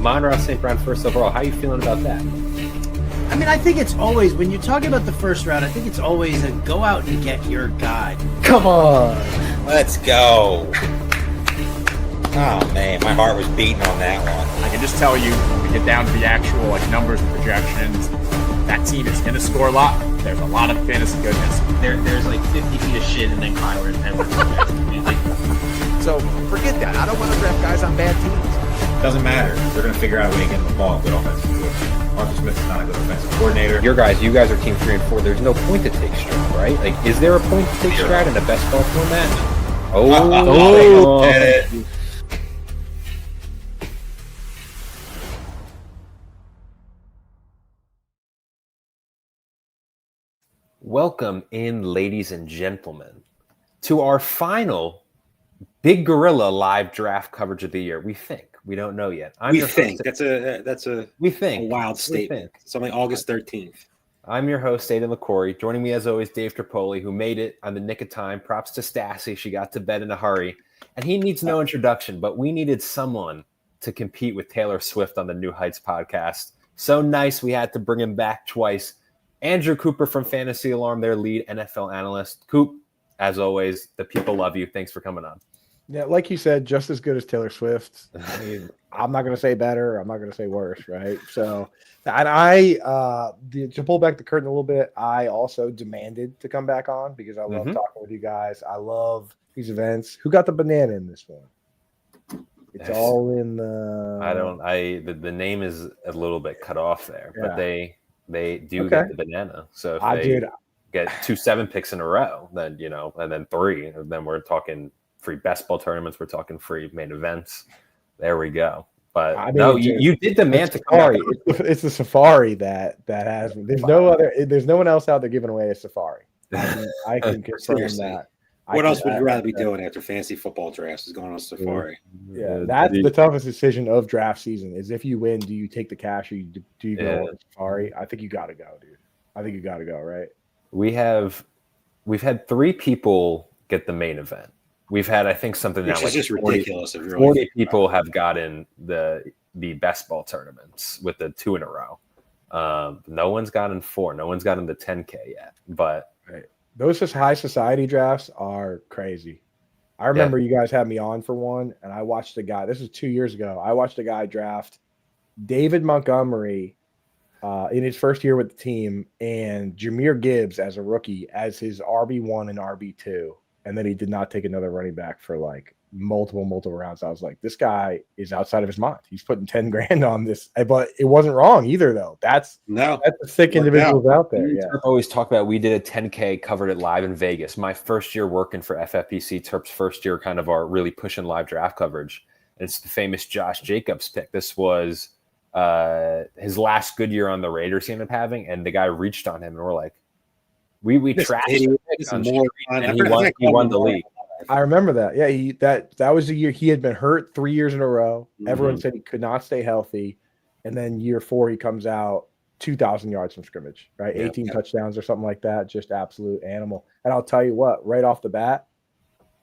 Monroe St. Brown first overall. How are you feeling about that? I mean, I think it's always, when you're talking about the first round, I think it's always a go out and get your guy. Come on. Let's go. Oh, man, my heart was beating on that one. I can just tell you, when we get down to the actual numbers and projections, that team is going to score a lot. There's a lot of fantasy goodness. There's like 50 feet of shit, and then Kyler and Edwards. So forget that. I don't want to draft guys on bad teams. Doesn't matter. They're going to figure out a way to get the ball. Good offensive coordinator. Arthur Smith is not a good offensive coordinator. You guys are team 3 and 4. There's no point to take Stroud, right? Like, is there a point to take Stroud in a best ball format? Get it. Welcome in, ladies and gentlemen, to our final Big Gorilla live draft coverage of the year. We think. We don't know yet. That's a wild statement. It's only August 13th. I'm your host, Aidan LaCorey. Joining me, as always, Dave Tripoli, who made it on the nick of time. Props to Stassi. She got to bed in a hurry. And he needs no introduction, but we needed someone to compete with Taylor Swift on the New Heights podcast. So nice we had to bring him back twice. Andrew Cooper from Fantasy Alarm, their lead NFL analyst. Coop, as always, the people love you. Thanks for coming on. Yeah, like you said, just as good as Taylor Swift. I mean, I'm not going to say better. I'm not going to say worse, right? So, and to pull back the curtain a little bit, I also demanded to come back on because I love talking with you guys. I love these events. Who got the banana in this one? It's all in the... The name is a little bit cut off there, but they do get the banana. So if they get 2 7 picks in a row, then, and then 3, and then we're talking free best ball tournaments. We're talking free main events. There we go. But you did demand to Safari. It's the Safari that has. There's no one else out there giving away a Safari. I can confirm that. What else would you rather be doing after fantasy football drafts is going on Safari? Yeah, that's the toughest decision of draft season is if you win, do you take the cash or do you go on Safari? I think you got to go, dude. I think you got to go, right? We've had 3 people get the main event. We've had, I think, something now like just 40, ridiculous. 40 people have gotten the best ball tournaments with the 2 in a row. No one's gotten 4. No one's gotten the 10K yet. But those high society drafts are crazy. I remember you guys had me on for one, and I watched a guy. This was 2 years ago. I watched a guy draft David Montgomery in his first year with the team, and Jahmyr Gibbs as a rookie as his RB1 and RB2. And then he did not take another running back for like multiple rounds. I was like, this guy is outside of his mind. He's putting 10 grand on this, but it wasn't wrong either, though. That's the thick individuals out there. Yeah. Terp always talk about, we did a 10K, covered it live in Vegas. My first year working for FFPC, Terp's first year, kind of our really pushing live draft coverage. And it's the famous Josh Jacobs pick. This was his last good year on the Raiders he ended up having, and the guy reached on him, and we're like, we trashed him, and he won the league. I remember that. Yeah, that was the year he had been hurt 3 years in a row. Everyone said he could not stay healthy, and then year 4 he comes out 2,000 yards from scrimmage, right? 18 touchdowns or something like that. Just absolute animal. And I'll tell you what, right off the bat,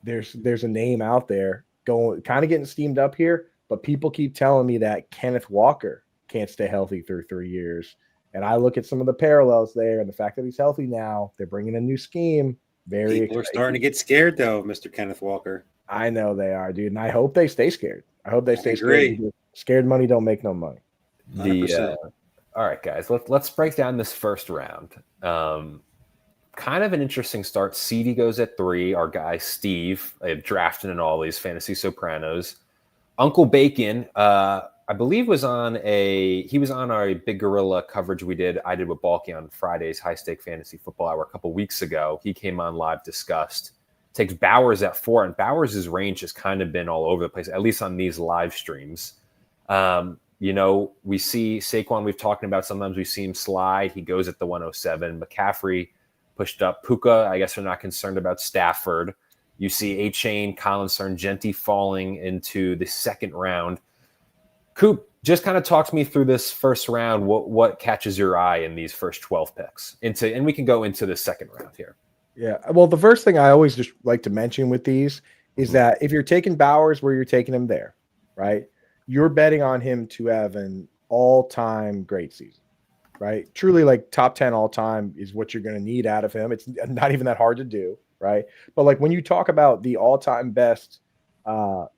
there's a name out there going, kind of getting steamed up here, but people keep telling me that Kenneth Walker can't stay healthy through 3 years. And I look at some of the parallels there, and the fact that he's healthy now, they're bringing a new scheme. Very People are starting to get scared, though, Mr. Kenneth Walker. I know they are, dude, and I hope they stay scared. I hope they stay scared. Scared money don't make no money. All right, guys, let's break down this first round. Kind of an interesting start. CD goes at 3. Our guy Steve, drafted in all these fantasy sopranos. Uncle Bacon, I believe was on our Big Gorilla coverage I did with Balky on Friday's High Stake Fantasy Football Hour a couple weeks ago. He came on live, discussed. Takes Bowers at 4, and Bowers' range has kind of been all over the place, at least on these live streams. We see Saquon, we've talked about, sometimes we see him slide. He goes at the 107. McCaffrey pushed up. Puka, I guess they're not concerned about Stafford. You see A-Chain, Colin Sargenti falling into the second round. Coop, just kind of talk to me through this first round. What catches your eye in these first 12 picks? And we can go into the second round here. Yeah. Well, the first thing I always just like to mention with these is that if you're taking Bowers where you're taking him there, right? you're betting on him to have an all-time great season, right? Truly, like top 10 all-time is what you're going to need out of him. It's not even that hard to do, right? But like when you talk about the all-time best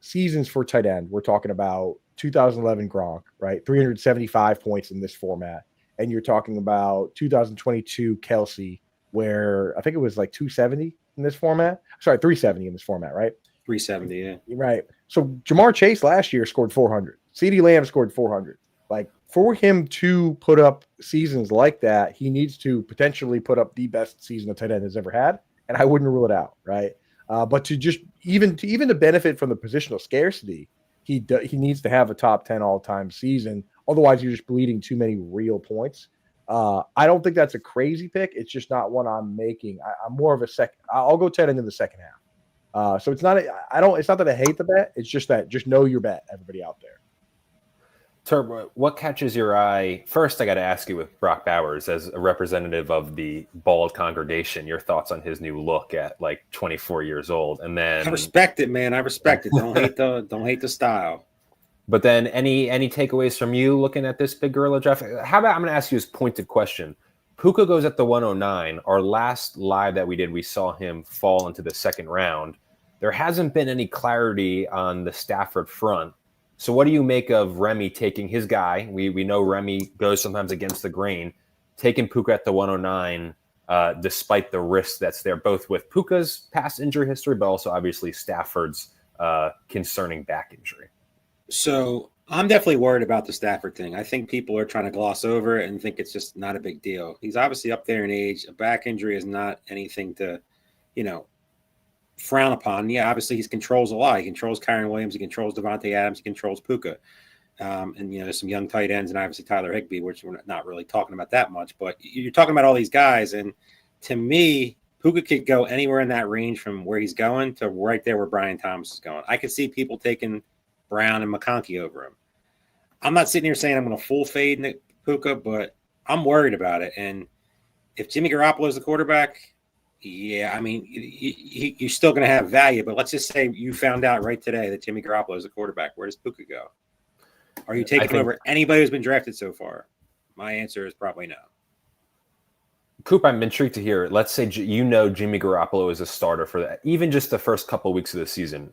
seasons for tight end, we're talking about 2011 Gronk, right? 375 points in this format. And you're talking about 2022 Kelsey, where I think it was like 270 in this format. Sorry, 370 in this format, right? 370, yeah. Right. So Jamar Chase last year scored 400. CeeDee Lamb scored 400. Like for him to put up seasons like that, he needs to potentially put up the best season a tight end has ever had. And I wouldn't rule it out, right? But to just even to benefit from the positional scarcity, he needs to have a top 10 all-time season. Otherwise, you're just bleeding too many real points. I don't think that's a crazy pick. It's just not one I'm making. I'm more of a second. I'll go 10 into the second half. So it's not. It's not that I hate the bet. It's just that just know your bet, everybody out there. Turbo, what catches your eye? First, I got to ask you with Brock Bowers as a representative of the bald congregation, your thoughts on his new look at like 24 years old, and then I respect it, man. I respect it. Don't hate the style. But then any takeaways from you looking at this Big Gorilla draft? How about I'm going to ask you this pointed question. Puka goes at the 109. Our last live that we did, we saw him fall into the second round. There hasn't been any clarity on the Stafford front. So what do you make of Remy taking his guy? We know Remy goes sometimes against the grain, taking Puka at the 109, despite the risk that's there, both with Puka's past injury history, but also obviously Stafford's concerning back injury. So I'm definitely worried about the Stafford thing. I think people are trying to gloss over it and think it's just not a big deal. He's obviously up there in age. A back injury is not anything to, frown upon. Yeah, obviously he controls a lot. He controls Kyren Williams. He controls Davante Adams. He controls Puka. And, there's some young tight ends and obviously Tyler Higbee, which we're not really talking about that much. But you're talking about all these guys. And to me, Puka could go anywhere in that range from where he's going to right there where Brian Thomas is going. I could see people taking Brown and McConkey over him. I'm not sitting here saying I'm going to full fade Puka, but I'm worried about it. And if Jimmy Garoppolo is the quarterback, yeah, I mean, you're still going to have value. But let's just say you found out right today that Jimmy Garoppolo is the quarterback. Where does Puka go? Are you taking over anybody who's been drafted so far? My answer is probably no. Coop, I'm intrigued to hear. Let's say Jimmy Garoppolo is a starter for that, even just the first couple of weeks of the season.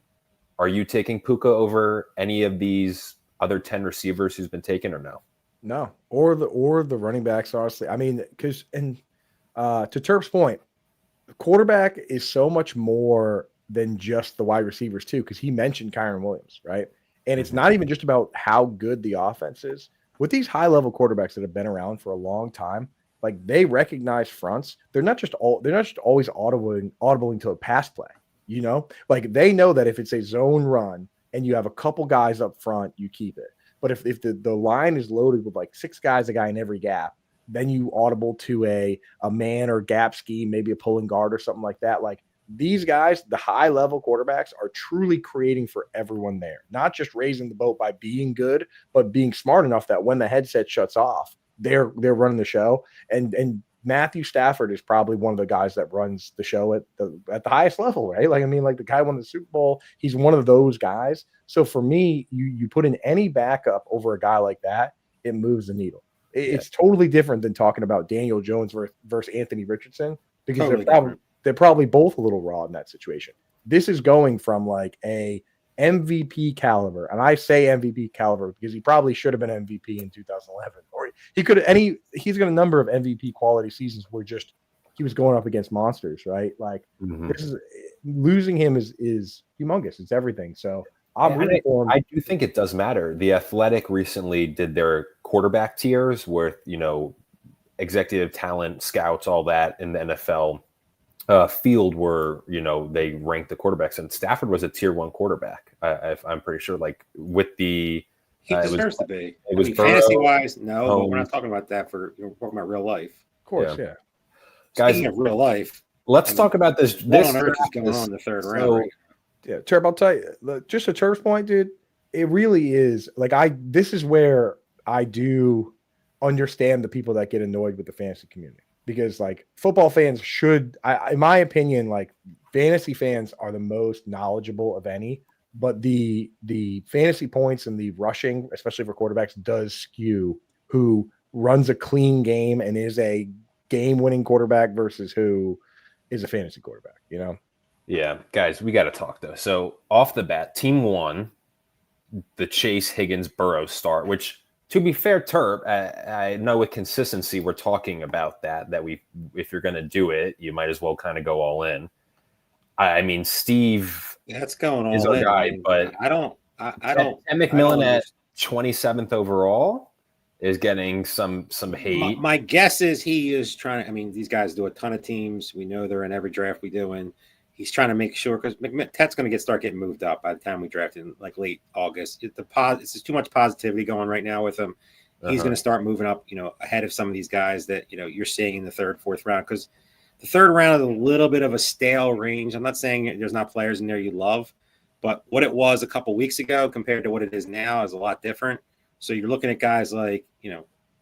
Are you taking Puka over any of these other 10 receivers who's been taken or no? No, or the running backs, honestly. I mean, because to Terp's point, the quarterback is so much more than just the wide receivers too, because he mentioned Kyren Williams, right? And it's not even just about how good the offense is. With these high-level quarterbacks that have been around for a long time, like they recognize fronts. They're not just always audibling to a pass play. Like they know that if it's a zone run and you have a couple guys up front, you keep it. But if the line is loaded with like six guys, a guy in every gap, then you audible to a man or gap scheme, maybe a pulling guard or something like that. Like these guys, the high level quarterbacks are truly creating for everyone there, not just raising the boat by being good, but being smart enough that when the headset shuts off, they're running the show. And Matthew Stafford is probably one of the guys that runs the show at the highest level, right? Like, I mean, like the guy won the Super Bowl. He's one of those guys. So for me, you put in any backup over a guy like that, it moves the needle. It's totally different than talking about Daniel Jones versus Anthony Richardson, because they're probably both a little raw in that situation. This is going from like a MVP caliber, and I say MVP caliber because he probably should have been MVP in 2011, or he could. He's got a number of MVP quality seasons where just he was going up against monsters, right? Like this is losing him is humongous. It's everything. So I'm rooting for him. I do think it does matter. The Athletic recently did their quarterback tiers with executive talent scouts, all that in the NFL. Field where they ranked the quarterbacks, and Stafford was a tier 1 quarterback. I'm pretty sure, like with the he deserves to be. It was fantasy wise, no, but we're not talking about that. We're talking about real life, of course. Yeah. Guys, speaking of real life, let's talk about this. What on earth is going on in the third round? Right? Yeah, Terp, I'll tell you, just a Terp's point, dude. It really is like this is where I do understand the people that get annoyed with the fantasy community. Because like football fans should, in my opinion, like fantasy fans are the most knowledgeable of any but the fantasy points and the rushing, especially for quarterbacks, does skew who runs a clean game and is a game-winning quarterback versus who is a fantasy quarterback, you know? Yeah, guys, we got to talk though. So off the bat, team 1, the Chase, Higgins, Burrow start, which to be fair, Terp, I know with consistency, we're talking about that if you're going to do it, you might as well kind of go all in. I mean, Steve that's going all is our in, guy, man. but I don't. And McMillan at 27th overall is getting some hate. My guess is he is trying to. I mean, these guys do a ton of teams. We know they're in every draft we do, and he's trying to make sure because Tet's going to start getting moved up by the time we draft in like late August. It's just too much positivity going right now with him. He's going to start moving up, ahead of some of these guys that you're seeing in the 3rd, 4th round because the 3rd round is a little bit of a stale range. I'm not saying there's not players in there you love, but what it was a couple weeks ago compared to what it is now is a lot different. So you're looking at guys like,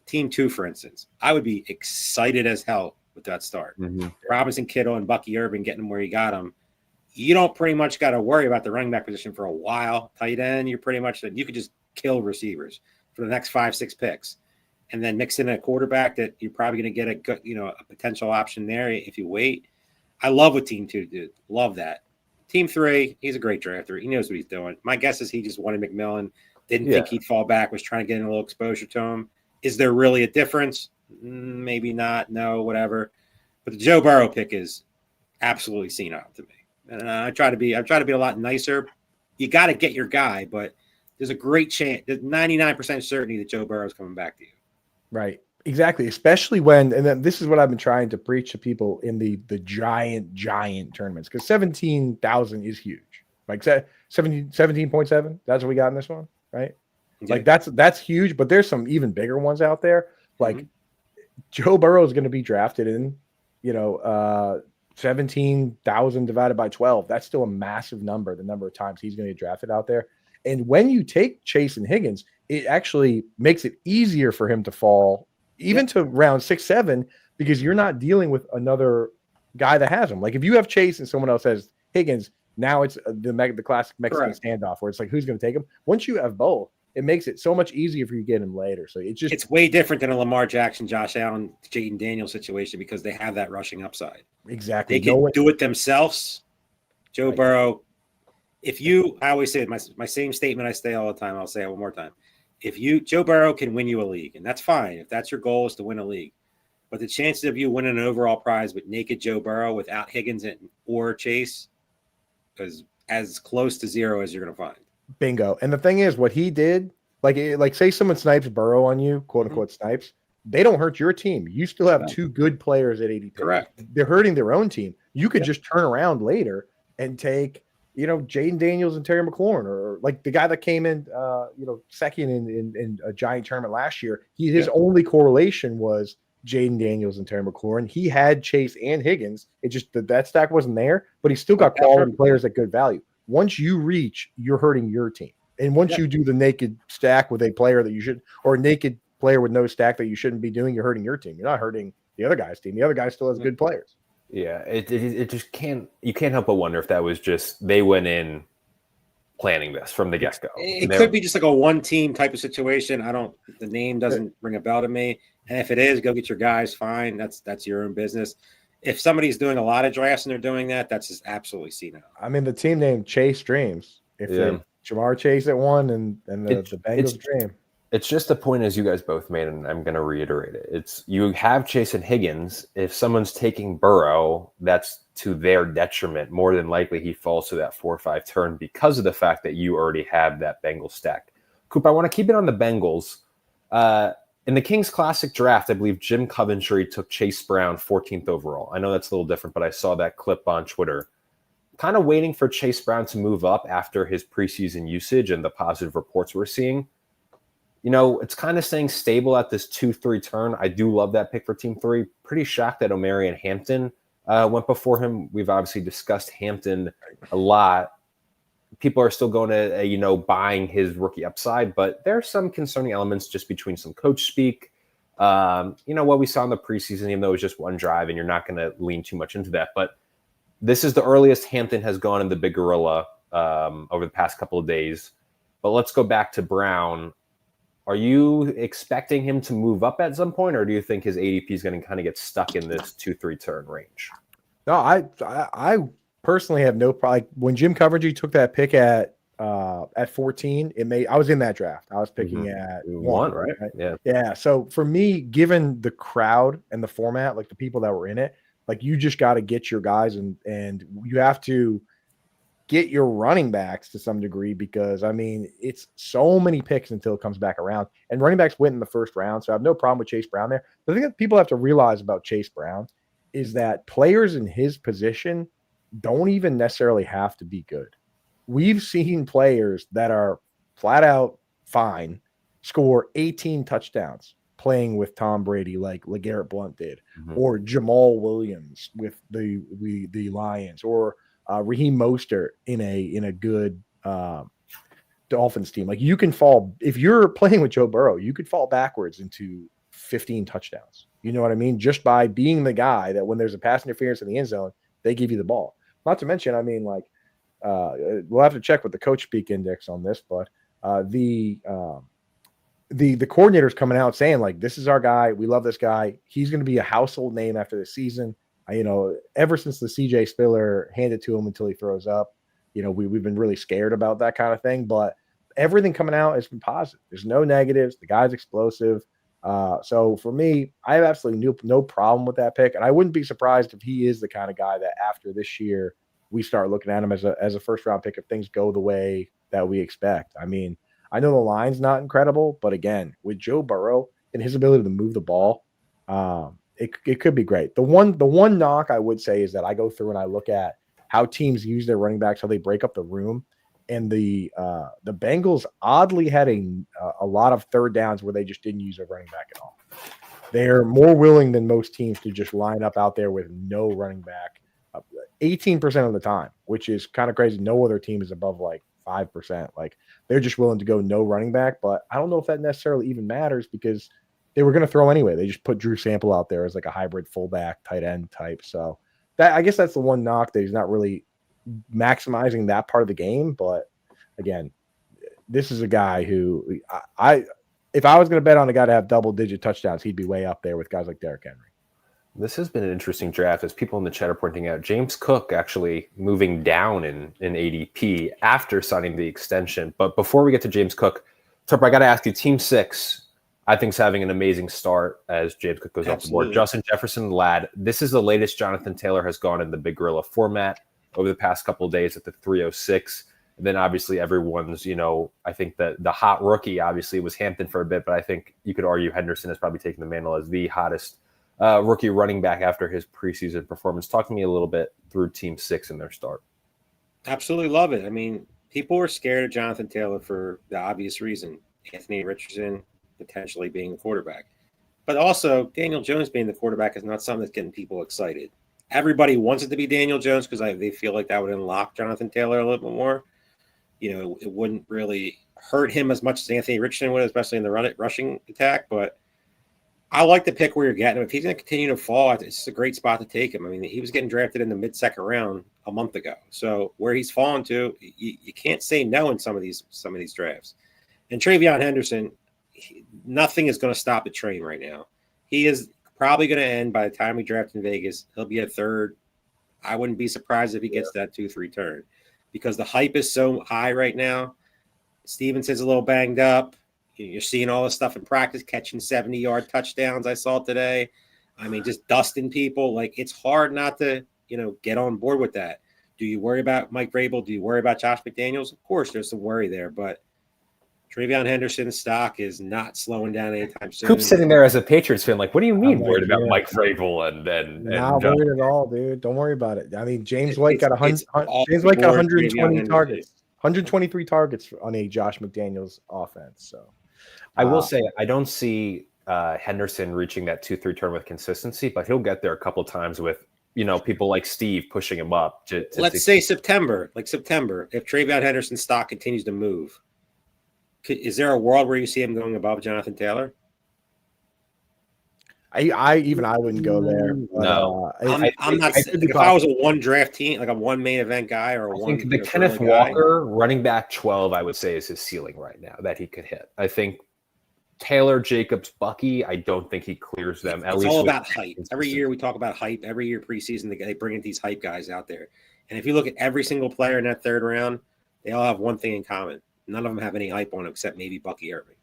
team 2, for instance. I would be excited as hell with that start. Mm-hmm. Robinson, Kittle, and Bucky Irvin getting him where you got him. You don't pretty much got to worry about the running back position for a while. Tight end, you're pretty much you could just kill receivers for the next 5, 6 picks. And then mix in a quarterback that you're probably going to get a good, a potential option there if you wait. I love what team 2 did. Love that. Team 3, he's a great drafter. He knows what he's doing. My guess is he just wanted McMillan. Didn't think he'd fall back, was trying to get in a little exposure to him. Is there really a difference? Maybe not. No, whatever. But the Joe Burrow pick is absolutely senile to me. And I try to be a lot nicer. You got to get your guy, but there's a great chance, there's 99% certainty that Joe Burrow is coming back to you. Right. Exactly. Especially when, and then this is what I've been trying to preach to people in the giant tournaments, because 17,000 is huge. Like 17.7. That's what we got in this one, right? Yeah. Like that's huge, but there's some even bigger ones out there. Like Joe Burrow is going to be drafted in, 17,000 divided by 12. That's still a massive number, the number of times he's going to get drafted out there. And when you take Chase and Higgins, it actually makes it easier for him to fall even to round 6, 7, because you're not dealing with another guy that has him. Like if you have Chase and someone else has Higgins, now it's the classic Mexican standoff where it's like, who's going to take him? Once you have both, it makes it so much easier for you to get him later. So it's way different than a Lamar Jackson, Josh Allen, Jaden Daniels situation because they have that rushing upside. Exactly. They can do it themselves. Joe Burrow. I always say my same statement I say all the time. I'll say it one more time. Joe Burrow can win you a league, and that's fine. If that's your goal is to win a league, but the chances of you winning an overall prize with naked Joe Burrow without Higgins or Chase is as close to 0 as you're going to find. Bingo. And the thing is, what he did, like say someone snipes Burrow on you, quote unquote snipes, they don't hurt your team. You still have 2 good players at 80. Correct. They're hurting their own team. You could just turn around later and take, Jaden Daniels and Terry McLaurin, or like the guy that came in, second in a giant tournament last year. His only correlation was Jaden Daniels and Terry McLaurin. He had Chase and Higgins. It just that stack wasn't there, but he still got quality players at good value. Once you reach, you're hurting your team. And once you do the naked stack with a player that you should, or a naked player with no stack that you shouldn't be doing, you're hurting your team. You're not hurting the other guy's team. The other guy still has good players. Yeah, it just can't. You can't help but wonder if that was just they went in planning this from the get-go. It could be just like a one-team type of situation. The name doesn't ring a bell to me. And if it is, go get your guys. Fine, that's your own business. If somebody's doing a lot of drafts and they're doing that, that's just absolutely senile. I mean, the team named Chase Dreams. If Jamar Chase at 1 and the Bengals dream. It's just the point as you guys both made, and I'm going to reiterate it. It's you have Chase and Higgins. If someone's taking Burrow, that's to their detriment. More than likely, he falls to that 4 or 5 turn because of the fact that you already have that Bengals stack. Coop, I want to keep it on the Bengals. In the Kings Classic draft, I believe Jim Coventry took Chase Brown 14th overall. I know that's a little different, but I saw that clip on Twitter. Kind of waiting for Chase Brown to move up after his preseason usage and the positive reports we're seeing. It's kind of staying stable at this 2-3 turn. I do love that pick for Team 3. Pretty shocked that Omari and Hampton went before him. We've obviously discussed Hampton a lot. People are still going to, buying his rookie upside, but there are some concerning elements just between some coach speak. What we saw in the preseason, even though it was just one drive, and you're not going to lean too much into that. But this is the earliest Hampton has gone in the Big Gorilla over the past couple of days. But let's go back to Brown. Are you expecting him to move up at some point, or do you think his ADP is going to kind of get stuck in this 2-3 turn range? No, I personally have no problem. When Jim Coverdry took that pick at 14, I was in that draft. I was picking at 1, right? Yeah. So for me, given the crowd and the format, like the people that were in it, like you just got to get your guys and you have to get your running backs to some degree, because I mean, it's so many picks until it comes back around, and running backs went in the first round. So I have no problem with Chase Brown there. The thing that people have to realize about Chase Brown is that players in his position don't even necessarily have to be good. We've seen players that are flat out fine score 18 touchdowns playing with Tom Brady, like LeGarrette Blount did, or Jamal Williams with the Lions, or Raheem Mostert in a good Dolphins team. Like you can fall, if you're playing with Joe Burrow, you could fall backwards into 15 touchdowns. You know what I mean? Just by being the guy that when there's a pass interference in the end zone, they give you the ball. Not to mention, I mean, like we'll have to check with the coach speak index on this, but the coordinator's coming out saying like, this is our guy. We love this guy. He's going to be a household name after the season. Ever since the CJ Spiller handed to him until he throws up, we've been really scared about that kind of thing, but everything coming out has been positive. There's no negatives. The guy's explosive. So for me, I have absolutely no problem with that pick. And I wouldn't be surprised if he is the kind of guy that after this year, we start looking at him as a first round pick if things go the way that we expect. I mean, I know the line's not incredible, but again, with Joe Burrow and his ability to move the ball, it could be great. The one knock I would say is that I go through and I look at how teams use their running backs, how they break up the room. And the Bengals oddly had a lot of third downs where they just didn't use a running back at all. They're more willing than most teams to just line up out there with no running back 18% of the time, which is kind of crazy. No other team is above like 5%. Like they're just willing to go no running back. But I don't know if that necessarily even matters because they were going to throw anyway. They just put Drew Sample out there as like a hybrid fullback, tight end type. So I guess that's the one knock, that he's not really maximizing that part of the game. But again, this is a guy who if I was going to bet on a guy to have double-digit touchdowns, he'd be way up there with guys like Derrick Henry. This has been an interesting draft, as people in the chat are pointing out. James Cook actually moving down in ADP after signing the extension. But before we get to James Cook, Tupper, I got to ask you, Team 6, I think, is having an amazing start as James Cook goes off the board. Justin Jefferson, lad. This is the latest Jonathan Taylor has gone in the Big Gorilla format over the past couple of days at the 306. And then obviously everyone's, I think that the hot rookie obviously was Hampton for a bit, but I think you could argue Henderson has probably taken the mantle as the hottest rookie running back after his preseason performance. Talk to me a little bit through Team 6 and their start. Absolutely love it. I mean, people were scared of Jonathan Taylor for the obvious reason. Anthony Richardson potentially being the quarterback. But also, Daniel Jones being the quarterback is not something that's getting people excited. Everybody wants it to be Daniel Jones because they feel like that would unlock Jonathan Taylor a little bit more. It wouldn't really hurt him as much as Anthony Richardson would, especially in the rushing attack. But I like the pick where you're getting him. If he's going to continue to fall, it's a great spot to take him. I mean, he was getting drafted in the mid-second round a month ago. So where he's fallen to, you can't say no in some of these drafts. And Travion Henderson, nothing is going to stop the train right now. He is probably going to end by the time we draft in Vegas. He'll be a third. I wouldn't be surprised if he gets that 2-3 turn because the hype is so high right now. Stevenson's a little banged up. You're seeing all this stuff in practice, catching 70-yard touchdowns I saw today. I mean, just dusting people. Like, it's hard not to, get on board with that. Do you worry about Mike Vrabel? Do you worry about Josh McDaniels? Of course, there's some worry there, but Travion Henderson's stock is not slowing down anytime soon. Coop's sitting there as a Patriots fan, like, what do you mean worried about Mike Vrabel and not worried at all, dude. Don't worry about it. I mean, James White got 120 targets, 123 targets on a Josh McDaniels offense. So I will say I don't see Henderson reaching that 2-3 turn with consistency, but he'll get there a couple of times with people like Steve pushing him up. Let's say September, if Travion Henderson's stock continues to move. Is there a world where you see him going above Jonathan Taylor? I wouldn't go there. But, No. I'm not. If I was a one draft team, like a one main event guy, or I think the Kenneth Walker running back 12, I would say, is his ceiling right now that he could hit. I think Taylor, Jacobs, Bucky, I don't think he clears them. It's all about hype. Every year we talk about hype. Every year preseason, they bring in these hype guys out there. And if you look at every single player in that third round, they all have one thing in common. None of them have any hype on them except maybe Bucky Irving.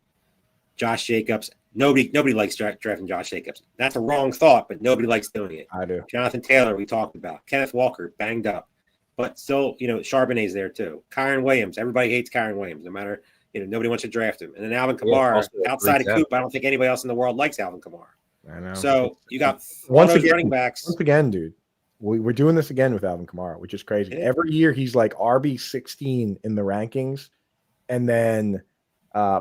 Josh Jacobs. Nobody likes drafting Josh Jacobs. That's a wrong thought, but nobody likes doing it. I do. Jonathan Taylor, we talked about. Kenneth Walker, banged up. But still, Charbonnet's there too. Kyron Williams. Everybody hates Kyron Williams, no matter, nobody wants to draft him. And then Alvin Kamara, outside of Coop, I don't think anybody else in the world likes Alvin Kamara. I know. So you got once again, running backs. Once again, dude, we're doing this again with Alvin Kamara, which is crazy. Yeah. Every year he's like RB16 in the rankings. And then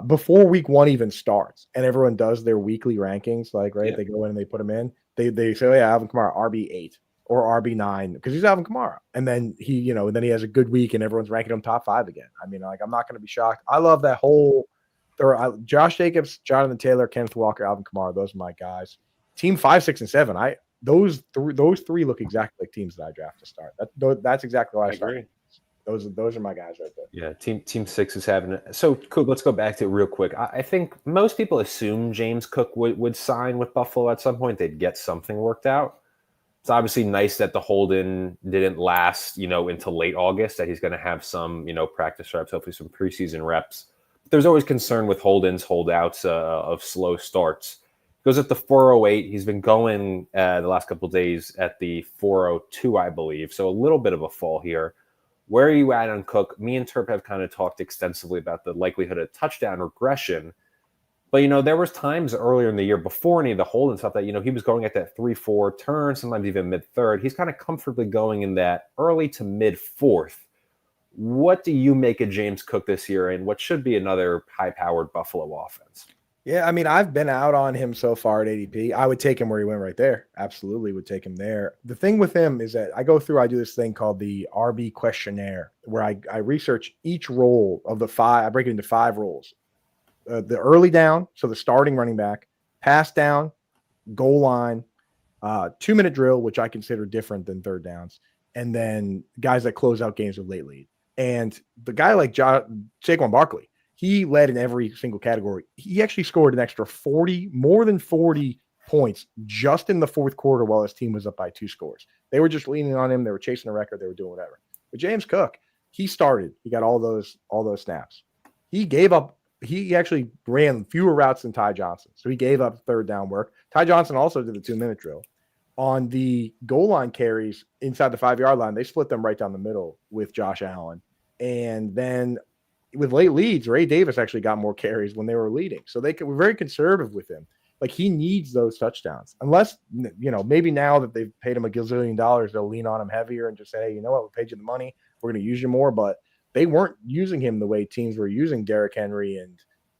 before week 1 even starts, and everyone does their weekly rankings, like, right? Yeah. They go in and they put him in. They say, oh, yeah, Alvin Kamara, RB8 or RB9, because he's Alvin Kamara. And then he has a good week and everyone's ranking him top 5 again. I mean, like, I'm not going to be shocked. I love that whole Josh Jacobs, Jonathan Taylor, Kenneth Walker, Alvin Kamara. Those are my guys. Team 5, 6, and 7. Those three look exactly like teams that I draft to start. That's exactly why I started. Those are my guys right there. Yeah, team 6 is having it. So, Coop, let's go back to it real quick. I think most people assume James Cook would sign with Buffalo at some point. They'd get something worked out. It's obviously nice that the hold-in didn't last, until late August, that he's going to have some, practice reps, hopefully some preseason reps. But there's always concern with hold-ins, holdouts of slow starts. Goes at the 408. He's been going the last couple of days at the 402, I believe. So a little bit of a fall here. Where are you at on Cook? Me and Terp have kind of talked extensively about the likelihood of touchdown regression. But, there was times earlier in the year before any of the hold and stuff that, he was going at that 3-4 turn, sometimes even mid-third. He's kind of comfortably going in that early to mid-4th. What do you make of James Cook this year and what should be another high-powered Buffalo offense? Yeah, I mean, I've been out on him so far at ADP. I would take him where he went right there. Absolutely would take him there. The thing with him is that I do this thing called the RB questionnaire, where I research each role of the 5. I break it into 5 roles. The early down, so the starting running back, pass down, goal line, 2-minute drill, which I consider different than third downs, and then guys that close out games with late lead. And the guy like Saquon Barkley, he led in every single category. He actually scored an extra more than 40 points just in the fourth quarter while his team was up by 2 scores. They were just leaning on him. They were chasing a record. They were doing whatever. But James Cook, he started. He got all those snaps. He gave up. He actually ran fewer routes than Ty Johnson. So he gave up third down work. Ty Johnson also did the 2-minute drill. On the goal line carries inside the 5-yard line, they split them right down the middle with Josh Allen. And then with late leads, Ray Davis actually got more carries when they were leading. So they were very conservative with him. Like, he needs those touchdowns. Unless, maybe now that they've paid him $1 gazillion, they'll lean on him heavier and just say, hey, you know what? We paid you the money. We're going to use you more. But they weren't using him the way teams were using Derrick Henry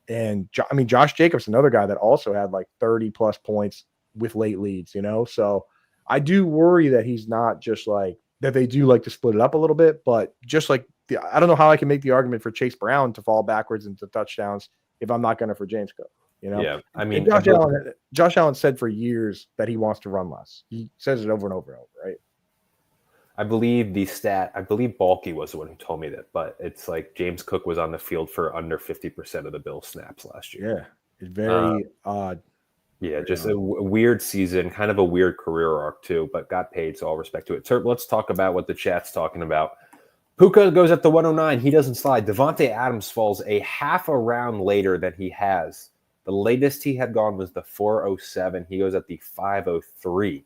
and Josh Jacobs, another guy that also had like 30+ points with late leads, So I do worry that he's not just like that. They do like to split it up a little bit, but just like I don't know how I can make the argument for Chase Brown to fall backwards into touchdowns if I'm not going to for James Cook. Yeah, I mean, Josh Allen said for years that he wants to run less. He says it over and over and over, right? I believe Balky was the one who told me that, but it's like James Cook was on the field for under 50% of the Bills snaps last year. Yeah, it's very odd. Yeah, just a weird season, kind of a weird career arc too, but got paid, so all respect to it. Terp, let's talk about what the chat's talking about. Puka goes at the 109. He doesn't slide. Davante Adams falls a half a round later than he has. The latest he had gone was the 407. He goes at the 503.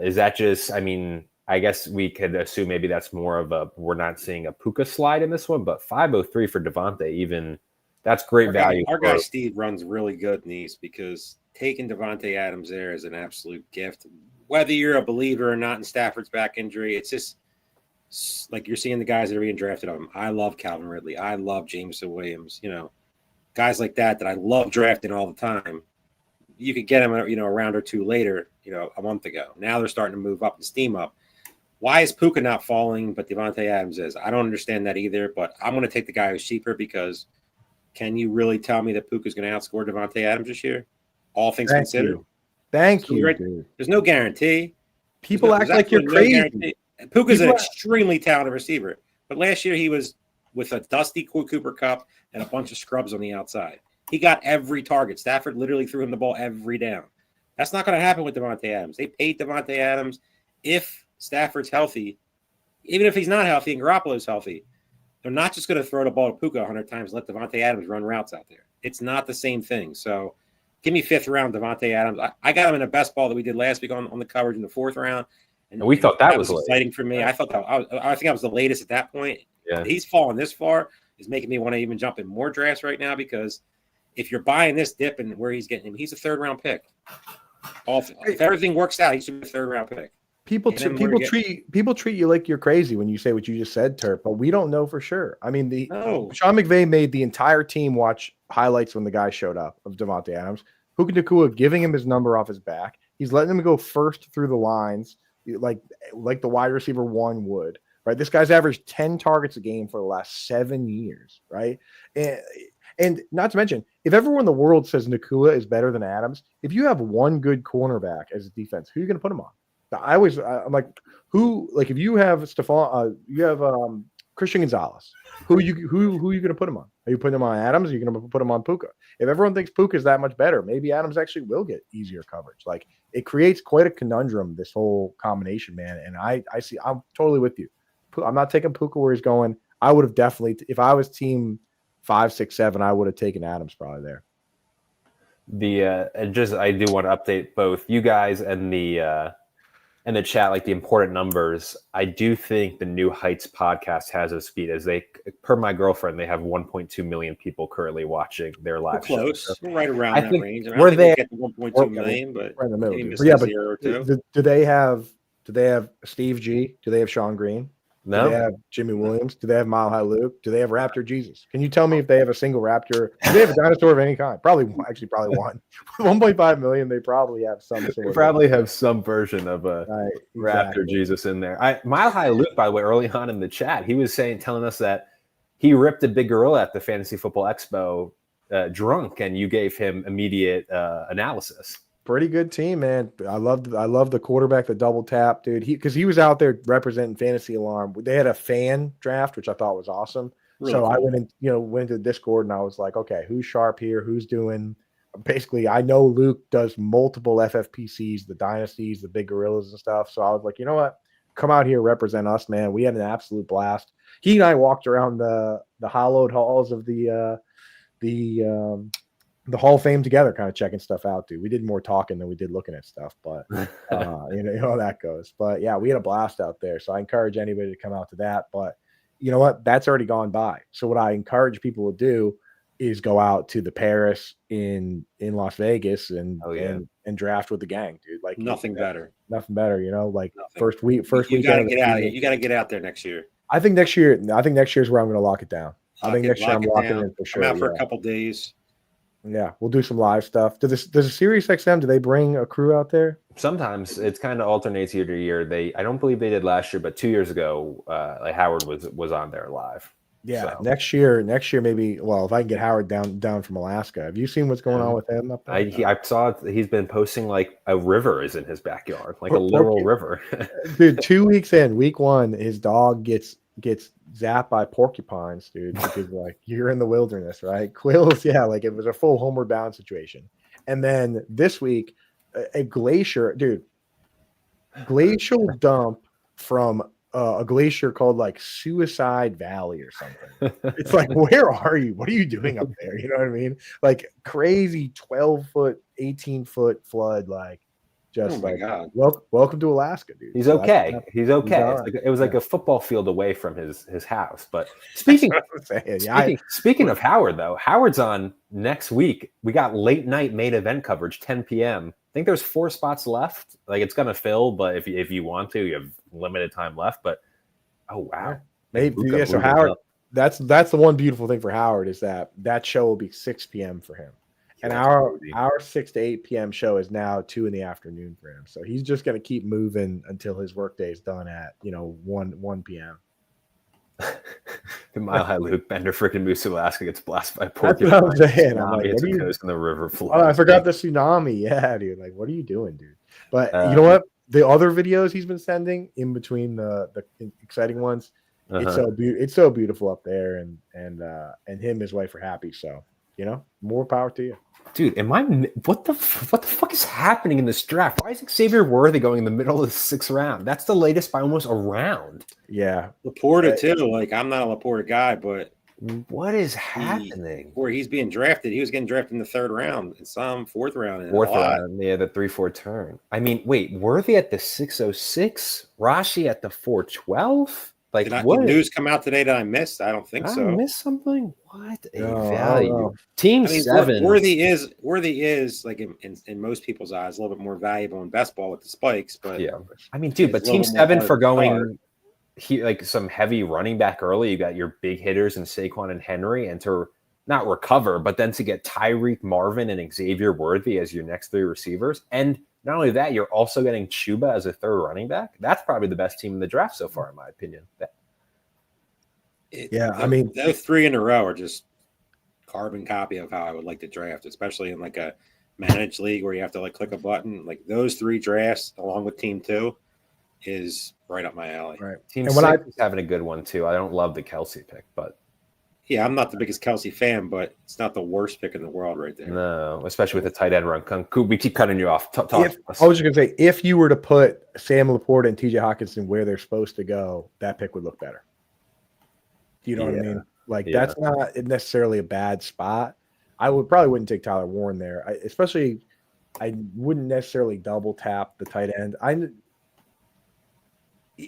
Is that just, I guess we could assume maybe that's more of we're not seeing a Puka slide in this one, but 503 for Davante, even that's great value. Our guy Steve runs really good in these because taking Davante Adams there is an absolute gift. Whether you're a believer or not in Stafford's back injury, it's just like you're seeing the guys that are being drafted on him. I love Calvin Ridley. I love Jameson Williams. Guys like that I love drafting all the time. You could get him, a round or 2 later, a month ago. Now they're starting to move up and steam up. Why is Puka not falling, but Davante Adams is? I don't understand that either, but I'm going to take the guy who's cheaper because can you really tell me that Puka's going to outscore Davante Adams this year? all things Thank considered. you. Thank So you, dude. There's no guarantee. People act like you're crazy. Puka's an extremely talented receiver, but last year he was with a dusty Cooper Kupp and a bunch of scrubs on the outside. He got every target. Stafford literally threw him the ball every down. That's not going to happen with Davante Adams. They paid Davante Adams. If Stafford's healthy, even if he's not healthy and Garoppolo's healthy, they're not just going to throw the ball to Puka 100 times and let Davante Adams run routes out there. It's not the same thing. So give me 5th round Davante Adams. I got him in a best ball that we did last week on the coverage in the 4th round. And we thought that was exciting for me. I thought that I think I was the latest at that point. Yeah. He's fallen this far is making me want to even jump in more drafts right now because if you're buying this dip and where he's getting him, he's a 3rd round pick. If everything works out, he should be a 3rd round pick. People treat you like you're crazy when you say what you just said, Turp, but we don't know for sure. I mean, Sean McVay made the entire team watch highlights when the guy showed up of Davante Adams. Puka Nacua giving him his number off his back. He's letting him go first through the lines, like the wide receiver 1 would. Right, this guy's averaged 10 targets a game for the last 7 years. Right, and not to mention, if everyone in the world says Nacua is better than Adams, if you have one good cornerback as a defense, who are you going to put him on? I'm like, who? Like, if you have Christian Gonzalez, who are you going to put him on? Are you putting him on Adams? Or are you going to put him on Puka? If everyone thinks Puka is that much better, maybe Adams actually will get easier coverage. Like, it creates quite a conundrum, this whole combination, man. And I'm totally with you. I'm not taking Puka where he's going. I would have definitely, if I was team 5, 6, 7, I would have taken Adams probably there. I do want to update both you guys and the chat, like the important numbers. I do think the New Heights podcast has us beat as per my girlfriend, they have 1.2 million people currently watching their live show. Close. So we're right around that range. I mean, we're there. 1.2 million, but we're in the middle. But yeah, but do they have Steve G? Do they have Sean Green? No. Do they have Jimmy Williams? Do they have Mile High Luke? Do they have Raptor Jesus? Can you tell me if they have a single Raptor? Do they have a dinosaur of any kind? Probably one. 1.5 million. They probably have some. They probably have some version of a Raptor Jesus in there. Mile High Luke, by the way, early on in the chat, he was telling us that he ripped a Big Gorilla at the Fantasy Football Expo drunk, and you gave him immediate analysis. Pretty good team, man. I love the quarterback, the double tap, dude. Because he was out there representing Fantasy Alarm. They had a fan draft, which I thought was awesome. Really cool. I went into Discord and I was like, okay, who's sharp here? Who's doing? Basically, I know Luke does multiple FFPCs, the Dynasties, the Big Gorillas and stuff. So I was like, you know what? Come out here, represent us, man. We had an absolute blast. He and I walked around the hollowed halls of the Hall of Fame together, kind of checking stuff out, dude. We did more talking than we did looking at stuff, but you know how that goes. But yeah, we had a blast out there. So I encourage anybody to come out to that. But you know what? That's already gone by. So what I encourage people to do is go out to the Paris in Las Vegas and draft with the gang, dude. Like nothing better. Nothing better, you know, like first week. You gotta get out of it. You gotta get out there next year. I think next year is where I'm gonna lock it down. I think next year I'm locking in for sure. I'm out for a couple days. Yeah, we'll do some live stuff. Does Sirius XM, do they bring a crew out there? Sometimes it's kind of alternates year to year. I don't believe they did last year, but 2 years ago, Howard was on there live. Yeah, so. next year maybe. Well, if I can get Howard down from Alaska, have you seen what's going on with him up there? I saw he's been posting like a river is in his backyard, like a literal river. Dude, 2 weeks in, week 1, his dog gets zapped by porcupines, dude, because like you're in the wilderness, right? Quills, yeah, like it was a full homeward bound situation. And then this week, a glacial dump from a glacier called like Suicide Valley or something. It's like, where are you? What are you doing up there? You know what I mean? Like crazy 12-foot, 18-foot flood, like. Just God. Welcome to Alaska, dude. He's okay. He's okay. It was like a football field away from his house. But speaking of Howard, though, Howard's on next week. We got late night main event coverage, 10 p.m. I think there's 4 spots left. Like it's gonna fill, but if you want to, you have limited time left. But oh wow, maybe yeah. So Howard, that's the one beautiful thing for Howard is that show will be 6 p.m. for him. And our 6 to 8 p.m. show is now 2 in the afternoon for him. So he's just going to keep moving until his workday is done at 1 p.m. Mile High Luke Bender freaking moves to Alaska, gets blasted by That's porcupine. what I'm saying. I'm Tsunami like, hits what are a you? coast in the river. Oh, I forgot the tsunami. Yeah, dude. Like, what are you doing, dude? But you know Uh, what? The other videos he's been sending in between the exciting ones, it's so beautiful up there, and him and his wife are happy. So more power to you, dude. What the fuck is happening in this draft? Why is Xavier Worthy going in the middle of the 6th round? That's the latest by almost a round. Yeah, Laporta too. Like, I'm not a Laporta guy, but what is happening? Where he's being drafted, he was getting drafted in the 3rd round, and some 4th round. Fourth round, yeah, the 3-4 turn. I mean, wait, Worthy at the 606, Rashi at the 412. Like, what news come out today that I missed? I don't think so. I missed something. What a No, value! Team 7. Worthy is like in most people's eyes a little bit more valuable in best ball with the spikes, but yeah, I mean, dude, but Team 7 for going like some heavy running back early. You got your big hitters in Saquon and Henry, and to not recover, but then to get Tyreek, Marvin, and Xavier Worthy as your next 3 receivers, and not only that, you're also getting Chuba as a 3rd running back. That's probably the best team in the draft so far, in my opinion. I mean, those 3 in a row are just carbon copy of how I would like to draft, especially in like a managed league where you have to like click a button. Like those 3 drafts along with Team 2 is right up my alley. Right. Team 6 is having a good one too. I don't love the Kelsey pick, but yeah, I'm not the biggest Kelsey fan, but it's not the worst pick in the world right there. No, especially with the tight end run. We keep cutting you off. I was just going to say, if you were to put Sam Laporta and TJ Hawkinson where they're supposed to go, that pick would look better. You know what I mean? Like, that's not necessarily a bad spot. I wouldn't take Tyler Warren there. I wouldn't necessarily double tap the tight end.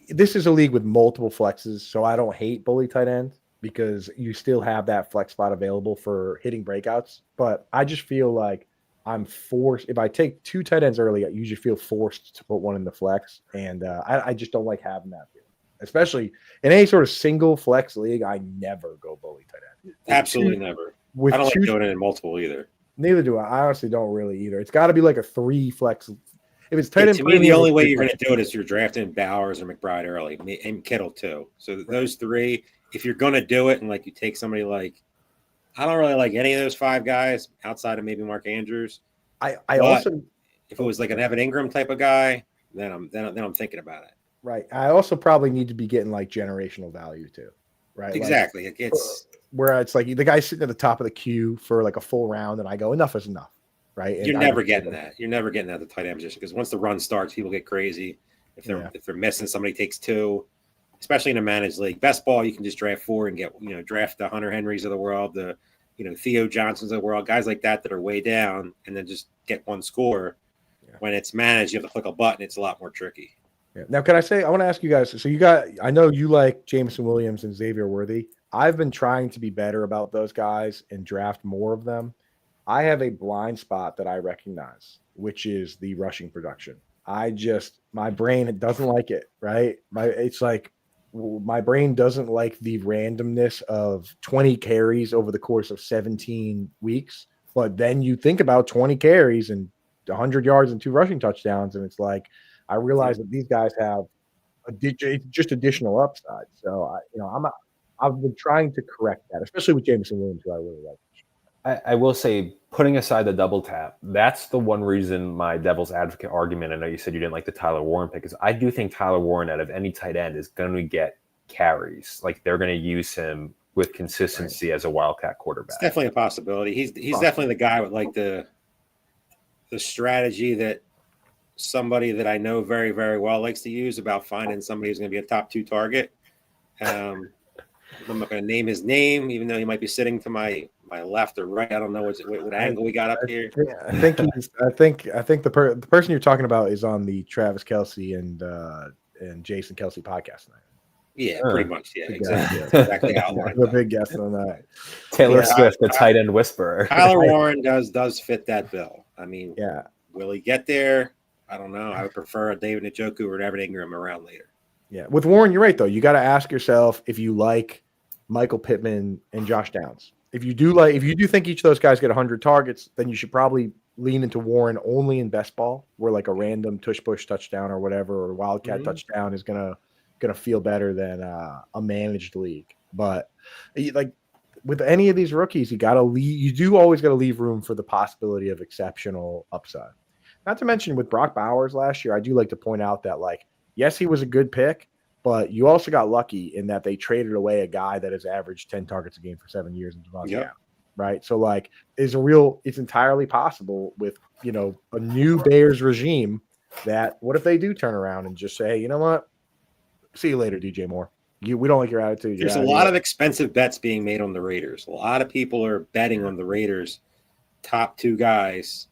This is a league with multiple flexes, so I don't hate bully tight end, because you still have that flex spot available for hitting breakouts. But I just feel like I'm forced. If I take 2 tight ends early, I usually feel forced to put one in the flex. And I just don't like having that feeling. Especially in any sort of single flex league, I never go bully tight end. Absolutely never. I don't like doing it in multiple either. Neither do I. I honestly don't really either. It's got to be like a 3 flex. If it's tight end, to me, the only way you're going to do it is you're drafting Bowers or McBride early, and Kittle too. So those 3, if you're going to do it, and like you take somebody like, I don't really like any of those 5 guys outside of maybe Mark Andrews. I also, if it was like an Evan Ingram type of guy, then I'm thinking about it. Right. I also probably need to be getting like generational value too. Right. Exactly. Like, where it's like the guy's sitting at the top of the queue for like a full round, and I go, enough is enough. Right. And you're never getting that. You're never getting that at the tight end position, because once the run starts, people get crazy. If they're missing, somebody takes 2, especially in a managed league. Best ball, you can just draft 4 and get, draft the Hunter Henrys of the world, the, Theo Johnsons of the world, guys like that are way down, and then just get 1 score. Yeah. When it's managed, you have to click a button. It's a lot more tricky. Yeah. Now, I want to ask you guys, so I know you like Jameson Williams and Xavier Worthy. I've been trying to be better about those guys and draft more of them. I have a blind spot that I recognize, which is the rushing production. My brain doesn't like it, right? My brain doesn't like the randomness of 20 carries over the course of 17 weeks. But then you think about 20 carries and 100 yards and 2 rushing touchdowns, and it's like, I realize that these guys have just additional upside. So I've been trying to correct that, especially with Jameson Williams, who I really like. I will say, putting aside the double tap, that's the one reason my devil's advocate argument. I know you said you didn't like the Tyler Warren pick, because I do think Tyler Warren, out of any tight end, is going to get carries. Like, they're going to use him with consistency as a wildcat quarterback. It's definitely a possibility. He's definitely the guy with like the strategy that somebody that I know very, very well likes to use about finding somebody who's going to be a top 2 target. I'm not going to name his name, even though he might be sitting to my left or right. I don't know what angle we got up here. I think the person you're talking about is on the Travis Kelce and Jason Kelce podcast tonight. Yeah, pretty much. Yeah, exactly how it the big guest on that. Taylor Swift, the tight end whisperer. Tyler Warren does fit that bill. I mean, yeah. Will he get there? I don't know. I would prefer a David Njoku or Evan Ingram around later. Yeah, with Warren, you're right though. You got to ask yourself if you like Michael Pittman and Josh Downs. If you do think each of those guys get 100 targets, then you should probably lean into Warren only in best ball, where like a random tush-push touchdown or whatever, or wildcat touchdown is gonna feel better than a managed league. But like with any of these rookies, you got to leave. You do always got to leave room for the possibility of exceptional upside. Not to mention with Brock Bowers last year, I do like to point out that, like, yes, he was a good pick, but you also got lucky in that they traded away a guy that has averaged 10 targets a game for 7 years in Davante Adams, right? So, like, it's entirely possible with, a new Bears regime that what if they do turn around and just say, hey, you know what? See you later, DJ Moore. We don't like your attitude. There's a lot of expensive bets being made on the Raiders. A lot of people are betting on the Raiders' top 2 guys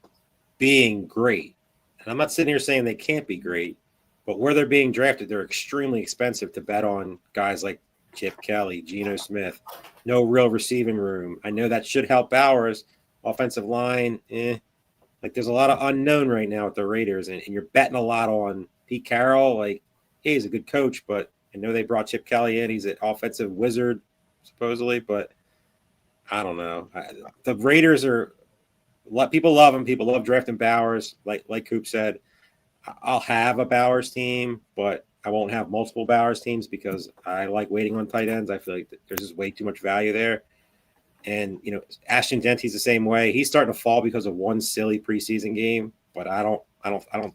being great. And I'm not sitting here saying they can't be great, but where they're being drafted, they're extremely expensive to bet on guys like Chip Kelly, Geno Smith. No real receiving room. I know that should help Bowers. Offensive line, Like, there's a lot of unknown right now with the Raiders, and you're betting a lot on Pete Carroll. Like, hey, he's a good coach, but I know they brought Chip Kelly in. He's an offensive wizard, supposedly, but I don't know. The Raiders are – people love them. People love drafting Bowers. Like Coop said, I'll have a Bowers team, but I won't have multiple Bowers teams because I like waiting on tight ends. I feel like there's just way too much value there. And, Ashton Genty's the same way. He's starting to fall because of one silly preseason game, but I don't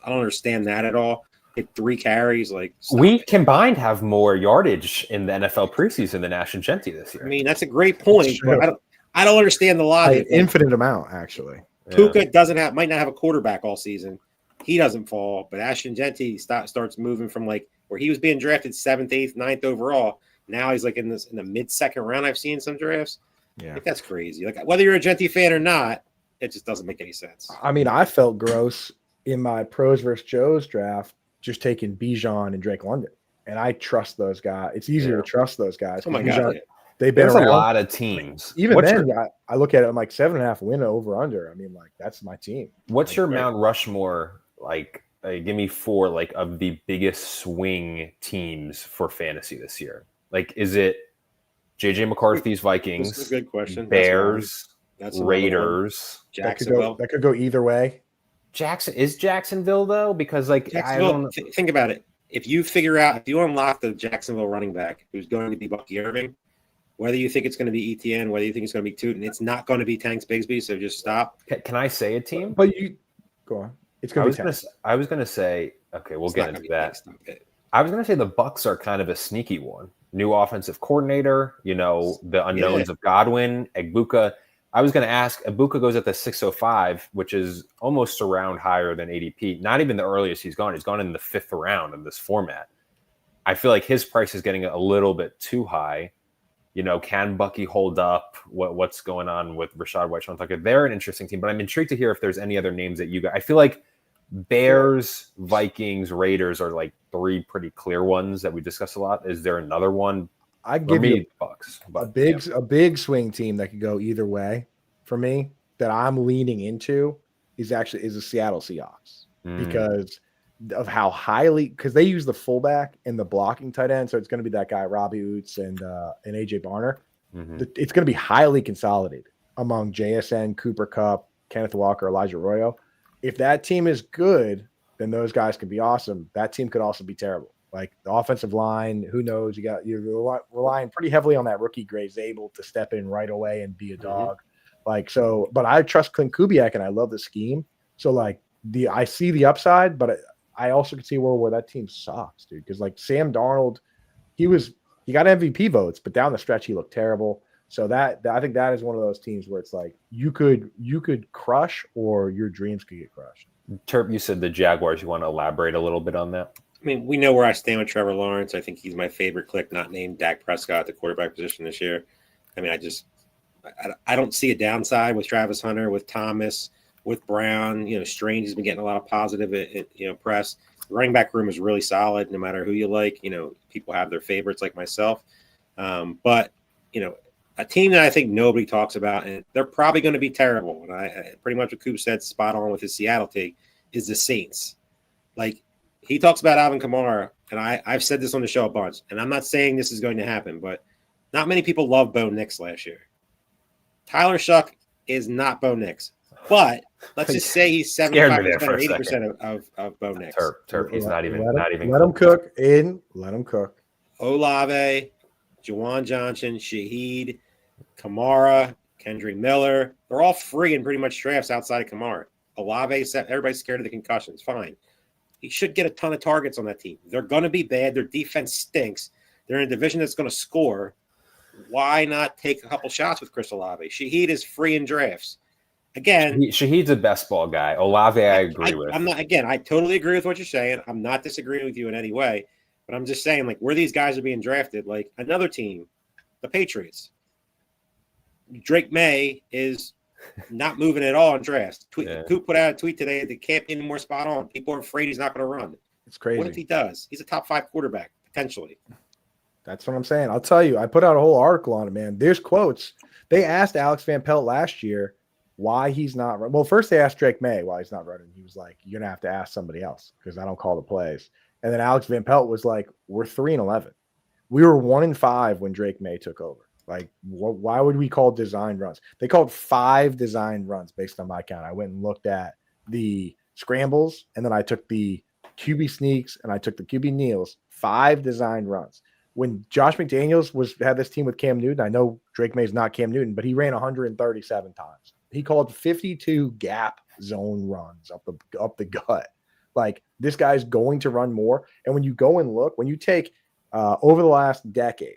understand that at all. Hit 3 carries. Like, we combined have more yardage in the NFL preseason than Ashton Genty this year. I mean, that's a great point, but I don't understand the logic. Infinite amount, actually. Puka might not have a quarterback all season. He doesn't fall, but Ashton Genty starts moving from like where he was being drafted 7th, 8th, 9th overall. Now he's like in the mid-second round. I've seen some drafts. Yeah, like, that's crazy. Like, whether you're a Genty fan or not, it just doesn't make any sense. I mean, I felt gross in my Pros versus Joes draft just taking Bijan and Drake London, and I trust those guys. It's easier to trust those guys. Oh my God. They've been There's around. A lot of teams. Even then, I look at it, I'm like 7.5 win over under. I mean, like, that's my team. What's your Mount Rushmore? Like, give me 4 like of the biggest swing teams for fantasy this year. Like, is it JJ McCarthy's Vikings? That's a good question. Bears, that's Raiders. Jacksonville. That could go either way. Jacksonville though, because like Jacksonville, think about it. If you unlock the Jacksonville running back who's going to be Bucky Irving, whether you think it's going to be ETN, whether you think it's going to be Tootin, it's not going to be Tanks Bigsby. So just stop. Can I say a team? But you go on. It's going to be Tanks. I was going to say, okay, we'll get into that. I was going to say the Bucks are kind of a sneaky one. New offensive coordinator, the unknowns of Godwin, Egbuka. I was going to ask, Egbuka goes at the 605, which is almost a round higher than ADP. Not even the earliest he's gone. He's gone in the 5th round in this format. I feel like his price is getting a little bit too high. Can Bucky hold up? What's going on with Rashad White, Sean Tucker? They're an interesting team, but I'm intrigued to hear if there's any other names that you got. I feel like Bears, Vikings, Raiders are like 3 pretty clear ones that we discuss a lot. Is there another one? I give you Bucks, a big swing team that could go either way for me that I'm leaning into is the Seattle Seahawks because of how because they use the fullback and the blocking tight end. So it's going to be that guy, Robbie Oots and AJ Barner. Mm-hmm. It's going to be highly consolidated among JSN, Cooper Kupp, Kenneth Walker, Elijah Arroyo. If that team is good, then those guys can be awesome. That team could also be terrible. Like the offensive line, who knows? You're relying pretty heavily on that rookie Gray Zabel to step in right away and be a dog. But I trust Clint Kubiak and I love the scheme. So I see the upside, but I also can see where that team sucks, dude. Because like Sam Darnold, he got MVP votes, but down the stretch he looked terrible. So that I think that is one of those teams where it's like you could crush or your dreams could get crushed. Terp, you said the Jaguars. You want to elaborate a little bit on that? I mean, we know where I stand with Trevor Lawrence. I think he's my favorite click not named Dak Prescott at the quarterback position this year. I mean, I don't see a downside with Travis Hunter, with Thomas, with Brown. Strange has been getting a lot of positive press. The running back room is really solid, no matter who you like. People have their favorites like myself. But a team that I think nobody talks about, and they're probably going to be terrible. And I pretty much what Coop said, spot on with his Seattle take, is the Saints. Like, he talks about Alvin Kamara, and I've said this on the show a bunch, and I'm not saying this is going to happen, but not many people loved Bo Nix last year. Tyler Shuck is not Bo Nix, but let's just say he's 75% or 80% of Bo Nix. Terp, he's not even. Let him cook. Let him cook. Olave, Juwan Johnson, Shaheed, Kamara, Kendrick Miller. They're all free in pretty much drafts outside of Kamara. Olave, everybody's scared of the concussions. Fine. He should get a ton of targets on that team. They're going to be bad. Their defense stinks. They're in a division that's going to score. Why not take a couple shots with Chris Olave? Shaheed is free in drafts. Again, Shaheed's a best ball guy. Olave, I agree with. I totally agree with what you're saying. I'm not disagreeing with you in any way, but I'm just saying, like, where these guys are being drafted, like another team, the Patriots. Drake May is not moving at all in drafts. Coop put out a tweet today that can't be any more spot on. People are afraid he's not going to run. It's crazy. What if he does? He's a top 5 quarterback, potentially. That's what I'm saying. I'll tell you, I put out a whole article on it, man. There's quotes. They asked Alex Van Pelt last year why he's not running. Well, first they asked Drake May why he's not running. He was like, you're going to have to ask somebody else because I don't call the plays. And then Alex Van Pelt was like, we're 3-11. We were 1-5 when Drake May took over. Like, why would we call design runs? They called 5 design runs based on my count. I went and looked at the scrambles, and then I took the QB sneaks, and I took the QB kneels. 5 design runs. When Josh McDaniels had this team with Cam Newton, I know Drake May's not Cam Newton, but he ran 137 times. He called 52 gap zone runs up the gut. Like, this guy's going to run more. And when you go and look, when you take over the last decade,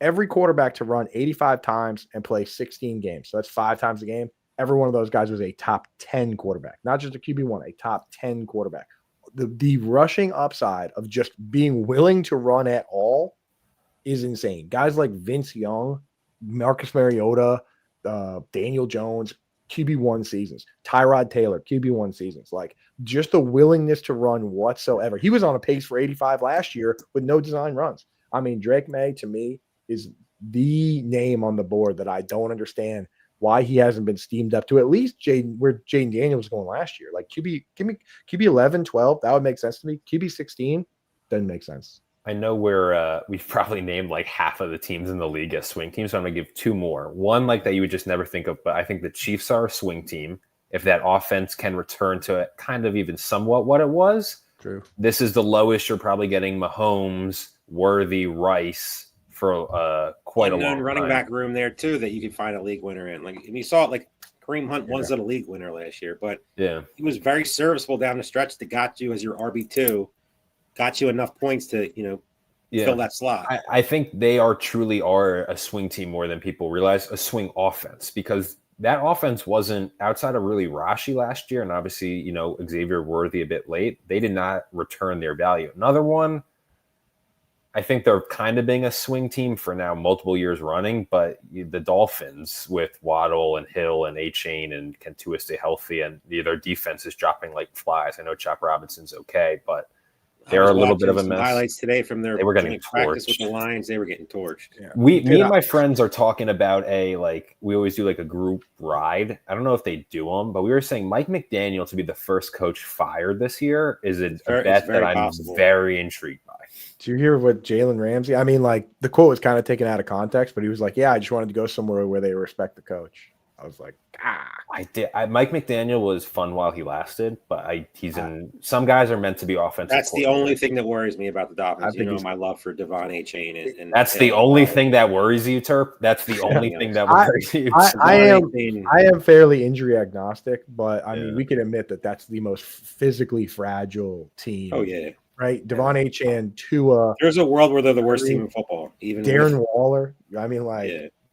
every quarterback to run 85 times and play 16 games. So that's 5 times a game. Every one of those guys was a top 10 quarterback, not just a QB1, a top 10 quarterback. The rushing upside of just being willing to run at all is insane. Guys like Vince Young, Marcus Mariota, Daniel Jones, QB1 seasons, Tyrod Taylor, QB1 seasons, like just the willingness to run whatsoever. He was on a pace for 85 last year with no design runs. I mean, Drake May, to me, is the name on the board that I don't understand why he hasn't been steamed up to at least where Jaden Daniels was going last year. Like QB 11, 12, that would make sense to me. QB 16 doesn't make sense. I know we've probably named like half of the teams in the league as swing teams, so I'm going to give 2 more. One like that you would just never think of, but I think the Chiefs are a swing team. If that offense can return to it, kind of even somewhat what it was. True. This is the lowest you're probably getting Mahomes, Worthy, Rice for quite a long running time. Back room there too that you can find a league winner in. Like, and you saw it, like Kareem Hunt wasn't a league winner last year, but he was very serviceable down the stretch that got you as your RB2, got you enough points to fill that slot. I think they truly are a swing team more than people realize, a swing offense, because that offense wasn't outside of really Rashi last year, and obviously Xavier Worthy a bit late. They did not return their value. Another one. I think they're kind of being a swing team for now multiple years running, but the Dolphins with Waddle and Hill and A-Chain and can Tua stay healthy, and their defense is dropping like flies. I know Chop Robinson's okay, but they're a little bit of a mess. Highlights today from their they were getting practice torched with the Lions. They were getting torched. Yeah. Me and my friends are talking about we always do like a group ride. I don't know if they do them, but we were saying Mike McDaniel to be the first coach fired this year is a bet that I'm very intrigued by. Do you hear what Jalen Ramsey? I mean, like the quote was kind of taken out of context, but he was like, "Yeah, I just wanted to go somewhere where they respect the coach." I was like, I did. Mike McDaniel was fun while he lasted, but some guys are meant to be offensive. That's the only thing that worries me about the Dolphins. My love for Davante Chain, and that's the only thing that worries you, Terp. That's the only thing that worries you. I am fairly injury agnostic, but I mean, we can admit that that's the most physically fragile team. Oh yeah. Right, Devon Chan, Tua. There's a world where they're the worst team in football. Even Darren Waller. I mean,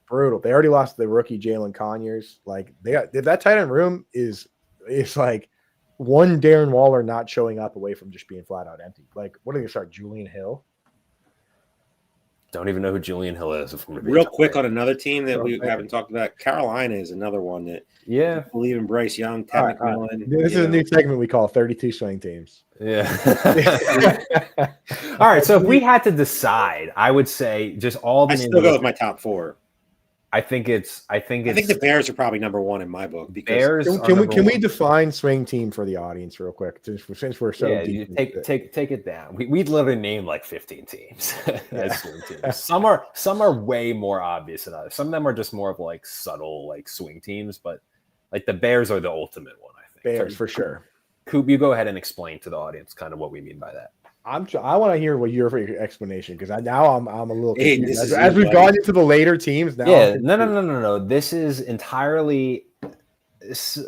brutal. They already lost the rookie Jalen Conyers. Like that tight end room is like one Darren Waller not showing up away from just being flat out empty. Like, what are they gonna start? Julian Hill? Don't even know who Julian Hill is. Real quick on another team that we haven't talked about. Carolina is another one that believe in Bryce Young, Ted McMillan. This is a new segment we call 32 swing teams. Yeah. All right. So if we had to decide, I would say just all the I still go with my top 4. I think the Bears are probably number 1 in my book. Because can we define swing team for the audience real quick? Since we're so deep. Take it down. We'd literally name like 15 teams as swing teams. Some are way more obvious than others. Some of them are just more of like subtle like swing teams, but like the Bears are the ultimate one, I think. Bears for sure. Coop, you go ahead and explain to the audience kind of what we mean by that. I want to hear what your explanation because now I'm a little Hey, confused. this is As we've buddy. gone into the later teams now. Yeah, no. This is entirely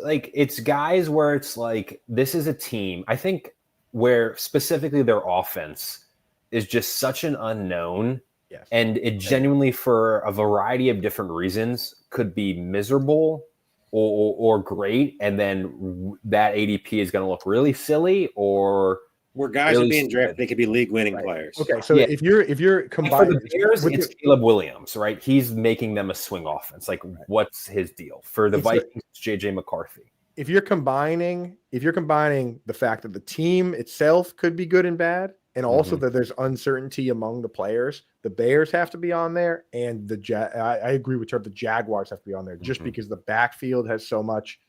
like it's guys where it's like this is a team. I think where specifically their offense is just such an unknown. Yes. And it genuinely, for a variety of different reasons, could be miserable or great. And then that ADP is going to look really silly or where guys really are being drafted, stupid. they could be league-winning players. Okay, so Yeah. if you're For combining the Bears, it's Caleb Williams, right? He's making them a swing offense. Like, what's his deal? For the Vikings, it's JJ McCarthy. If you're combining the fact that the team itself could be good and bad, and also that there's uncertainty among the players, the Bears have to be on there, and I agree with her. The Jaguars have to be on there just because the backfield has so much.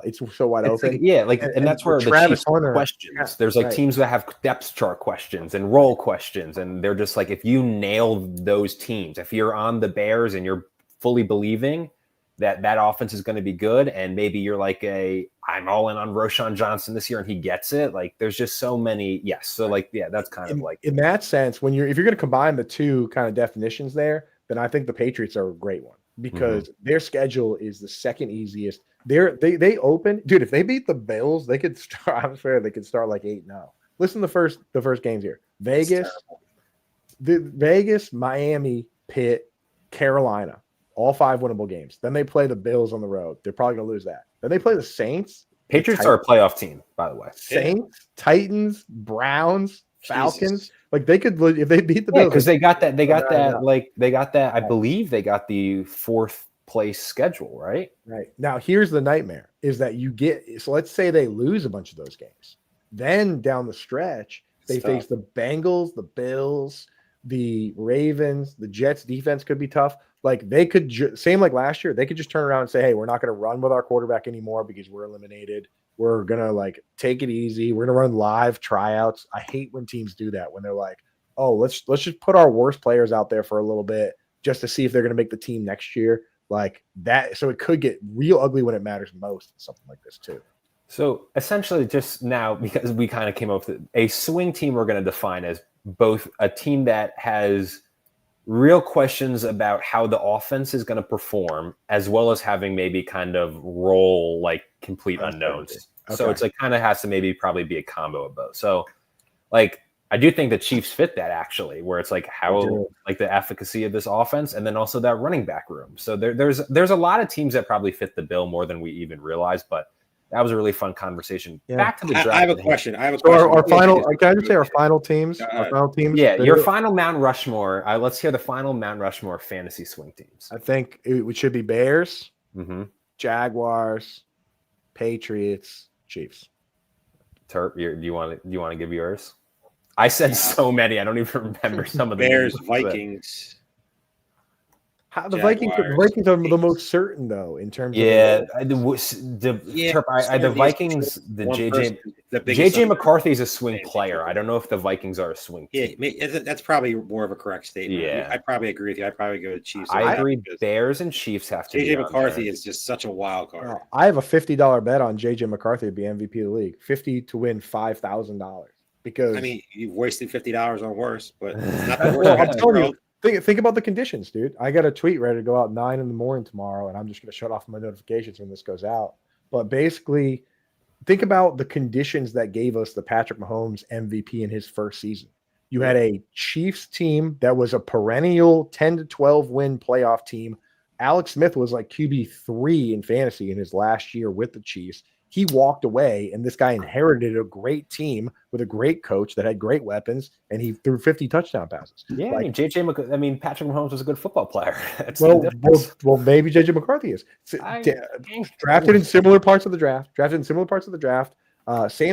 It's so wide open. Like, and that's where the Chiefs questions. Yeah, there's like teams that have depth chart questions and role questions, and they're just like, if you nail those teams, if you're on the Bears and you're fully believing that offense is going to be good, and maybe you're like I'm all in on Roshan Johnson this year and he gets it. Like there's just so many. Yes. So that's kind of like in that sense, if you're going to combine the two kind of definitions there, then I think the Patriots are a great one because their schedule is the second easiest. They open, dude. If they beat the Bills, they could start. I'm fair. They could start like 8-0. Listen to the first games here: Vegas, Miami, Pitt, Carolina. All 5 winnable games. Then they play the Bills on the road. They're probably going to lose that. Then they play the Saints. Patriots are a playoff team, by the way. Saints, Titans, Browns, Falcons. Like they could, if they beat the Bills, because they got that. I believe they got the 4th place schedule, right? Right. Now, here's the nightmare: is that so let's say they lose a bunch of those games. Then down the stretch, they face the Bengals, the Bills, the Ravens, the Jets. Defense could be tough. Like they could same like last year, they could just turn around and say, "Hey, we're not going to run with our quarterback anymore because we're eliminated. We're going to take it easy. We're going to run live tryouts." I hate when teams do that when they're like, "Oh, let's just put our worst players out there for a little bit just to see if they're going to make the team next year." Like that, so it could get real ugly when it matters most. Something like this too. So essentially, just now, because we kind of came up with a swing team, we're going to define as both a team that has real questions about how the offense is going to perform, as well as having maybe kind of role complete unknowns. Okay. So it's kind of has to probably be a combo of both. So I do think the Chiefs fit that actually, where it's how the efficacy of this offense, and then also that running back room. So there's a lot of teams that probably fit the bill more than we even realized, but that was a really fun conversation. Yeah. Back to the draft. I have a question. So our final, can I just say our final teams? Our final teams. Yeah, your final Mount Rushmore. Let's hear the final Mount Rushmore fantasy swing teams. I think it should be Bears, Jaguars, Patriots, Chiefs. Terp, do you want to give yours? I said so many. I don't even remember some of the Bears, Vikings. The Vikings are the most certain though in terms of the Vikings, JJ McCarthy is a swing player. I don't know if the Vikings are a swing team. Yeah, that's probably more of a correct statement. Yeah, I probably agree with you. I'd probably go to Chiefs. I agree. Bears and Chiefs have to. JJ McCarthy is just such a wild card. I have a $50 bet on JJ McCarthy to be MVP of the league. 50 to win $5,000 because you've wasted $50 on worse, but it's not the worst. I'm telling you. Think about the conditions, dude. I got a tweet ready to go out 9 a.m. tomorrow, and I'm just going to shut off my notifications when this goes out. But basically, think about the conditions that gave us the Patrick Mahomes MVP in his first season. You had a Chiefs team that was a perennial 10 to 12 win playoff team. Alex Smith was like QB3 in fantasy in his last year with the Chiefs. He walked away, and this guy inherited a great team with a great coach that had great weapons, and he threw 50 touchdown passes. Yeah, Patrick Mahomes was a good football player. Well, maybe JJ McCarthy is drafted in similar parts of the draft. Sam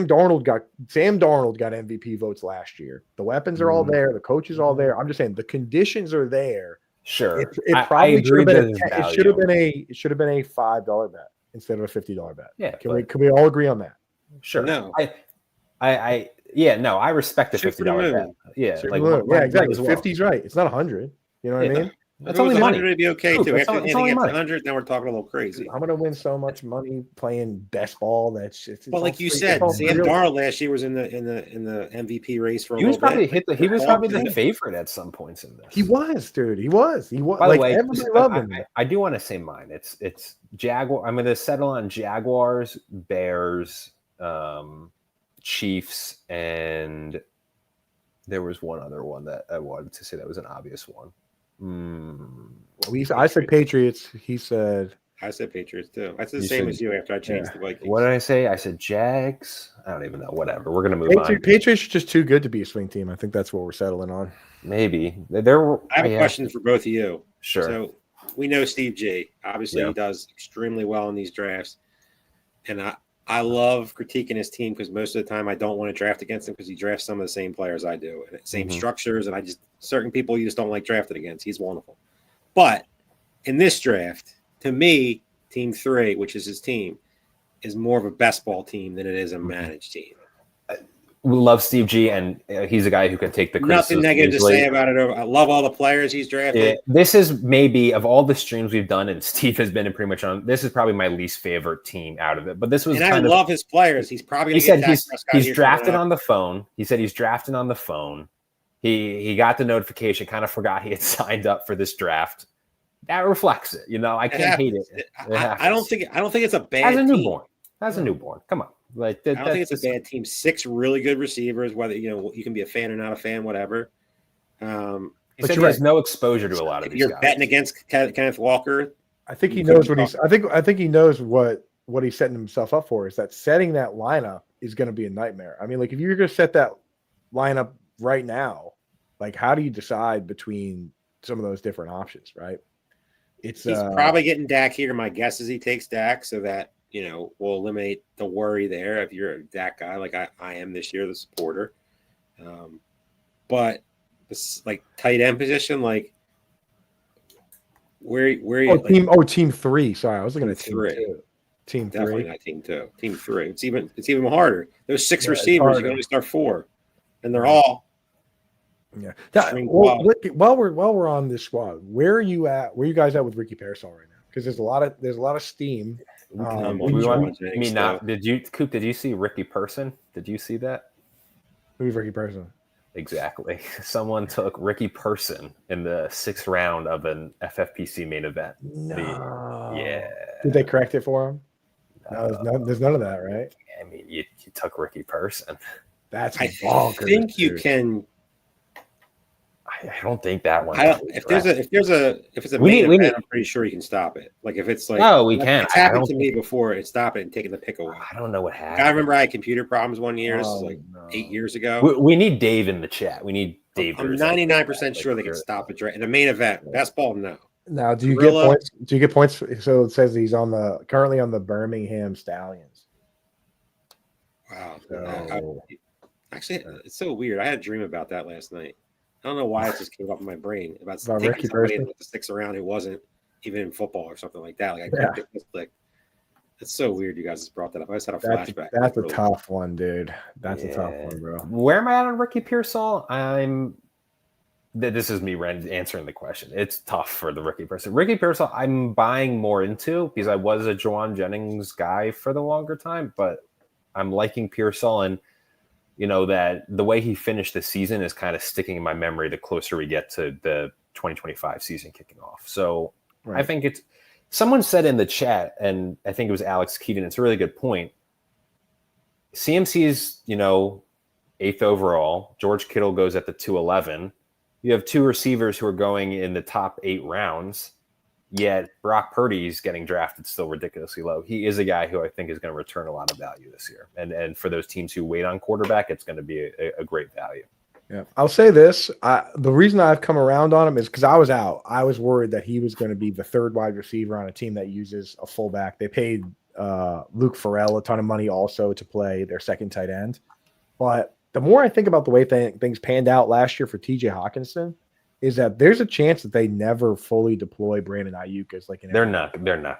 Darnold got MVP votes last year. The weapons are all there. The coach is all there. I'm just saying the conditions are there. Sure, it probably should have been a $5 bet instead of a $50 bet. Yeah, can we all agree on that? Sure. No, I respect the $50 bet. Yeah, exactly. 50's right. It's not 100. You know what I mean? That's only money. It'd be okay too. It's After only anything money. 100, now we're talking a little crazy. I'm gonna win so much money playing best ball. That's it's Well, like you said, Sam Darnold last year was in the MVP race for a little bit. He was probably the favorite at some points in this. He was, dude. He was. By the way, everybody loved him. I do want to say mine. It's Jaguar. I'm going to settle on Jaguars, Bears, Chiefs, and there was one other one that I wanted to say that was an obvious one. I said Patriots. He said. I said Patriots too. I said the same as you after I changed the Vikings. What did I say? I said Jags. I don't even know. Whatever. We're gonna move on. Patriots are just too good to be a swing team. I think that's what we're settling on. Maybe I have a question for both of you. Sure. So we know Steve G. Obviously, he does extremely well in these drafts, and I love critiquing his team because most of the time I don't want to draft against him because he drafts some of the same players I do, and same structures, and certain people you just don't like drafting against. He's wonderful, but in this draft. To me, Team 3, which is his team, is more of a best ball team than it is a managed team. We love Steve G, and he's a guy who can take the criticism. Nothing negative to say about it. I love all the players he's drafted. This is maybe, of all the streams we've done, and Steve has been in pretty much on, this is probably my least favorite team out of it. But this was I love his players. He's probably he said he's drafted on the phone. He said he's drafted on the phone. He got the notification, kind of forgot he had signed up for this draft. That reflects it, I can't hate it. I don't think it's a bad team. As a newborn, come on. I don't think it's a bad team. 6 really good receivers. Whether you can be a fan or not a fan, whatever. But he has no exposure to a lot of these guys. You're betting against Kenneth Walker. I think he knows what he's. I think he knows what he's setting himself up for. Is that setting that lineup is going to be a nightmare. I mean, like if you're going to set that lineup right now, like how do you decide between some of those different options, right? He's probably getting Dak here. My guess is he takes Dak so that, will eliminate the worry there if you're a Dak guy like I am this year, the supporter. But this like tight end position, like where team 3. Sorry, I was looking at team 3. Team 3. Definitely not team 2. Team 3. It's even harder. There's 6 receivers, you can only start 4. And they're all while we're on this squad, where are you at? Where are you guys at with Ricky Parasol right now? Because there's a lot of steam. Did you see Ricky Person? Did you see that? Who's Ricky Person? Exactly. Someone took Ricky Person in the 6th round of an FFPC main event. No. Did they correct it for him? No, there's none of that, right? I mean, you took Ricky Person. That's bonkers. I think you can. I don't think that one. If it's a main event, I'm pretty sure you can stop it. Like if it's like we can. It's happened to me before. It stopped it and taking the pick away. I don't know what happened. I remember I had computer problems one year. This is like 8 years ago. We need Dave in the chat. We need Dave. I'm 99% sure they can stop it in a main event. Best ball, no. Now, do you get points? Do you get points? So it says he's currently on the Birmingham Stallions. Wow. Actually, it's so weird. I had a dream about that last night. I don't know why it just came up in my brain about taking somebody that sticks around who wasn't even in football or something like that. Like I clicked. It's so weird. You guys just brought that up. I just had a flashback. That's a tough one, dude. That's a tough one, bro. Where am I at on Ricky Pearsall? This is me answering the question. It's tough for the Ricky Pearsall. Ricky Pearsall, I'm buying more into because I was a Juwan Jennings guy for the longer time, but I'm liking Pearsall and. That the way he finished the season is kind of sticking in my memory the closer we get to the 2025 season kicking off. So I think someone said in the chat, and I think it was Alex Keaton, it's a really good point. CMC's, 8th overall. George Kittle goes at the 211. You have 2 receivers who are going in the top 8 rounds. Yet Brock Purdy's getting drafted still ridiculously low. He is a guy who I think is going to return a lot of value this year. And for those teams who wait on quarterback, it's going to be a great value. Yeah, I'll say this. The reason I've come around on him is because I was out. I was worried that he was going to be the 3rd wide receiver on a team that uses a fullback. They paid Luke Farrell a ton of money also to play their 2nd tight end. But the more I think about the way things panned out last year for TJ Hawkinson, is that there's a chance that they never fully deploy Brandon Aiyuk as like an. They're not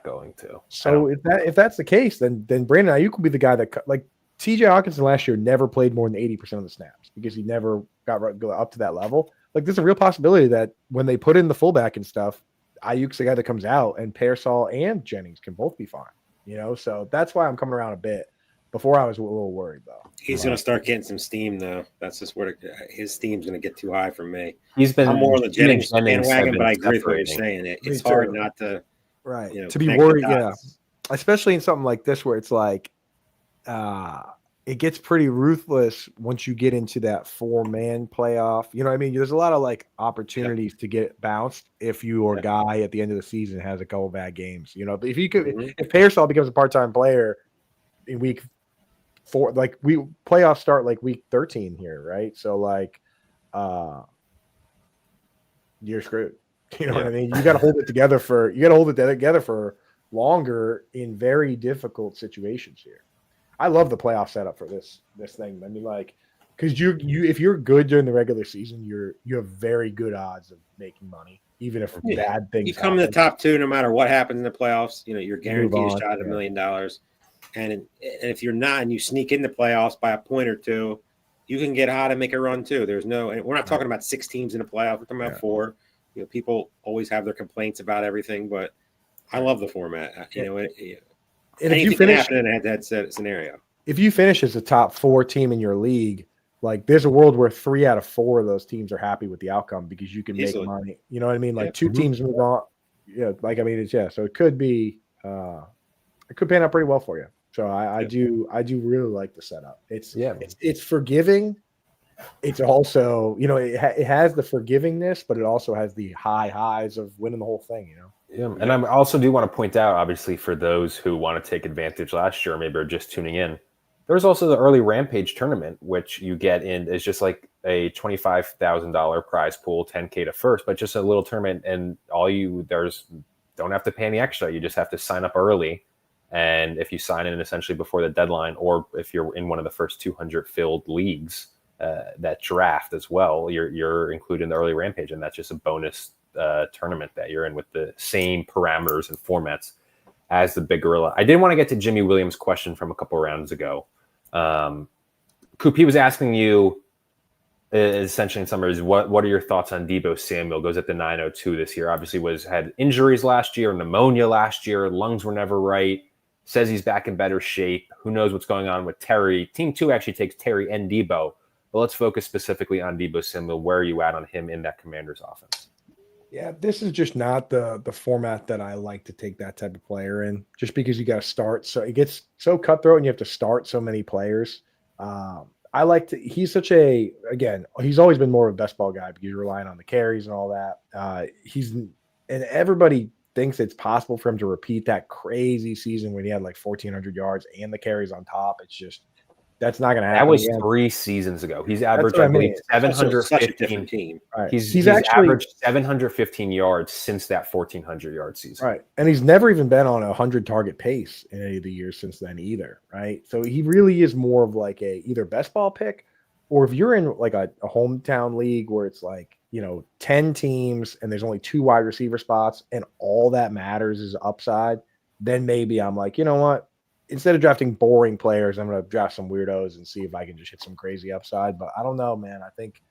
going to. So if that's the case, then Brandon Aiyuk will be the guy that like TJ Hawkinson last year never played more than 80% of the snaps because he never got up to that level. like there's a real possibility that when they put in the fullback and stuff, Aiyuk's the guy that comes out, and Pearsall and Jennings can both be fine. So that's why I'm coming around a bit. Before I was a little worried though. He's going to start getting some steam though. That's just where his steam's going to get too high for me. I'm more on the Jennings bandwagon, but I agree with what you're saying. It's hard not to to be worried. Yeah, especially in something like this where it's like it gets pretty ruthless once you get into that 4-man playoff. You know what I mean? There's a lot of like opportunities to get bounced if your guy at the end of the season has a couple bad games. But if you could, if Pearsall becomes a part-time player in week 4, like playoffs start like week 13 here, right? So like you're screwed. You know what I mean? You got to hold it together for longer in very difficult situations here. I love the playoff setup for this thing. I mean, like, because you if you're good during the regular season, you have very good odds of making money, even if bad things. You come in the top 2 no matter what happens in the playoffs. You're guaranteed a shot at $1 million. And if you're not, and you sneak in the playoffs by a point or two, you can get hot and make a run too. And we're not talking about 6 teams in the playoffs. We're talking about 4. People always have their complaints about everything, but I love the format. And if you finish in a head-to-head scenario, if you finish as a top 4 team in your league, like there's a world where 3 out of 4 of those teams are happy with the outcome because you can make money. You know what I mean? Like 2 teams move on. Yeah, like I mean, so it could be it could pan out pretty well for you. So I do really like the setup. It's forgiving. It's also, it has the forgivingness, but it also has the highs of winning the whole thing, Yeah, and I also do want to point out, obviously, for those who want to take advantage last year, maybe are just tuning in, there's also the early Rampage tournament, which you get in is just like a $25,000 prize pool, $10K to first, but just a little tournament, and don't have to pay any extra. You just have to sign up early. And if you sign in essentially before the deadline, or if you're in one of the first 200 filled leagues that draft as well, you're included in the early Rampage, and that's just a bonus tournament that you're in with the same parameters and formats as the Big Gorilla. I did want to get to Jimmy Williams' question from a couple rounds ago. Coop, he was asking you essentially in summary, what are your thoughts on Debo Samuel? Goes at the 902 this year. Obviously had injuries last year, pneumonia last year, lungs were never right. Says he's back in better shape. Who knows what's going on with Terry? Team 2 actually takes Terry and Debo. But let's focus specifically on Debo Samuel. Where are you at on him in that Commanders offense? Yeah, this is just not the format that I like to take that type of player in, just because you got to start. So it gets so cutthroat and you have to start so many players. He's he's always been more of a best ball guy because you're relying on the carries and all that. And everybody thinks it's possible for him to repeat that crazy season when he had like 1,400 yards and the carries on top. It's just, that's not going to happen. That was 3 seasons ago. He's averaged, I believe, 715 team. Right. He's averaged 715 yards since that 1,400 yard season. Right. And he's never even been on a 100 target pace in any of the years since then either. Right. So he really is more of like either best ball pick, or if you're in like a hometown league where it's like, 10 teams and there's only 2 wide receiver spots and all that matters is upside, then maybe I'm like, you know what? Instead of drafting boring players, I'm going to draft some weirdos and see if I can just hit some crazy upside. But I don't know, man. I think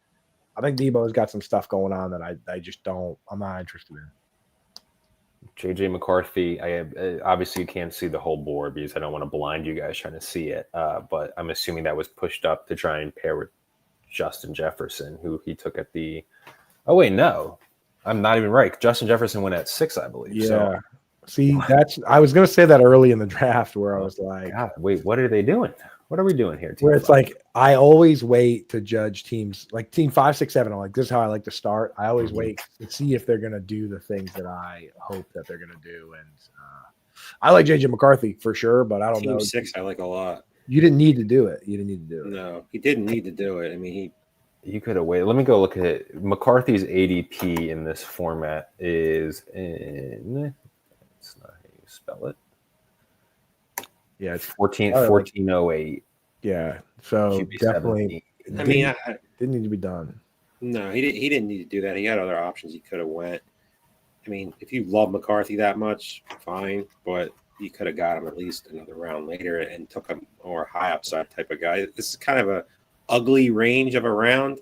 Debo's got some stuff going on that I'm not interested in. JJ McCarthy, obviously you can't see the whole board because I don't want to blind you guys trying to see it. But I'm assuming that was pushed up to try and pair with Justin Jefferson, who he took at the – oh, wait, no. I'm not even right. Justin Jefferson went at 6, I believe. Yeah. So. See, I was going to say that early in the draft where I was like, God, wait, what are they doing? What are we doing here? Where it's like, I always wait to judge teams like team 5, 6, 7. I'm like, this is how I like to start. I always wait to see if they're going to do the things that I hope that they're going to do. And I like JJ McCarthy for sure, but I don't know. Team 6, I like a lot. You didn't need to do it. No, he didn't need to do it. I mean, you could have waited. Let me go look at it. McCarthy's ADP in this format is in. It's not how you spell it. Yeah, it's 1408. Yeah, so definitely. I mean, didn't need to be done. No, he didn't need to do that. He had other options. He could have went. I mean, if you love McCarthy that much, fine, but you could have got him at least another round later and took a more high upside type of guy. This is kind of a ugly range of a round.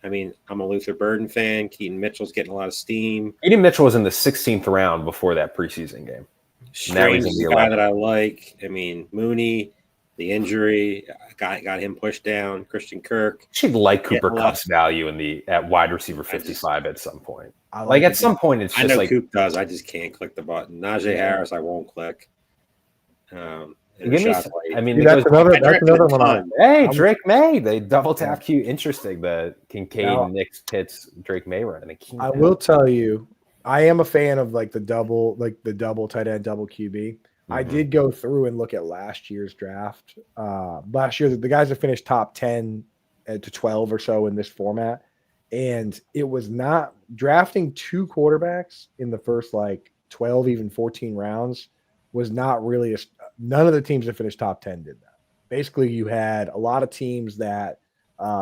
I mean, I'm a Luther Burden fan. Keaton Mitchell's getting a lot of steam. Keaton Mitchell was in the 16th round before that preseason game. Strange is the guy that I like. I mean, Mooney, the injury got him pushed down. Christian Kirk. She'd like Cooper Kupp's value at wide receiver 55 at some point. At some point, it's just like Coop does. I just can't click the button. Najee Harris, I won't click. That's another one. Hey, Drake May. They double tap Q. Interesting. The Kincaid, Knicks, Pitts, Drake May run. I will tell you, I am a fan of the double tight end, double QB. Mm-hmm. I did go through and look at last year's draft. Last year, the guys that finished top 10 to 12 or so in this format, and it was not drafting 2 quarterbacks in the first 12, even 14 rounds was not really none of the teams that finished top 10 did that. Basically, you had a lot of teams that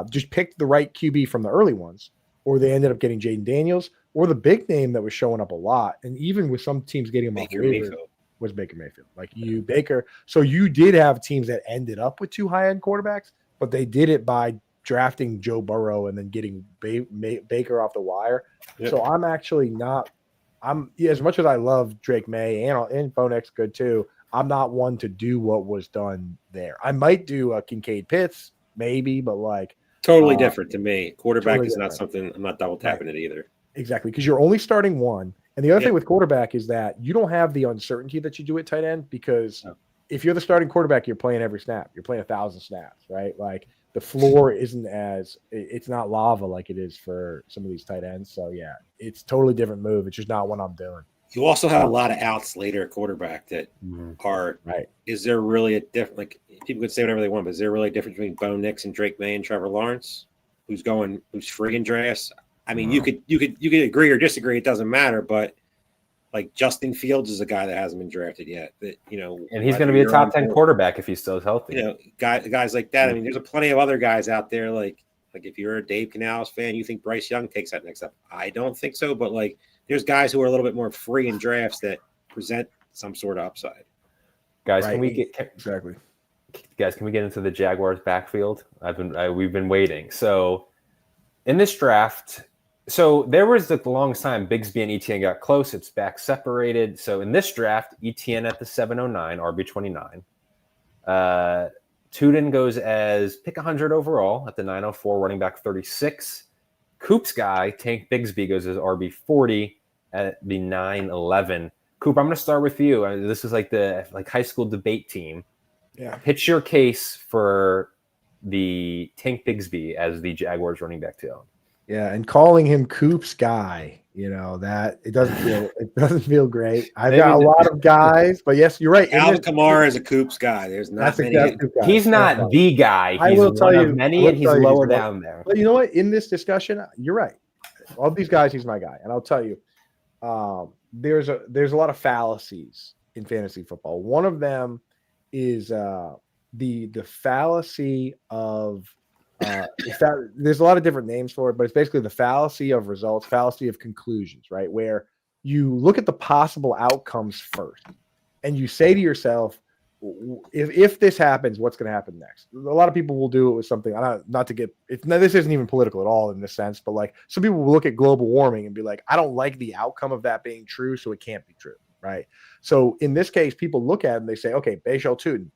just picked the right QB from the early ones, or they ended up getting Jaden Daniels, or the big name that was showing up a lot, and even with some teams getting him off waivers, was Baker Mayfield. Baker. So you did have teams that ended up with 2 high-end quarterbacks, but they did it by drafting Joe Burrow and then getting Baker off the wire. Yep. So I'm actually not – as much as I love Drake May and Phoenix good too, I'm not one to do what was done there. I might do a Kincaid Pitts, maybe, but totally different to me. Quarterback is not something I'm not double tapping it either. Exactly, because you're only starting one. And the other thing with quarterback is that you don't have the uncertainty that you do at tight end, because if you're the starting quarterback, you're playing every snap. You're playing 1,000 snaps, right? The floor isn't it's not lava like it is for some of these tight ends. So it's a totally different move. It's just not what I'm doing. You also have a lot of outs later at quarterback that are right. Is there really a difference? People could say whatever they want, but is there really a difference between Bo Nix and Drake May and Trevor Lawrence, who's free in drafts? I mean, you could agree or disagree. It doesn't matter. But Justin Fields is a guy that hasn't been drafted yet. That and he's going to be a top 10 quarterback if he still is healthy. Guys like that. I mean, there's plenty of other guys out there. Like if you're a Dave Canales fan, you think Bryce Young takes that next up. I don't think so. But there's guys who are a little bit more free in drafts that present some sort of upside. Guys, can we get into the Jaguars backfield? We've been waiting. So in this draft. So there was the longest time Bigsby and Etienne got close. It's back separated. So in this draft, Etienne at the 709, RB29. Tuden goes as pick 100 overall at the 904, running back 36. Coop's guy, Tank Bigsby, goes as RB40 at the 911. Coop, I'm going to start with you. This is the high school debate team. Yeah. Pitch your case for the Tank Bigsby as the Jaguars running back 2. Yeah, and calling him Coop's guy, that it doesn't feel great. I've got a lot of guys, but yes, you're right. Alvin Kamara is a Coop's guy. There's not many. He's not the guy. I will tell you many, and he's lower down there. But you know what? In this discussion, you're right. All these guys, he's my guy, and I'll tell you, there's a lot of fallacies in fantasy football. One of them is the fallacy of. There's a lot of different names for it, but it's basically the fallacy of results, fallacy of conclusions, right? Where you look at the possible outcomes first, and you say to yourself, if this happens, what's going to happen next? A lot of people will do it with something. This isn't even political at all in this sense, but some people will look at global warming and be like, I don't like the outcome of that being true, so it can't be true, right? So in this case, people look at it and they say, okay, Bashal Tuden.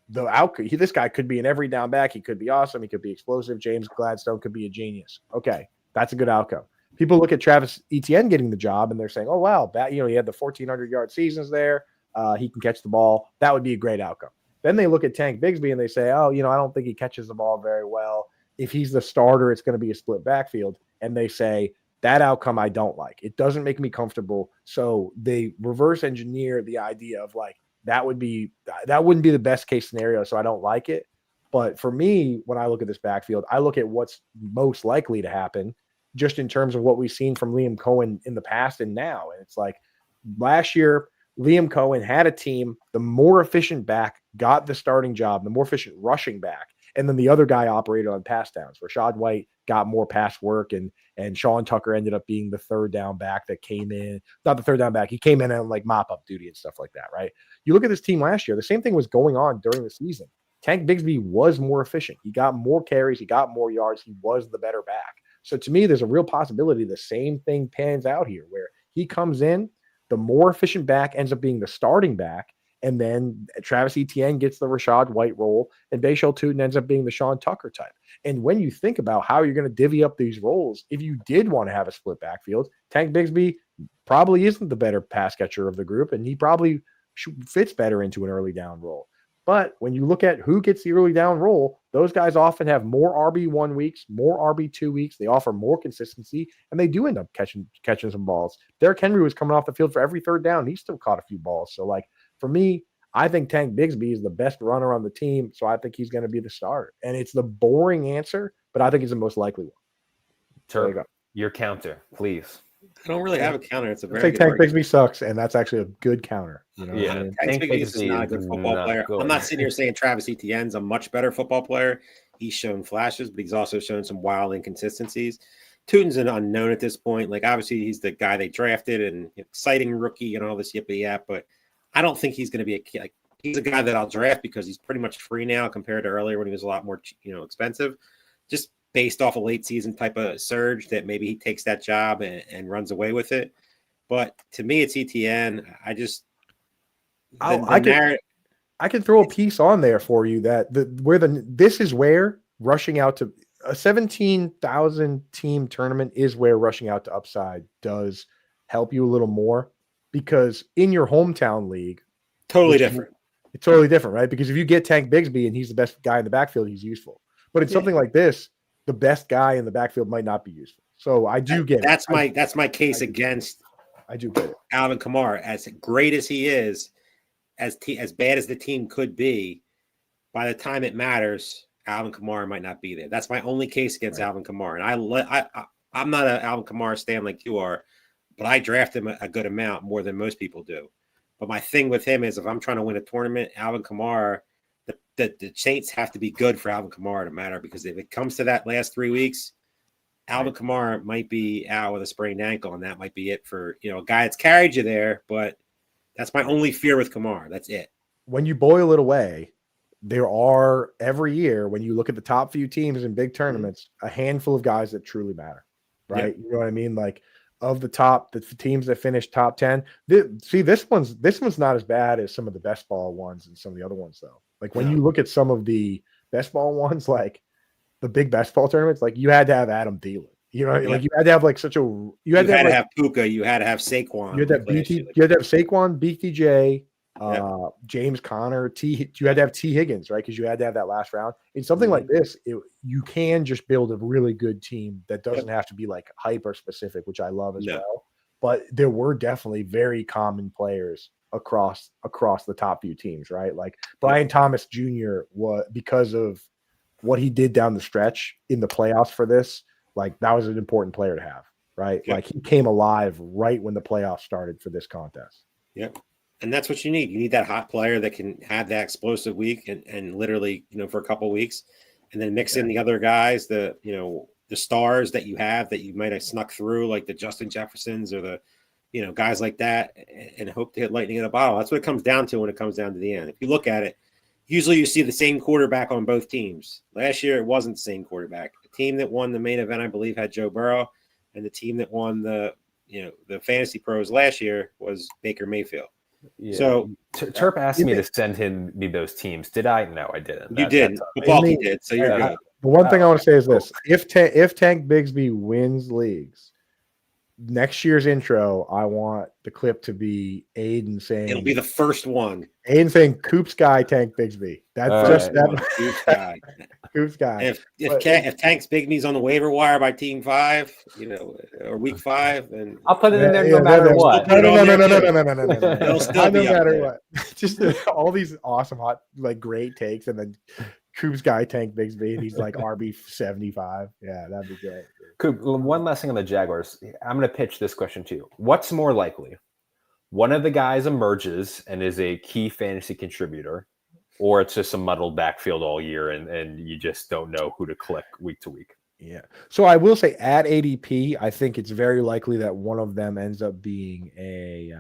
The outcome, this guy could be an every down back. He could be awesome. He could be explosive. James Gladstone could be a genius. Okay, that's a good outcome. People look at Travis Etienne getting the job and they're saying, "Oh wow, he had the 1,400-yard seasons there. He can catch the ball. That would be a great outcome." Then they look at Tank Bigsby and they say, "Oh, I don't think he catches the ball very well. If he's the starter, it's going to be a split backfield." And they say that outcome I don't like. It doesn't make me comfortable. So they reverse engineer the idea of that wouldn't be the best case scenario, so I don't like it. But for me, when I look at this backfield, I look at what's most likely to happen just in terms of what we've seen from Liam Cohen in the past and now. And it's last year, Liam Cohen had a team, the more efficient back got the starting job, the more efficient rushing back, and then the other guy operated on pass downs. Rashad White got more pass work, and Sean Tucker ended up being the third down back that came in. Not the third down back. He came in on mop-up duty and stuff like that, right? You look at this team last year, the same thing was going on during the season. Tank Bigsby was more efficient. He got more carries. He got more yards. He was the better back. So to me, there's a real possibility the same thing pans out here, where he comes in, the more efficient back ends up being the starting back, and then Travis Etienne gets the Rashad White role, and Bashal Tutin ends up being the Sean Tucker type. And when you think about how you're going to divvy up these roles, if you did want to have a split backfield, Tank Bigsby probably isn't the better pass catcher of the group, and he probably fits better into an early down role. But when you look at who gets the early down role, those guys often have more RB1 weeks, more RB2 weeks. They offer more consistency, and they do end up catching some balls. Derrick Henry was coming off the field for every third down. He still caught a few balls. So, like, for me, I think Tank Bigsby is the best runner on the team, so I think he's going to be the starter. And it's the boring answer, but I think it's the most likely one. Turk, your counter, please. I don't really have a counter. It's a very good Tank argument. Bigsby sucks, and that's actually a good counter. You know Yeah. what I mean? Tank Bigsby is not a good football not player. good. I'm not sitting here saying Travis Etienne's a much better football player. He's shown flashes, but he's also shown some wild inconsistencies. Tutin's an unknown at this point. Like, obviously, he's the guy they drafted and exciting rookie and all this yippee yap, but I don't think he's going to be he's a guy that I'll draft because he's pretty much free now compared to earlier when he was a lot more, expensive. Just based off a late season type of surge that maybe he takes that job and runs away with it. But to me, it's ETN. I can throw a piece on there for you that this is where rushing out to a 17,000 team tournament is where rushing out to upside does help you a little more, because in your hometown league, it's totally different, right? Because if you get Tank Bigsby and he's the best guy in the backfield, he's useful. But in something like this, the best guy in the backfield might not be useful. So I do get that's my case against. I do get it. Alvin Kamara, as great as he is, as bad as the team could be, by the time it matters, Alvin Kamara might not be there. That's my only case against Alvin Kamara. And I'm not an Alvin Kamara stan like you are, but I draft him a good amount, more than most people do. But my thing with him is, if I'm trying to win a tournament, Alvin Kamara, the Saints have to be good for Alvin Kamara to matter, because if it comes to that last 3 weeks, Alvin Kamara might be out with a sprained ankle, and that might be it for a guy that's carried you there. But that's my only fear with Kamara. That's it. When you boil it away, there are every year, when you look at the top few teams in big tournaments, a handful of guys that truly matter, right? Yep. You know what I mean? Like, of the teams that finish top 10, this one's not as bad as some of the best ball ones and some of the other ones, though. Like, when you look at some of the best ball ones, like the big best ball tournaments, like, you had to have Adam Thielen. Like, you had to have like you had to have Puka, you had to have Saquon. You had to have Saquon, BTJ, James Conner, you had to have T. Higgins, right? Because you had to have that last round. In something like this, you can just build a really good team that doesn't have to be like hyper specific, which I love as well. But there were definitely very common players across the top few teams, right? Like Brian Thomas Jr. was, because of what he did down the stretch in the playoffs for this, like, that was an important player to have, right? Yep. Like, he came alive right when the playoffs started for this contest. Yep. And that's what you need. You need that hot player that can have that explosive week and literally, for a couple of weeks, and then mix in the other guys, the stars that you have that you might have snuck through, like the Justin Jeffersons or the, guys like that, and hope to hit lightning in a bottle. That's what it comes down to when it comes down to the end. If you look at it, usually you see the same quarterback on both teams. Last year, it wasn't the same quarterback. The team that won the main event, I believe, had Joe Burrow, and the team that won the Fantasy Pros last year was Baker Mayfield. Yeah. So Terp asked me to send me those teams. Did I? No, I didn't. You did. Balky did. So you're good. The one thing I want to say is this: if Tank Bigsby wins leagues, next year's intro, I want the clip to be Aiden saying, it'll be the first one. Aiden saying, "Coops guy, Tank Bigsby." That's just that. Coops guy. Coops guy. If Tank's Bigsby's on the waiver wire by Team 5, or Week 5, then I'll put it in there no matter what. No. It'll still be no matter what. Just all these awesome, hot, like, great takes, and then Coops guy, Tank Bigsby, and he's like RB 75. Yeah, that'd be great. Coop, one last thing on the Jaguars. I'm going to pitch this question to you. What's more likely? One of the guys emerges and is a key fantasy contributor, or it's just a muddled backfield all year and you just don't know who to click week to week? Yeah. So I will say, at ADP, I think it's very likely that one of them ends up being a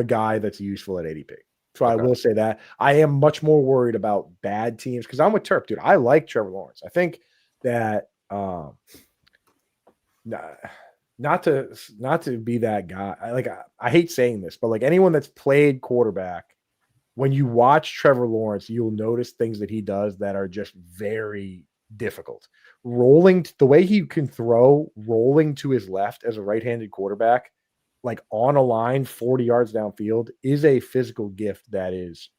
guy that's useful at ADP. So I will say that. I am much more worried about bad teams, because I'm with Terp, dude. I like Trevor Lawrence. I think that Not to be that guy. I hate saying this, but like anyone that's played quarterback, when you watch Trevor Lawrence, you'll notice things that he does that are just very difficult. Rolling the way he can throw, rolling to his left as a right-handed quarterback, like on a line 40 yards downfield, is a physical gift that it's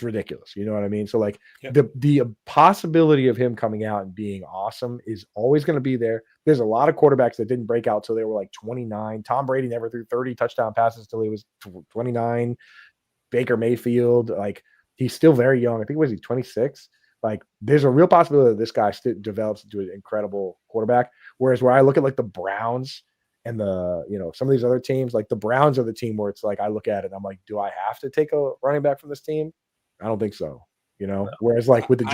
ridiculous. You know what I mean? So like the possibility of him coming out and being awesome is always going to be there. There's a lot of quarterbacks that didn't break out till they were like 29. Tom Brady never threw 30 touchdown passes till he was 29. Baker Mayfield, like he's still very young. I think was he 26? Like there's a real possibility that this guy still develops into an incredible quarterback. Whereas where I look at like the Browns and some of these other teams, like the Browns are the team where it's like I look at it and I'm like, do I have to take a running back from this team? I don't think so. No. Whereas like with the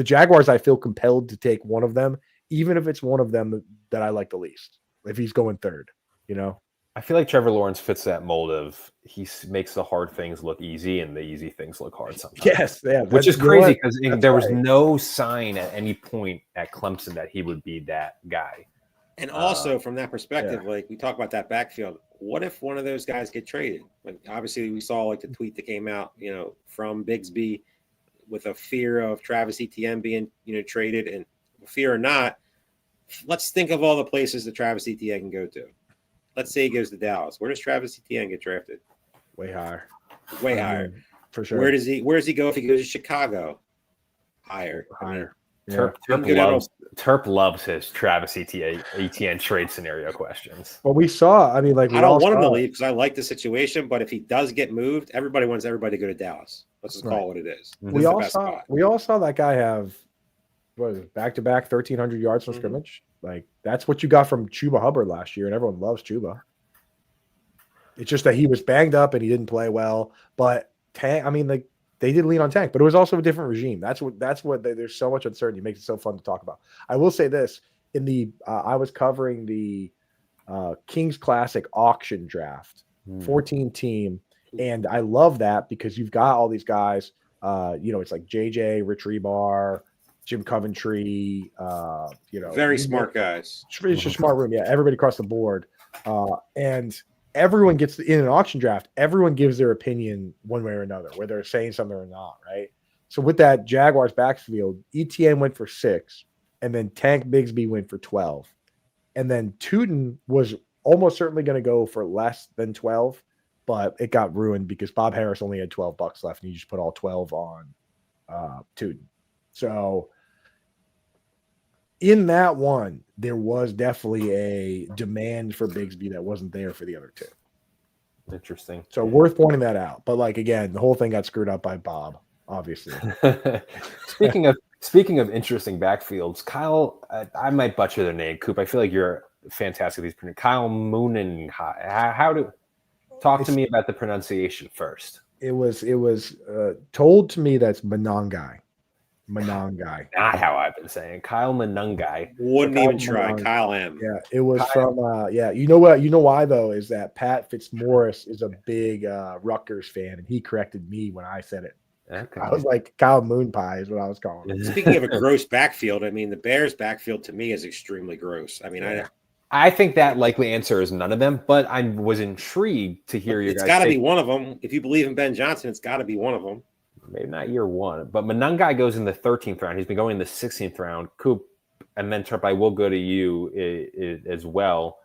Jaguars, I feel compelled to take one of them, even if it's one of them that I like the least. If he's going third, I feel like Trevor Lawrence fits that mold of he makes the hard things look easy and the easy things look hard sometimes. Yes, yeah, which is crazy because there was no sign at any point at Clemson that he would be that guy. And also from that perspective, like we talk about that backfield, what if one of those guys get traded? Like obviously we saw like the tweet that came out, from Bigsby with a fear of Travis Etienne being, traded, and fear or not, let's think of all the places that Travis Etienne can go to. Let's say he goes to Dallas. Where does Travis Etienne get drafted? Way higher. Way higher. For sure. Where does he go if he goes to Chicago? Higher. Terp loves his Travis Etienne trade scenario questions. Well, we saw, I don't want him to leave because I like the situation, but if he does get moved, everybody wants everybody to go to Dallas. Let's just call it what it is. We all saw that guy have back-to-back 1,300 yards from scrimmage. Like that's what you got from Chuba Hubbard last year, and everyone loves Chuba. It's just that he was banged up and he didn't play well. But Tank, they did lean on Tank, but it was also a different regime. That's what there's so much uncertainty. It makes it so fun to talk about. I will say this: in the I was covering the Kings Classic auction draft, 14 team, and I love that because you've got all these guys. It's like JJ, Rich Rebar, Jim Coventry, very smart guys. It's a smart room. Yeah. Everybody across the board. And everyone gets in an auction draft. Everyone gives their opinion one way or another, whether they're saying something or not. Right. So with that Jaguars backfield, ETN went for 6 and then Tank Bigsby went for 12. And then Tootin was almost certainly going to go for less than 12, but it got ruined because Bob Harris only had $12 left and he just put all 12 on Tootin. So in that one, there was definitely a demand for Bigsby that wasn't there for the other two. Interesting. So worth pointing that out. But like again, the whole thing got screwed up by Bob, obviously. Speaking of interesting backfields, Kyle, I might butcher their name, Coop. I feel like you're fantastic at these. Kyle Moonen. Talk to me about the pronunciation first. It was told to me that's Monongai. Monongai. Not how I've been saying. Kyle Monongai. Wouldn't even try. Kyle M. Yeah, it was from you know what? You know why though is that Pat Fitzmaurice is a big Rutgers fan, and he corrected me when I said it. Okay. I was like Kyle Moon Pie is what I was calling it. Speaking of a gross backfield, the Bears backfield to me is extremely gross. I think that likely answer is none of them, but I was intrigued to hear It's got to be one of them. If you believe in Ben Johnson, it's got to be one of them. Maybe not year one, but Monongai goes in the 13th round. He's been going in the 16th round. Coop, and then Trump, I will go to you as well.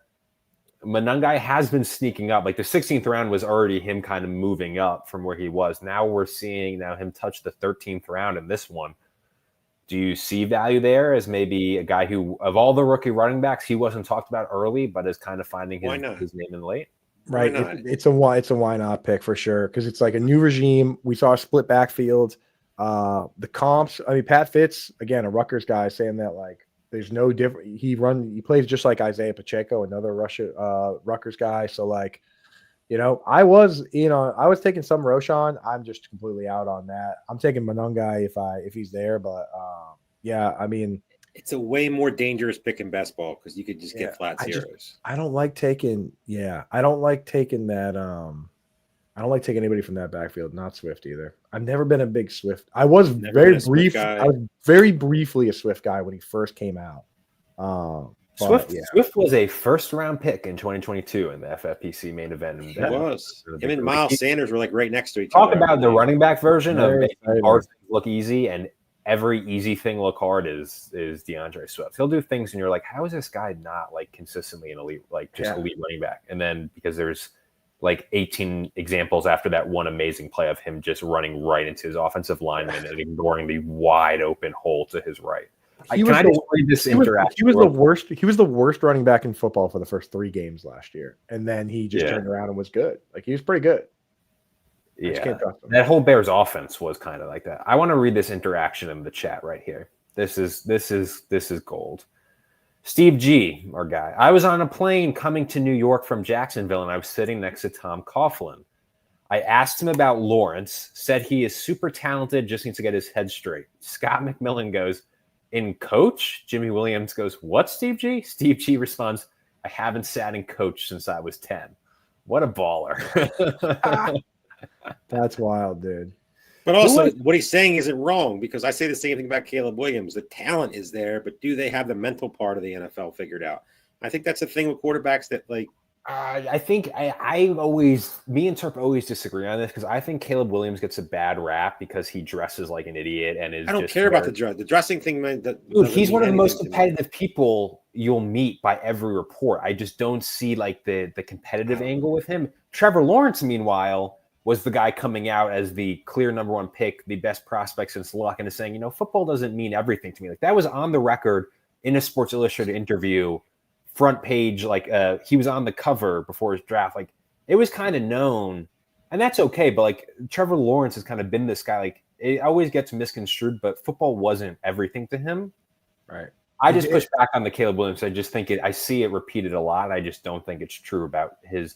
Monongai has been sneaking up. Like the 16th round was already him kind of moving up from where he was. Now we're seeing him touch the 13th round in this one. Do you see value there as maybe a guy who, of all the rookie running backs, he wasn't talked about early, but is kind of finding his name in late? Right. It's a why not pick for sure. Because it's like a new regime. We saw a split backfield. The comps, Pat Fitz, again, a Rutgers guy saying that like there's no different. He plays just like Isaiah Pacheco, another Rutgers guy. So like, I was taking some Roshan. I'm just completely out on that. I'm taking Monongai if he's there, but it's a way more dangerous pick in best ball because you could just get flat zeros. I don't like taking that. I don't like taking anybody from that backfield. Not Swift either. I've never been a big Swift. I was Never very been a Swift brief. guy. I was very briefly a Swift guy when he first came out. Swift yeah. Swift was a first-round pick in 2022 in the FFPC main event. He was. Him and Miles Sanders were like right next to each Talk other. about the running back version of Very making exciting. hard things look easy, and every easy thing look hard is DeAndre Swift. He'll do things, and you're like, how is this guy not like consistently an elite, like just elite running back? And then because there's like 18 examples after that one amazing play of him just running right into his offensive lineman and ignoring the wide open hole to his right. He was the worst. He was the worst running back in football for the first 3 games last year, and then he just turned around and was good. Like he was pretty good. Yeah, that whole Bears offense was kind of like that. I want to read this interaction in the chat right here. This is gold. Steve G, our guy. I was on a plane coming to New York from Jacksonville, and I was sitting next to Tom Coughlin. I asked him about Lawrence. Said he is super talented, just needs to get his head straight. Scott McMillan goes, in coach? Jimmy Williams goes, what, Steve G? Steve G responds, I haven't sat in coach since I was 10. What a baller. That's wild, dude. But also, what he's saying isn't wrong, because I say the same thing about Caleb Williams. The talent is there, but do they have the mental part of the NFL figured out? I think that's the thing with quarterbacks that, like, I think me and Turp always disagree on this, because I think Caleb Williams gets a bad rap because he dresses like an idiot and is. I don't care about the dress. The dressing thing. Dude, he's one of the most competitive people you'll meet by every report. I just don't see like the competitive angle with him. Trevor Lawrence, meanwhile, was the guy coming out as the clear number 1 pick, the best prospect since Luck, and is saying, football doesn't mean everything to me. Like that was on the record in a Sports Illustrated interview. Front page, like he was on the cover before his draft. Like it was kind of known, and that's okay. But like Trevor Lawrence has kind of been this guy. Like it always gets misconstrued, but football wasn't everything to him. Right. I just push back on the Caleb Williams. I just think I see it repeated a lot. I just don't think it's true about his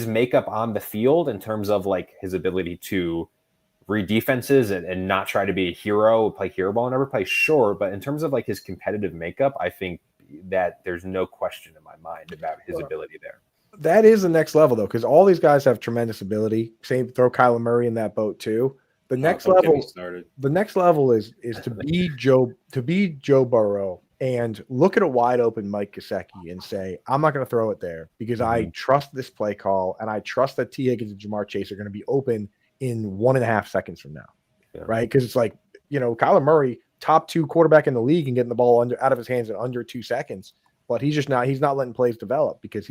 makeup on the field in terms of like his ability to read defenses and not try to be a hero, play hero ball and never play sure. But in terms of like his competitive makeup, I think that there's no question in my mind about his ability there. That is the next level though, because all these guys have tremendous ability. Same, throw Kyler Murray in that boat too. The next level is to be Joe Burrow and look at a wide open Mike Gesicki and say, I'm not going to throw it there because I trust this play call and I trust that T. Higgins and Jamar Chase are going to be open in 1.5 seconds from now. Yeah. Right. Because it's like, Kyler Murray, top 2 quarterback in the league and getting the ball out of his hands in under 2 seconds. But he's not letting plays develop because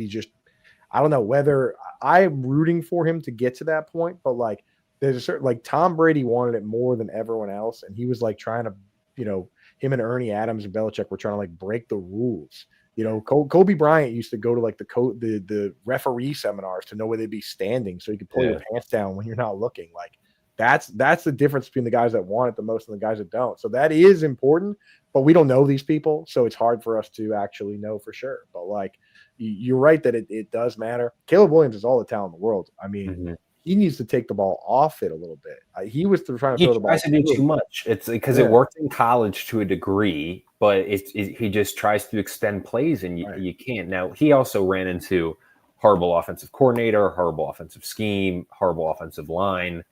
I don't know whether I'm rooting for him to get to that point, but like there's a certain, like Tom Brady wanted it more than everyone else. And he was like trying to, him and Ernie Adams and Belichick were trying to like break the rules. Kobe Bryant used to go to like the referee seminars to know where they'd be standing so you could pull your pants down when you're not looking. Like that's the difference between the guys that want it the most and the guys that don't. So that is important, but we don't know these people, so it's hard for us to actually know for sure. But like you're right that it does matter. Caleb Williams is all the talent in the world. I mean, he needs to take the ball off it a little bit. He was trying to throw the ball. He tries to do too much. It's because it worked in college to a degree, but he just tries to extend plays, and you can't. Now, he also ran into horrible offensive coordinator, horrible offensive scheme, horrible offensive line.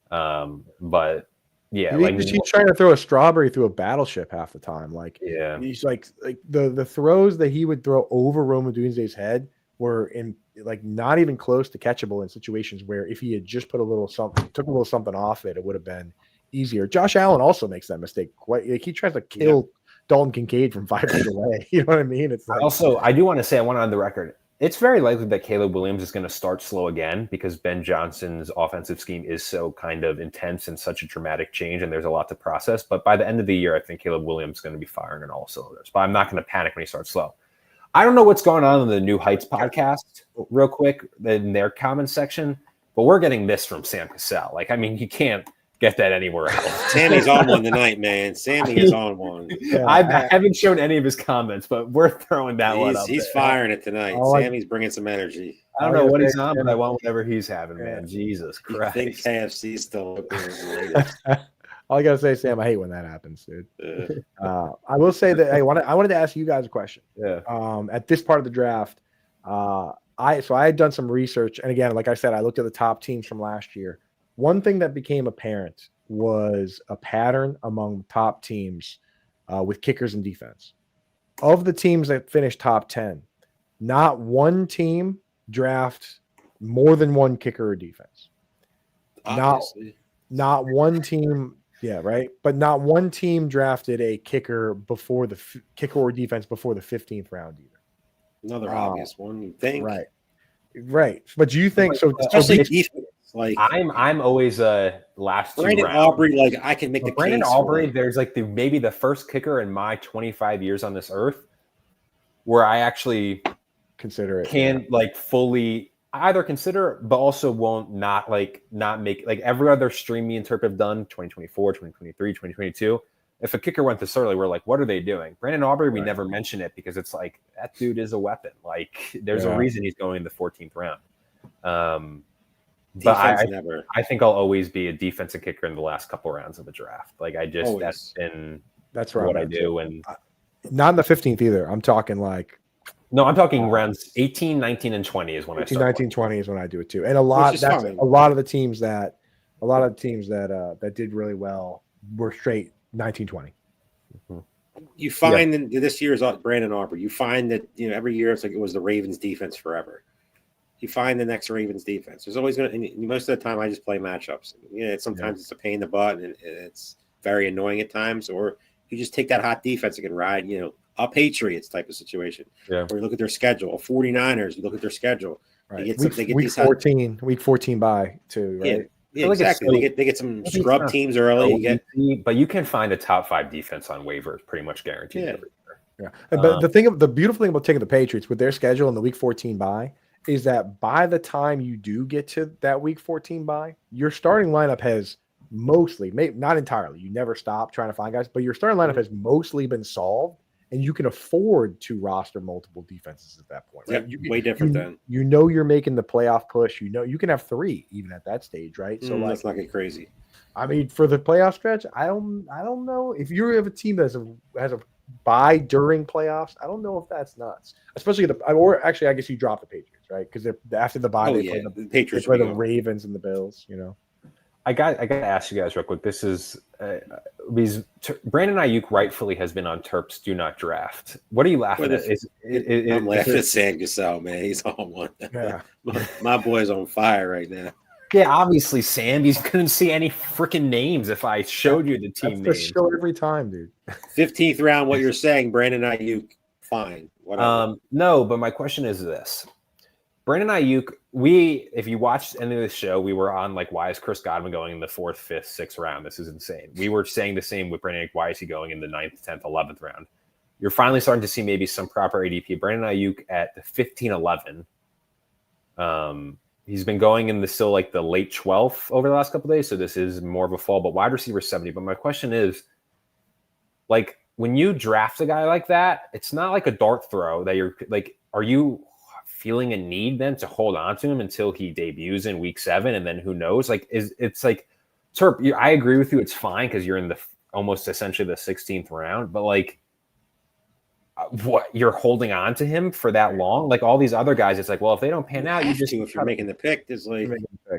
But yeah, he's trying to throw a strawberry through a battleship half the time. Like, he's like the throws that he would throw over Roman Doomsday's head were in like not even close to catchable in situations where if he had just put took a little something off it would have been easier. Josh Allen also makes that mistake. He tries to kill Dalton Kincaid from 5 feet away. You know what I mean? It's like, also, I do want to say, I want on the record, it's very likely that Caleb Williams is going to start slow again because Ben Johnson's offensive scheme is so kind of intense and such a dramatic change, and there's a lot to process. But by the end of the year, I think Caleb Williams is going to be firing on all cylinders. But I'm not going to panic when he starts slow. I don't know what's going on in the New Heights podcast real quick in their comment section, but we're getting this from Sam Cassell. Like, I mean, you can't get that anywhere else. Sammy's on one tonight, man. Sammy is on one. Yeah, I haven't shown any of his comments, but we're throwing that one up. He's firing it tonight. Sammy's bringing some energy. I don't know what he's on, but I want whatever he's having, man. Jesus Christ. I think KFC's still open as the latest. All I gotta say, Sam, I hate when that happens, dude. I will say that I wanted to ask you guys a question. Yeah. At this part of the draft, I had done some research, and again, like I said, I looked at the top teams from last year. One thing that became apparent was a pattern among top teams with kickers and defense. Of the teams that finished top 10, not one team draft more than one kicker or defense. Obviously. Not one team, yeah, right. But not one team drafted a kicker before the kicker or defense before the 15th round either. Another obvious one, you think, right. But do you think so? Especially defense, like I'm always last two Brandon rounds. Aubrey. Like I can make the Brandon case Aubrey. for There's like maybe the first kicker in my 25 years on this earth where I actually consider it like fully either consider, but also won't not make like every other stream me and Terp have done 2024, 2023, 2022. If a kicker went this early, we're like, what are they doing? Brandon Aubrey, we never mention it because it's like that dude is a weapon. Like there's a reason he's going in the 14th round. But I think I'll always be a defensive kicker in the last couple rounds of the draft. Like I just that's what I do. And not in the 15th either. I'm talking like I'm talking rounds 18, 19, and 20 is when 18, I start 19, 20 is when I do it too. And a lot of the teams that did really well were straight 19, 20. Mm-hmm. You find that this year's Brandon Aubrey. You find that every year it's like it was the Ravens defense forever. You find the next Ravens defense. There's always most of the time I just play matchups. Sometimes it's a pain in the butt and it's very annoying at times, or you just take that hot defense and can ride, a Patriots type of situation. Yeah. Or you look at their schedule, 49ers, you look at their schedule. Right. Week 14 bye too, right? Yeah, exactly. They get some scrub teams early. But you can find a top 5 defense on waivers pretty much guaranteed every year. Yeah. But the beautiful thing about taking the Patriots with their schedule and the week 14 bye is that by the time you do get to that week 14 bye, your starting lineup has mostly, maybe not entirely, you never stop trying to find guys, but your starting lineup has mostly been solved, and you can afford to roster multiple defenses at that point. Right? Way different then. You're making the playoff push. You can have 3 even at that stage, right? So let's not get crazy. I mean, for the playoff stretch, I don't know if you have a team that has a bye during playoffs. I don't know if that's nuts, especially I guess you drop the Patriots, right? Because after the bye, they play the Patriots, play the Ravens and the Bills. I got to ask you guys real quick. This is Brandon Aiyuk rightfully has been on Terp's do not draft. What are you laughing at? I'm laughing at Sam Gasol, man. He's on one. Yeah. My boy's on fire right now. Yeah, obviously, Sam. You couldn't see any freaking names if I showed you the team names. Show every time, dude. 15th round. What you're saying, Brandon Aiyuk? Fine. Whatever. No, but my question is this: Brandon Aiyuk. If you watched any of the show, we were on like, why is Chris Godwin going in the 4th, 5th, 6th round? This is insane. We were saying the same with Brandon Aiyuk. Why is he going in the 9th, 10th, 11th round? You're finally starting to see maybe some proper ADP. Brandon Aiyuk at the 15, 11. He's been going in the late 12th over the last couple of days, so this is more of a fall, but wide receiver 70. But my question is, like, when you draft a guy like that, it's not like a dart throw that you're like, are you feeling a need then to hold on to him until he debuts in week 7, and then who knows? Like, it's like Terp, I agree with you, it's fine because you're in the almost essentially the 16th round, but like, what, you're holding on to him for that long? Like all these other guys, it's like, well, if they don't pan out, you just if you're making the pick, it's like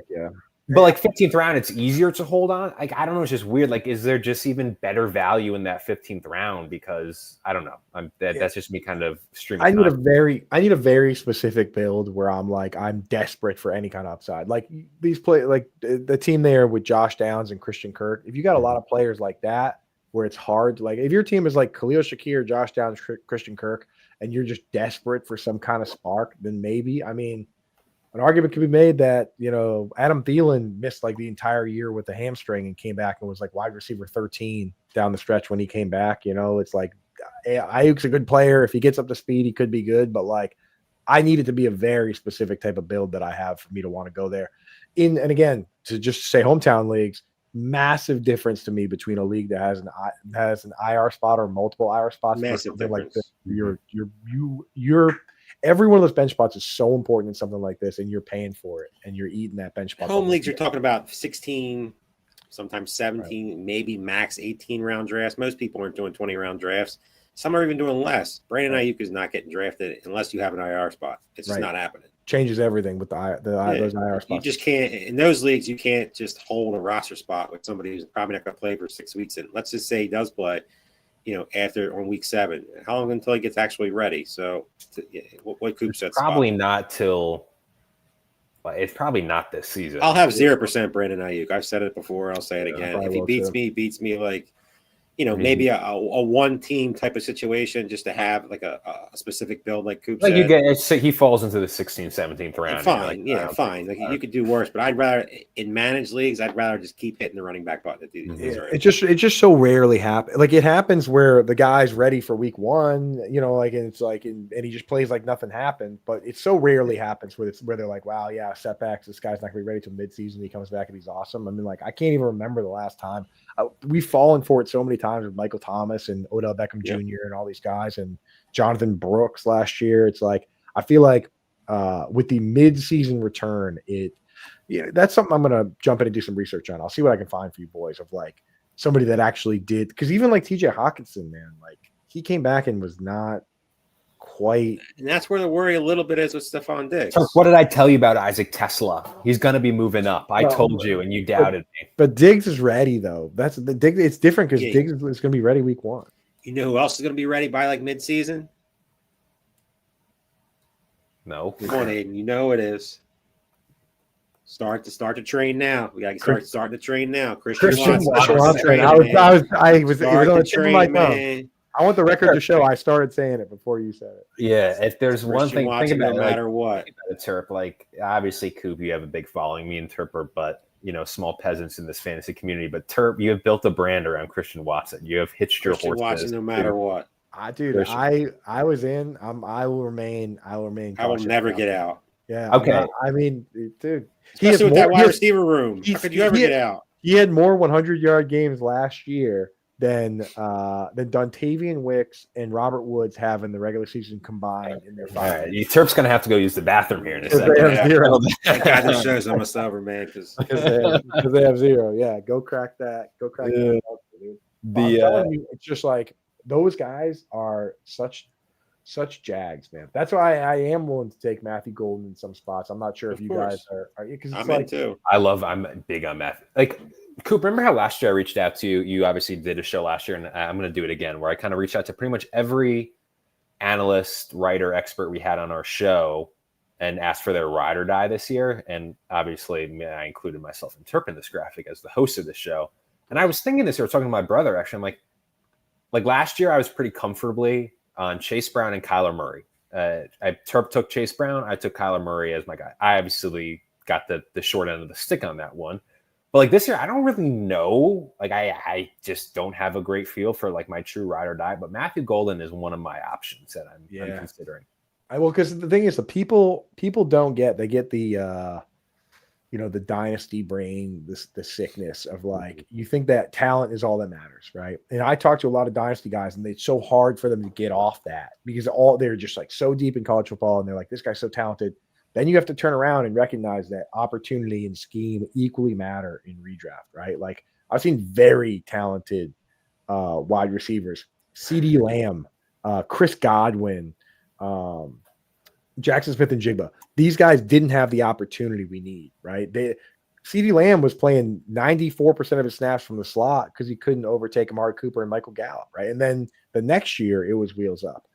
yeah. But like 15th round, it's easier to hold on. Like, I don't know, it's just weird. Like, is there just even better value in that 15th round? Because I don't know. That's just me kind of streaming. I need a very specific build where I'm desperate for any kind of upside. Like these like the team there with Josh Downs and Christian Kirk. If you got a lot of players like that, where it's hard, like if your team is like Khalil Shakir, Josh Downs, Christian Kirk, and you're just desperate for some kind of spark, then maybe, I mean, an argument could be made that, Adam Thielen missed like the entire year with the hamstring and came back and was like wide receiver 13 down the stretch when he came back. It's like Aiyuk's a good player. If he gets up to speed, he could be good. But like, I need it to be a very specific type of build that I have for me to want to go there. And again, to just say hometown leagues, massive difference to me between a league that has an IR spot or multiple IR spots. Massive difference. Like this. You're every one of those bench spots is so important in something like this, and you're paying for it, and you're eating that bench spot. Home leagues, you're talking about 16, sometimes 17, maybe max 18 round drafts. Most people aren't doing 20 round drafts. Some are even doing less. Brandon Aiyuk is not getting drafted unless you have an IR spot. It's just not happening. changes everything with those IR spots. You just can't in those leagues. You can't just hold a roster spot with somebody who's probably not going to play for 6 weeks. And let's just say he does play, after on week 7. How long until he gets actually ready? So, what Coop said? Probably not till. It's probably not this season. I'll have 0% Brandon Aiyuk. I've said it before. I'll say it again. If he beats me, he beats me like. Maybe a one team type of situation just to have like a specific build like Coop said. He falls into the 16th, 17th round. Fine. Fine. Like, you could do worse, but I'd rather in managed leagues, I'd rather just keep hitting the running back button. It just so rarely happens. Like it happens where the guy's ready for week 1, and it's like, and he just plays like nothing happened, but it so rarely happens where they're like, wow, yeah, setbacks. This guy's not gonna be ready till midseason. He comes back and he's awesome. I mean, like, I can't even remember the last time. We've fallen for it so many times with Michael Thomas and Odell Beckham Jr. and all these guys and Jonathan Brooks last year. It's like, I feel like with the mid-season return, that's something I'm going to jump in and do some research on. I'll see what I can find for you boys of like somebody that actually did. Because even like TJ Hawkinson, man, like he came back and was not quite. And that's where the worry a little bit is with Stephon Diggs. So what did I tell you about Isaac Tesla? He's going to be moving up. I told you, and you doubted me. But Diggs is ready, though. That's the Diggs. It's different because Diggs is going to be ready week 1. You know who else is going to be ready by like mid-season? No. Come on, Aiden. You know it is. Start to train now. We got to start to train now. Christian Watson. I was on the tip of my tongue. I want the record to show I started saying it before you said it. Yeah, if there's one thing, think about no matter what. Terp, like obviously Coop, you have a big following. Me and Terp are but small peasants in this fantasy community. But Terp, you have built a brand around Christian Watson. You have hitched your horse. Watson, no matter what. I was in. I will remain. I will never get out. Yeah. Okay. I mean, dude. Especially with that wide receiver room. How could you ever get out? He had more 100-yard games last year than Dontavian Wicks and Robert Woods have in the regular season combined in their 5. All right. Terp's going to have to go use the bathroom here in a second. Thank God this shows I'm a sober man because they have 0. Yeah, go crack that. Go crack that. Dude. It's just like those guys are such jags, man. That's why I am willing to take Matthew Golden in some spots. I'm not sure if you guys are because I'm in too. I'm big on Matthew. Like Coop, remember how last year I reached out to you? You obviously did a show last year, and I'm going to do it again, where I kind of reached out to pretty much every analyst, writer, expert we had on our show and asked for their ride or die this year. And obviously, I included myself in Turpin this graphic as the host of the show. And I was thinking this year, I was talking to my brother, actually. I'm like last year, I was pretty comfortably on Chase Brown and Kyler Murray. Terp took Chase Brown. I took Kyler Murray as my guy. I obviously got the short end of the stick on that one. But like this year, I don't really know. Like I just don't have a great feel for like my true ride or die. But Matthew Golden is one of my options that I'm considering. Because the thing is, the people don't get. They get the the dynasty brain, the sickness of like you think that talent is all that matters, right? And I talk to a lot of dynasty guys, and it's so hard for them to get off that because they're just like so deep in college football, and they're like, this guy's so talented. Then you have to turn around and recognize that opportunity and scheme equally matter in redraft, right? Like I've seen very talented wide receivers, CeeDee Lamb, Chris Godwin, Jackson Smith and Jigba. These guys didn't have the opportunity we need, right? CeeDee Lamb was playing 94% of his snaps from the slot because he couldn't overtake Amari Cooper and Michael Gallup, right? And then the next year it was wheels up.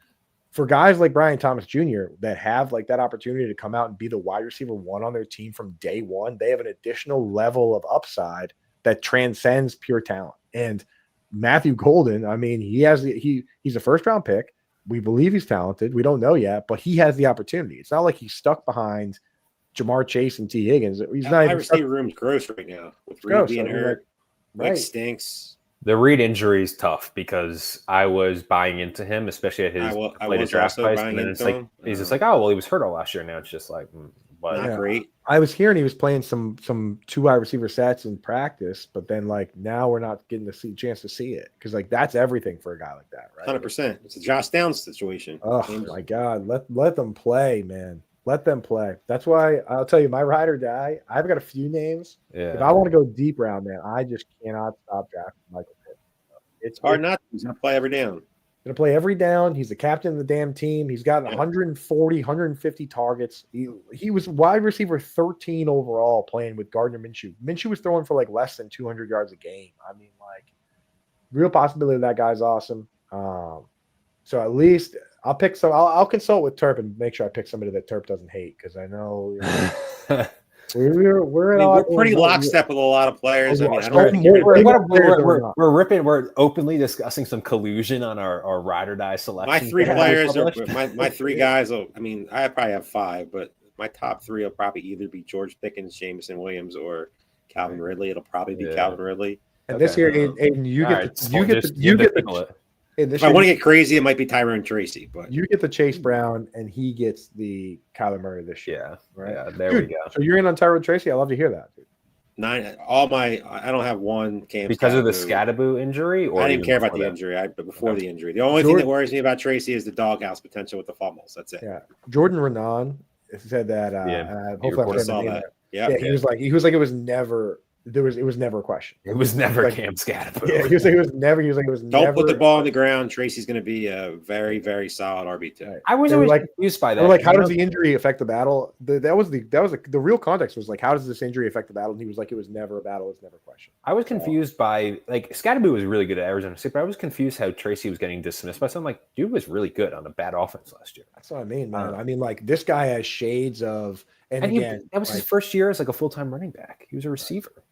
For guys like Brian Thomas Jr. that have like that opportunity to come out and be the wide receiver 1 on their team from day 1, they have an additional level of upside that transcends pure talent. And Matthew Golden, I mean, he's a first round pick. We believe he's talented. We don't know yet, but he has the opportunity. It's not like he's stuck behind Jamar Chase and T. Higgins. He's not even receiver room's gross right now with Reed being hurt. Like stinks. The Reed injury is tough because I was buying into him, especially at his latest draft price. And then it's like he's just like, oh well, he was hurt all last year. Now it's just like, not great. I was hearing he was playing some 2 wide receiver sets in practice, but then like now we're not getting the chance to see it because like that's everything for a guy like that, right? 100%. It's a Josh Downs situation. Oh my God, let them play, man. Let them play. That's why I'll tell you, my ride or die. I've got a few names. Yeah. If I want to go deep round, man, I just cannot stop drafting Michael Pitt. It's hard not to. He's going to play every down. Going to play every down. He's the captain of the damn team. He's got 140, 150 targets. He was wide receiver 13 overall playing with Gardner Minshew. Minshew was throwing for like less than 200 yards a game. I mean, like, real possibility that guy's awesome. So at least I'll pick some. I'll consult with Terp and make sure I pick somebody that Terp doesn't hate, because I know we're pretty lockstep with a lot of players. I mean, I don't think we're openly discussing some collusion on our ride or die selection. My three players are my three guys. I mean, I probably have five, but my top three will probably either be George Pickens, Jameson Williams, or Calvin Ridley. It'll probably be Calvin Ridley. And this year, Aiden, you get the if I want to get crazy, it might be Tyrone Tracy, but you get the Chase Brown and he gets the Kyler Murray this year. Yeah, right. Yeah, there we go. So you're in on Tyrone Tracy. I love to hear that, dude. I don't have one Cam because of the Scattaboo injury, or I didn't care about the injury. But before the injury, the only thing that worries me about Tracy is the doghouse potential with the fumbles. That's it. Yeah, Jordan Renan said that. Hopefully, I saw that. Yeah, he was like it was never. It was never a question. It was never Cam Scattaboo. Yeah, he was like it was never. Don't put the ball on the ground. Tracy's going to be a very, very solid RB2. Right. I was always confused by that. Like, how does the injury affect the battle? That was the real context was like, how does this injury affect the battle? And he was like, it was never a battle. It's never a question. I was confused by like Scattaboo was really good at Arizona State, but I was confused how Tracy was getting dismissed by something. Like, dude was really good on a bad offense last year. That's what I mean, man. I mean, like, this guy has shades of, and again, that was his first year as like a full-time running back. He was a receiver.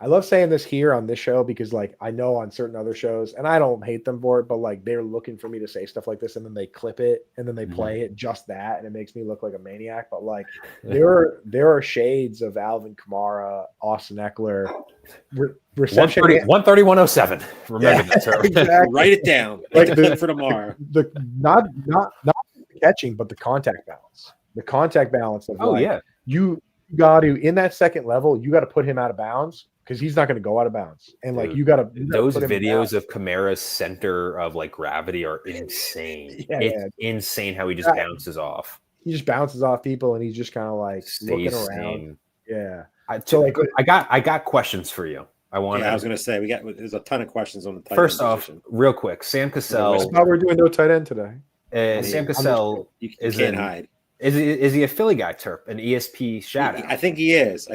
I love saying this here on this show because, like, I know on certain other shows, and I don't hate them for it, but like they're looking for me to say stuff like this, and then they clip it, and then they play it just that, and it makes me look like a maniac. But like, there are shades of Alvin Kamara, Austin Eckler, reception 130, 107. Remember that, sir. Exactly. Write it down. Like for tomorrow. Not the catching, but the contact balance. The contact balance of you got to in that second level, you got to put him out of bounds. Because he's not going to go out of bounds, and like you got to those videos of Kamara's center of like gravity are insane. It's insane how he just bounces off. He just bounces off people, and he's just kind of like looking around. Yeah. I got questions for you. I was going to say there's a ton of questions on the tight first end off, position. real quick. Sam Cassell. We're doing no tight end today. Sam Cassell you can't hide. Is he a Philly guy, Terp? An ESP shout out? I think he is.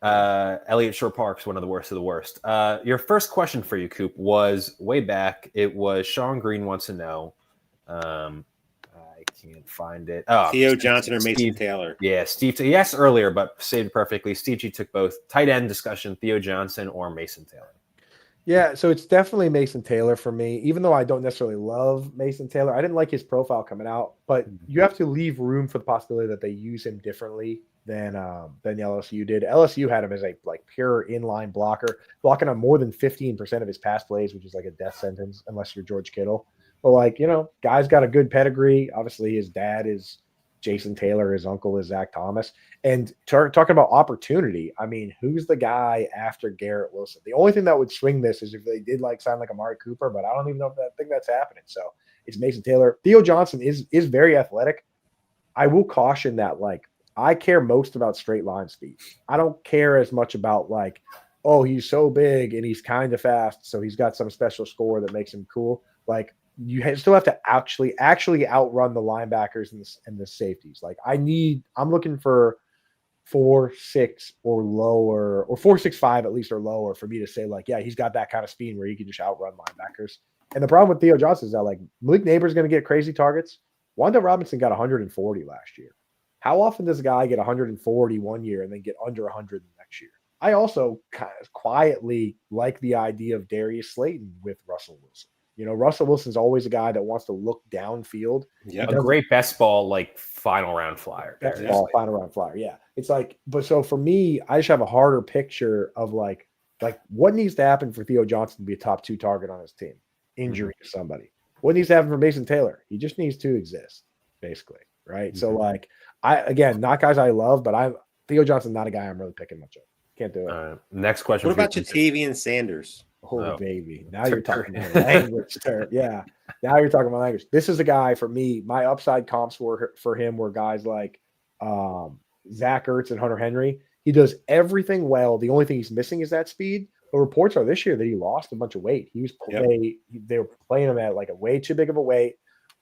Elliott Shore Park's one of the worst of the worst. Your first question for you, Coop, was way back. It was Sean Green wants to know. I can't find it. Oh, Theo Johnson or Mason Taylor? Yeah, Steve. Yes, earlier, but saved perfectly. Steve G took both tight end discussion: Theo Johnson or Mason Taylor. Yeah, so it's definitely Mason Taylor for me. Even though I don't necessarily love Mason Taylor, I didn't like his profile coming out. But you have to leave room for the possibility that they use him differently than LSU did. LSU had him as a like pure inline blocker, blocking on more than 15% of his pass plays, which is like a death sentence unless you're George Kittle. But like, guy's got a good pedigree. Obviously, his dad is Jason Taylor, his uncle is Zach Thomas. And talking about opportunity, I mean, who's the guy after Garrett Wilson? The only thing that would swing this is if they did like sign like Amari Cooper, but I don't even know if I think that's happening. So it's Mason Taylor. Theo Johnson is very athletic. I will caution that like I care most about straight line speed. I don't care as much about like, oh, he's so big and he's kind of fast, so he's got some special score that makes him cool. Like you still have to actually outrun the linebackers and the safeties. Like I'm looking for 4.6 or lower, or 4.65 at least or lower for me to say like, yeah, he's got that kind of speed where he can just outrun linebackers. And the problem with Theo Johnson is that like Malik Neighbor's going to get crazy targets. Wanda Robinson got 140 last year. How often does a guy get 140 one year and then get under 100 the next year? I also kind of quietly like the idea of Darius Slayton with Russell Wilson. Russell Wilson's always a guy that wants to look downfield. Yeah, a great best ball, like final round flyer. Final round flyer. Yeah. It's like, but so for me, I just have a harder picture of like what needs to happen for Theo Johnson to be a top 2 target on his team? Injury to somebody. What needs to happen for Mason Taylor? He just needs to exist, basically. Right. Mm-hmm. So like, not guys I love, but Theo Johnson, not a guy I'm really picking much of. Can't do it. Next question. What about Jatavian Sanders? Oh, baby. Now you're talking about language. Yeah. Now you're talking about language. This is a guy for me. My upside comps for him were guys like Zach Ertz and Hunter Henry. He does everything well. The only thing he's missing is that speed, The reports are this year that he lost a bunch of weight. He was they were playing him at like a way too big of a weight.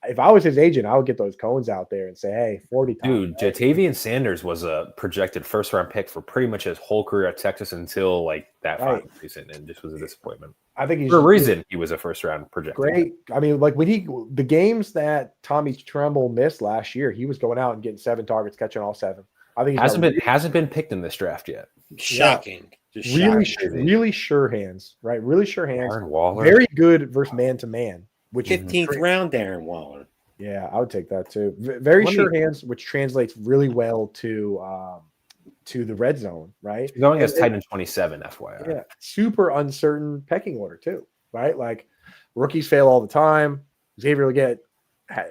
If I was his agent, I would get those cones out there and say, "Hey, 40 times." Dude, Jatavian Sanders was a projected first-round pick for pretty much his whole career at Texas until like that final season, and just was a disappointment. I think he's for a reason he was a first-round projected. Great. I mean, like when the games that Tommy Tremble missed last year, he was going out and getting 7 targets, catching all 7. I think hasn't been picked in this draft yet. Shocking. Yeah. Really sure hands, right? Really sure hands. Darren Waller. Very good versus man-to-man. Which 15th round, Darren Waller. Yeah, I would take that too. Very sure hands, which translates really well to the red zone, right? He's going as tight end 27, FYI. Yeah, super uncertain pecking order too, right? Like rookies fail all the time. Xavier Legette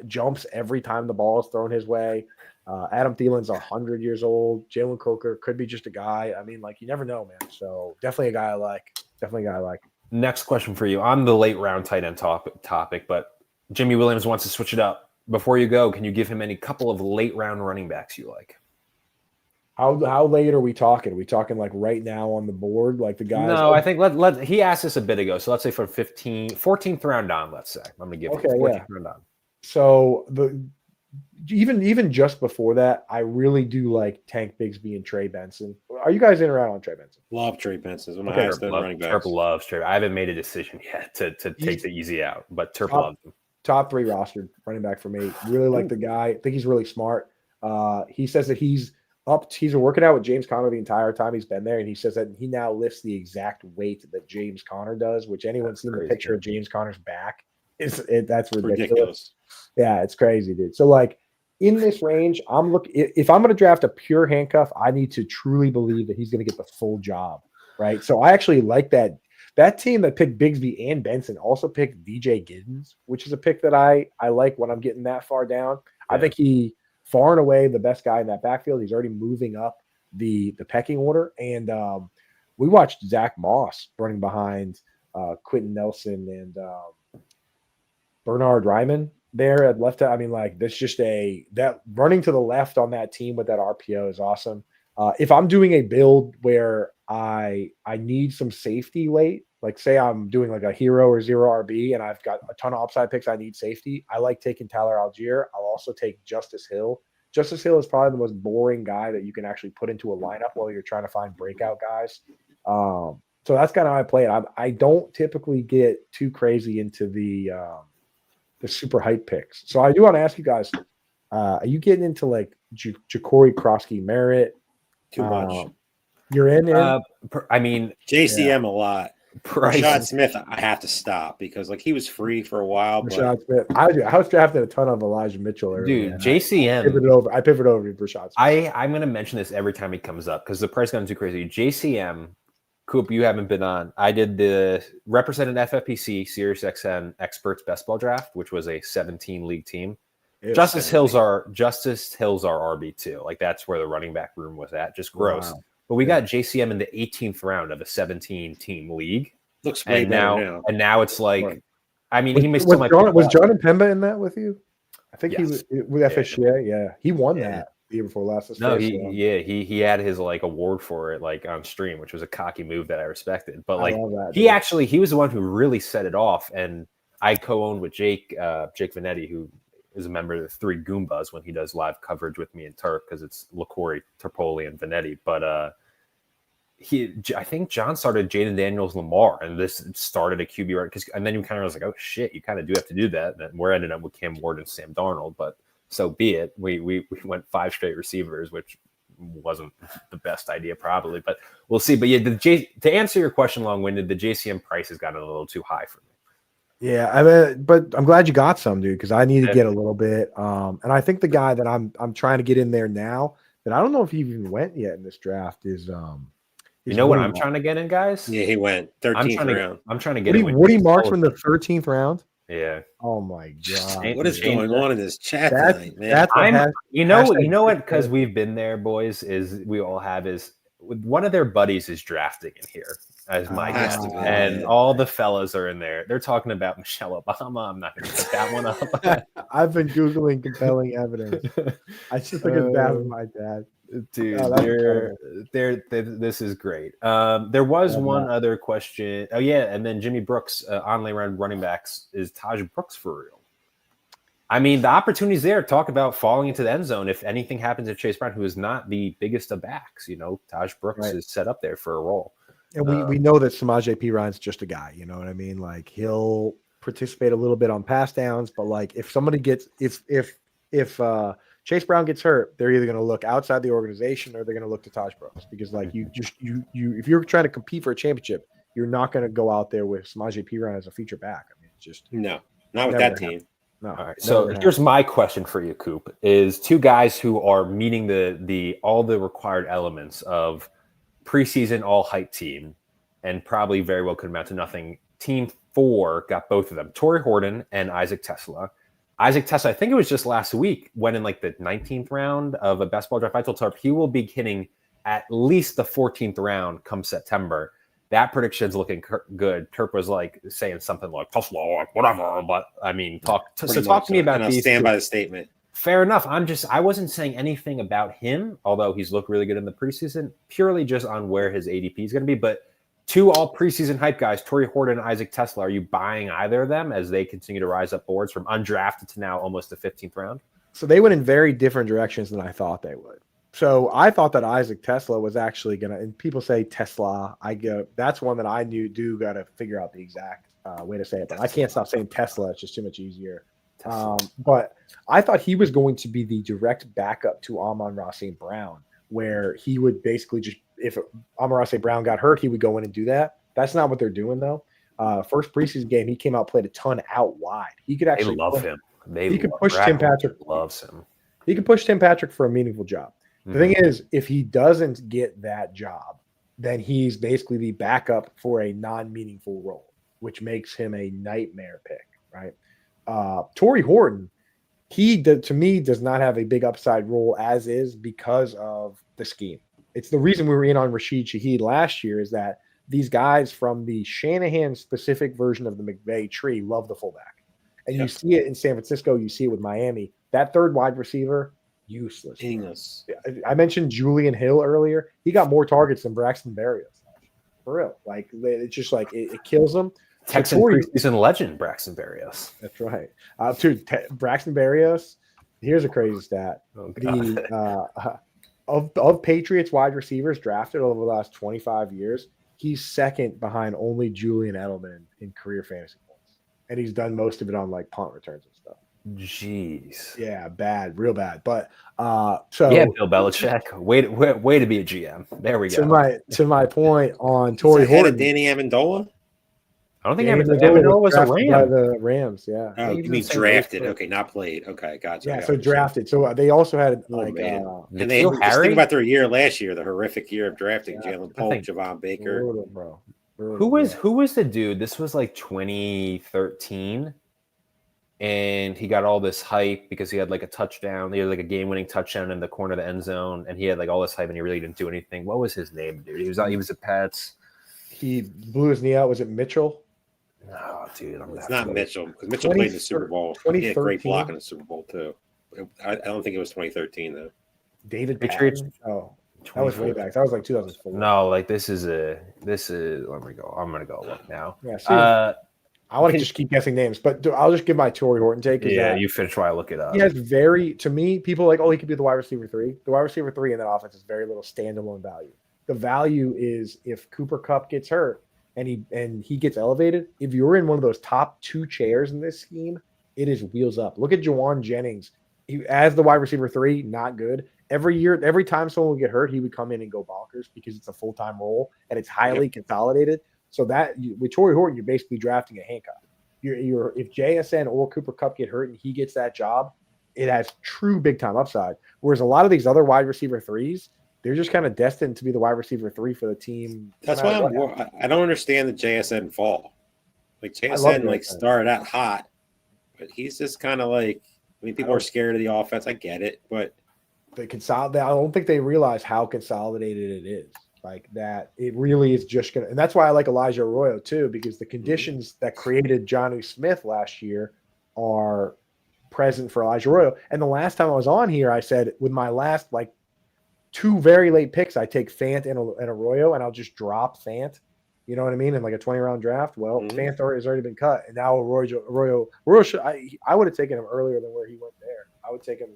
jumps every time the ball is thrown his way. Adam Thielen's 100 years old. Jalen Coker could be just a guy. I mean, like you never know, man. So definitely a guy I like. Next question for you on the late round tight end topic, but Jimmy Williams wants to switch it up. Before you go, can you give him any couple of late round running backs you like? How late are we talking? Are we talking like right now on the board, like the guys? No, I think he asked us a bit ago. So let's say from 14th round on, let's say. I'm gonna give you 14th round on. So even just before that, I really do like Tank Bigsby and Trey Benson. Are you guys in or out on Trey Benson? Love Trey Benson. One of my highest running backs. Terp loves Trey. I haven't made a decision yet to take the easy out, but Terp loves him. Top 3 rostered running back for me. Really like the guy. I think he's really smart. He says that he's been working out with James Conner the entire time he's been there, and he says that he now lifts the exact weight that James Conner does, which anyone seen the picture of James Conner's back, that's ridiculous. Yeah, it's crazy, dude. So like in this range, if I'm going to draft a pure handcuff, I need to truly believe that he's going to get the full job, right? So I actually like that. That team that picked Bigsby and Benson also picked DJ Giddens, which is a pick that I like when I'm getting that far down. Yeah. I think he far and away the best guy in that backfield. He's already moving up the pecking order. And we watched Zach Moss running behind Quentin Nelson and Bernard Ryman there at left. I mean, like that's just that running to the left on that team with that RPO is awesome. If I'm doing a build where I need some safety late, like say I'm doing like a hero or zero RB and I've got a ton of upside picks, I need safety. I like taking Tyler Algier. I'll also take Justice Hill. Justice Hill is probably the most boring guy that you can actually put into a lineup while you're trying to find breakout guys. So that's kind of how I play it. I don't typically get too crazy into the super hype picks. So I do want to ask you guys, are you getting into like Ja'Cory Krosky-Merritt? Too much. You're in? I mean, JCM a lot. Rashad Smith, I have to stop because like he was free for a while. Rashad Smith. I was drafting a ton of Elijah Mitchell earlier. Dude, JCM. I pivoted over to Rashad Smith. I'm going to mention this every time he comes up because the price got too crazy. JCM, Coop, you haven't been on. I did the represented FFPC SiriusXM Experts Best Ball Draft, which was a 17 league team. Justice Hill's our RB2. Like that's where the running back room was at. Just gross. Wow. But we got JCM in the 18th round of a 17-team league. Looks way better now. And now it's like, I mean, he missed was John and Pemba in that with you? I think he was with FSGA. Yeah, he won that the year before last. No, he had his like award for it like on stream, which was a cocky move that I respected. But like he was the one who really set it off. And I co-owned with Jake Vanetti, who is a member of the Three Goombas when he does live coverage with me and Turk because it's LaCory, Terpoli, and Vanetti. But I think John started Jaden Daniels Lamar, and this started a QB right and then you kind of was like, oh shit, you kind of do have to do that. And we're ended up with Cam Ward and Sam Darnold, but so be it. We went 5 straight receivers, which wasn't the best idea probably, but we'll see. But yeah, to answer your question long-winded, the JCM price has gotten a little too high for me. Yeah, I mean, but I'm glad you got some, dude, because I need to get a little bit. And I think the guy that I'm trying to get in there now, that I don't know if he even went yet in this draft is you know what I'm trying to get in, guys? Yeah, he went 13th round. I'm trying to get Woody Marksman the 13th round. Yeah. Oh my god. What is going on in this chat tonight, man? You know what? Because we've been there, boys. We all have one of their buddies is drafting in here as my guest, and all the fellas are in there. They're talking about Michelle Obama. I'm not going to put that one up. I've been googling compelling evidence. I just took a stab at my dad. Dude, Oh, this is great. There was one other question. Oh yeah, and then Jimmy Brooks on lane running backs. Is Taj Brooks for real? I mean, the opportunity's there. Talk about falling into the end zone. If anything happens to Chase Brown, who is not the biggest of backs, Taj Brooks is set up there for a role. And we know that Samaje Perine's just a guy. You know what I mean? Like he'll participate a little bit on pass downs, but like if somebody gets if Chase Brown gets hurt, they're either going to look outside the organization or they're going to look to Taj Brooks because like you if you're trying to compete for a championship, you're not going to go out there with Samaje Perine as a feature back. I mean, it's just not with that team. No. All right. So here's my question for you, Coop, is two guys who are meeting the all the required elements of preseason all hype team and probably very well could amount to nothing. Team 4 got both of them, Torrey Horton and Isaac Tesla. Isaac Tesla, I think it was just last week, went in like the 19th round of a best ball draft. I told Tarp he will be hitting at least the 14th round come September. That prediction's looking good. Turp was like saying something like Tesla, whatever. But I mean, talk to me about and I'll these. Stand by the statement. Fair enough. I wasn't saying anything about him, although he's looked really good in the preseason, purely just on where his ADP is going to be. But two all preseason hype guys, Torrey Horton and Isaac Tesla, are you buying either of them as they continue to rise up boards from undrafted to now almost the 15th round? So they went in very different directions than I thought they would. So I thought that Isaac Tesla was actually going to, and people say Tesla, that's one that I got to figure out the exact way to say it, but I can't stop saying Tesla. It's just too much easier. But I thought he was going to be the direct backup to Amon-Ra St. Brown, where he would basically just, if Amon-Ra St. Brown got hurt, he would go in and do that. That's not what they're doing though. First preseason game, he came out, played a ton out wide. He could actually love him. He could push Tim Patrick. Loves him. He could push Tim Patrick for a meaningful job. The thing is, if he doesn't get that job, then he's basically the backup for a non-meaningful role, which makes him a nightmare pick, right? Torrey Horton, to me, does not have a big upside role as is because of the scheme. It's the reason we were in on Rashid Shaheed last year is that these guys from the Shanahan-specific version of the McVay tree love the fullback. And you see it in San Francisco. You see it with Miami. That third wide receiver, useless. I mentioned Julian Hill earlier. He got more targets than Braxton Berrios. For real. Like, it's just like it kills him. Texan preseason legend, Braxton Berrios. That's right. Braxton Berrios, here's a crazy stat. Of Patriots wide receivers drafted over the last 25 years, he's second behind only Julian Edelman in career fantasy points. And he's done most of it on like punt returns and stuff. Jeez. Yeah, bad, real bad. But Bill Belichick, way to be a GM. There we go. To my point on Torrey Horton, Danny Amendola. I don't think Amendola was a Ram. By the Rams, yeah. Oh, you mean drafted? Okay, not played. Okay, gotcha. Yeah, so drafted. So they also had and they just think about their year last year, the horrific year of drafting Jalen Polk, Javon Baker. Who was the dude? This was like 2013. And he got all this hype because he had like a touchdown. He had like a game-winning touchdown in the corner of the end zone, and he had like all this hype, and he really didn't do anything. What was his name, dude? He was at Pats. He blew his knee out. Was it Mitchell? No, dude. It's not Mitchell because Mitchell played in the Super Bowl. He had a great block in the Super Bowl too. I don't think it was 2013 though. David Patriots. Oh, that was way back. That was like 2004. No, like this is. Let me go. I'm gonna go look now. Yeah. I want to just keep guessing names, but I'll just give my Torrey Horton take. Yeah, you finish while I look it up. He has to me, people are like, oh, he could be the wide receiver 3. The wide receiver 3 in that offense is very little standalone value. The value is if Cooper Kupp gets hurt and he gets elevated, if you're in one of those top 2 chairs in this scheme, it is wheels up. Look at Jawan Jennings. As the wide receiver 3, not good. Every year, every time someone would get hurt, he would come in and go bonkers because it's a full-time role and it's highly consolidated. So that with Torrey Horton, you're basically drafting a handcuff. If JSN or Cooper Kupp get hurt and he gets that job, it has true big time upside. Whereas a lot of these other wide receiver 3s, they're just kind of destined to be the wide receiver 3 for the team. That's why I don't understand the JSN fall. Like JSN started out hot, but he's just kind of like. I mean, people are scared of the offense. I get it, but I don't think they realize how consolidated it is. Like that, it really is just gonna, and that's why I like Elijah Arroyo too, because the conditions that created Jonnu Smith last year are present for Elijah Arroyo. And the last time I was on here, I said with my last 2 very late picks, I take Fant and Arroyo, and I'll just drop Fant. You know what I mean? In like a 20-round draft. Well, Fant has already been cut, and now Arroyo I would have taken him earlier than where he went there. I would take him.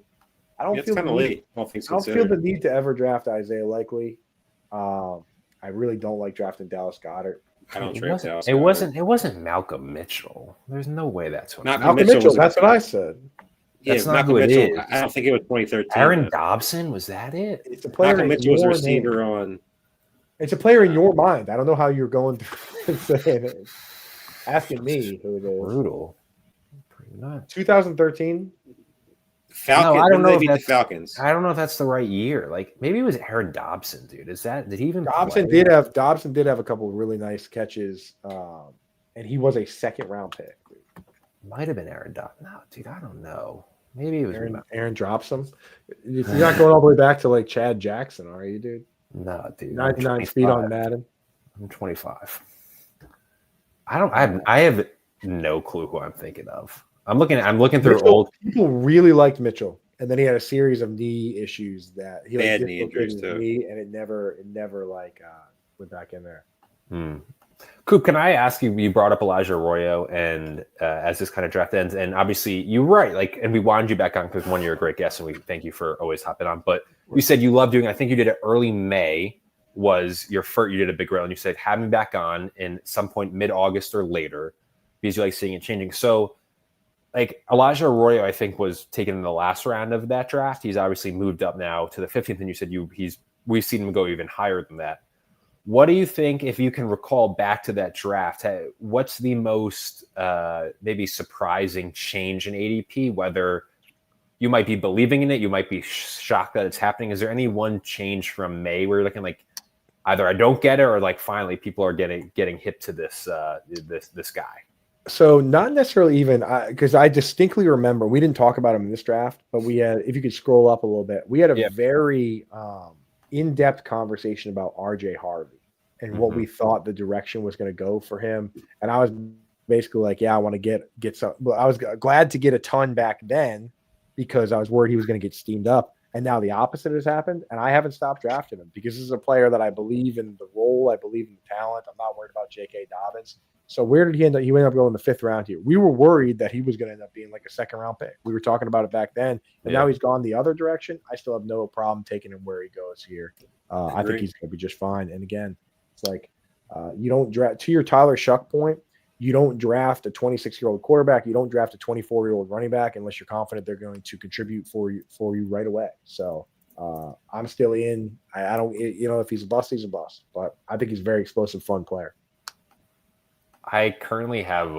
I don't feel kind of late. I don't feel the need to ever draft Isaiah Likely. I really don't like drafting Dallas Goedert. I don't draft Dallas. It wasn't Malcolm Mitchell. There's no way that's what Malcolm Mitchell. That's what I said. Yeah, that's not who it is. I don't think it was 2013. Aaron Dobson, was that it? It's a player. Malcolm Mitchell was a receiver on. It's a player in your mind. I don't know how you're going through saying it. Asking me who it is. Brutal. Pretty nuts. 2013 Falcons. No, I don't know if the Falcons. I don't know if that's the right year. Like maybe it was Aaron Dobson, dude. Did he even? Dobson did have a couple of really nice catches, and he was a 2nd-round pick. Might have been Aaron Dobson. No, dude, I don't know. Maybe it was Aaron drops him. You're not going all the way back to like Chad Jackson, are you, dude? No, dude. 99 speed on Madden. I'm 25. I have no clue who I'm thinking of. I'm looking through Mitchell, old people really liked Mitchell, and then he had a series of knee issues that he had knee injuries too, and it never went back in there. Coop, can I ask you? You brought up Elijah Arroyo, and as this kind of draft ends, and obviously you're right. Like, and we wanted you back on because one, you're a great guest, and we thank you for always hopping on. But you said you love doing. I think you did it early May. Was your first? You did a big grill, and you said have me back on in some point mid-August or later because you like seeing it changing. So, like Elijah Arroyo, I think was taken in the last round of that draft. He's obviously moved up now to the 15th, and you said we've seen him go even higher than that. What do you think, if you can recall back to that draft, what's the most maybe surprising change in ADP? Whether you might be believing in it, you might be shocked that it's happening. Is there any one change from May where you're looking like either I don't get it or like finally people are getting hip to this guy? So not necessarily even because I distinctly remember we didn't talk about him in this draft, but we had, if you could scroll up a little bit, we had a very in-depth conversation about RJ Harvey and what we thought the direction was going to go for him. And I was basically like, yeah, I want to get some. Well, I was glad to get a ton back then because I was worried he was going to get steamed up. And now the opposite has happened, and I haven't stopped drafting him because this is a player that I believe in the role. I believe in the talent. I'm not worried about J.K. Dobbins. So where did he end up? He ended up going in the 5th round here. We were worried that he was going to end up being like a 2nd-round pick. We were talking about it back then, and now he's gone the other direction. I still have no problem taking him where he goes here. I think he's going to be just fine. And again, it's like you don't draft, to your Tyler Shuck point, you don't draft a 26-year-old quarterback. You don't draft a 24-year-old running back unless you're confident they're going to contribute for you right away. So I'm still in. I don't, if he's a bust, he's a bust. But I think he's a very explosive, fun player. I currently have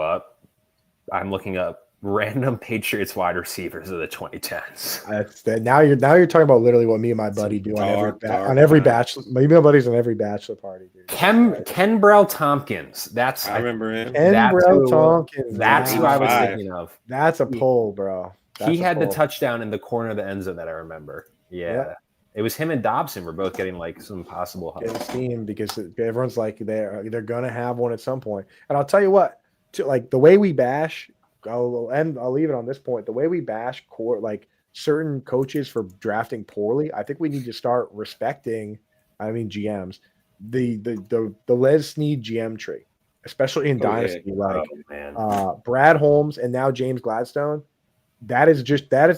I'm looking up random Patriots wide receivers of the 2010s. Now you're talking about literally what me and my buddy do on every bachelor. Me and my buddies on every bachelor party. Dude. Kenbrell Tompkins. I remember him. Kenbrell Tompkins. That's who I was thinking of. That's a pull, bro. He had the touchdown in the corner of the end zone that I remember. Yeah. It was him and Dobson were both getting like some possible help. Getting steam because everyone's like they're gonna have one at some point. And I'll tell you what, like the way we bash, I'll leave it on this point. The way we bash certain coaches for drafting poorly, I think we need to start respecting. I mean GMs, the Les Snead GM tree, especially in Dynasty. Brad Holmes and now James Gladstone. That is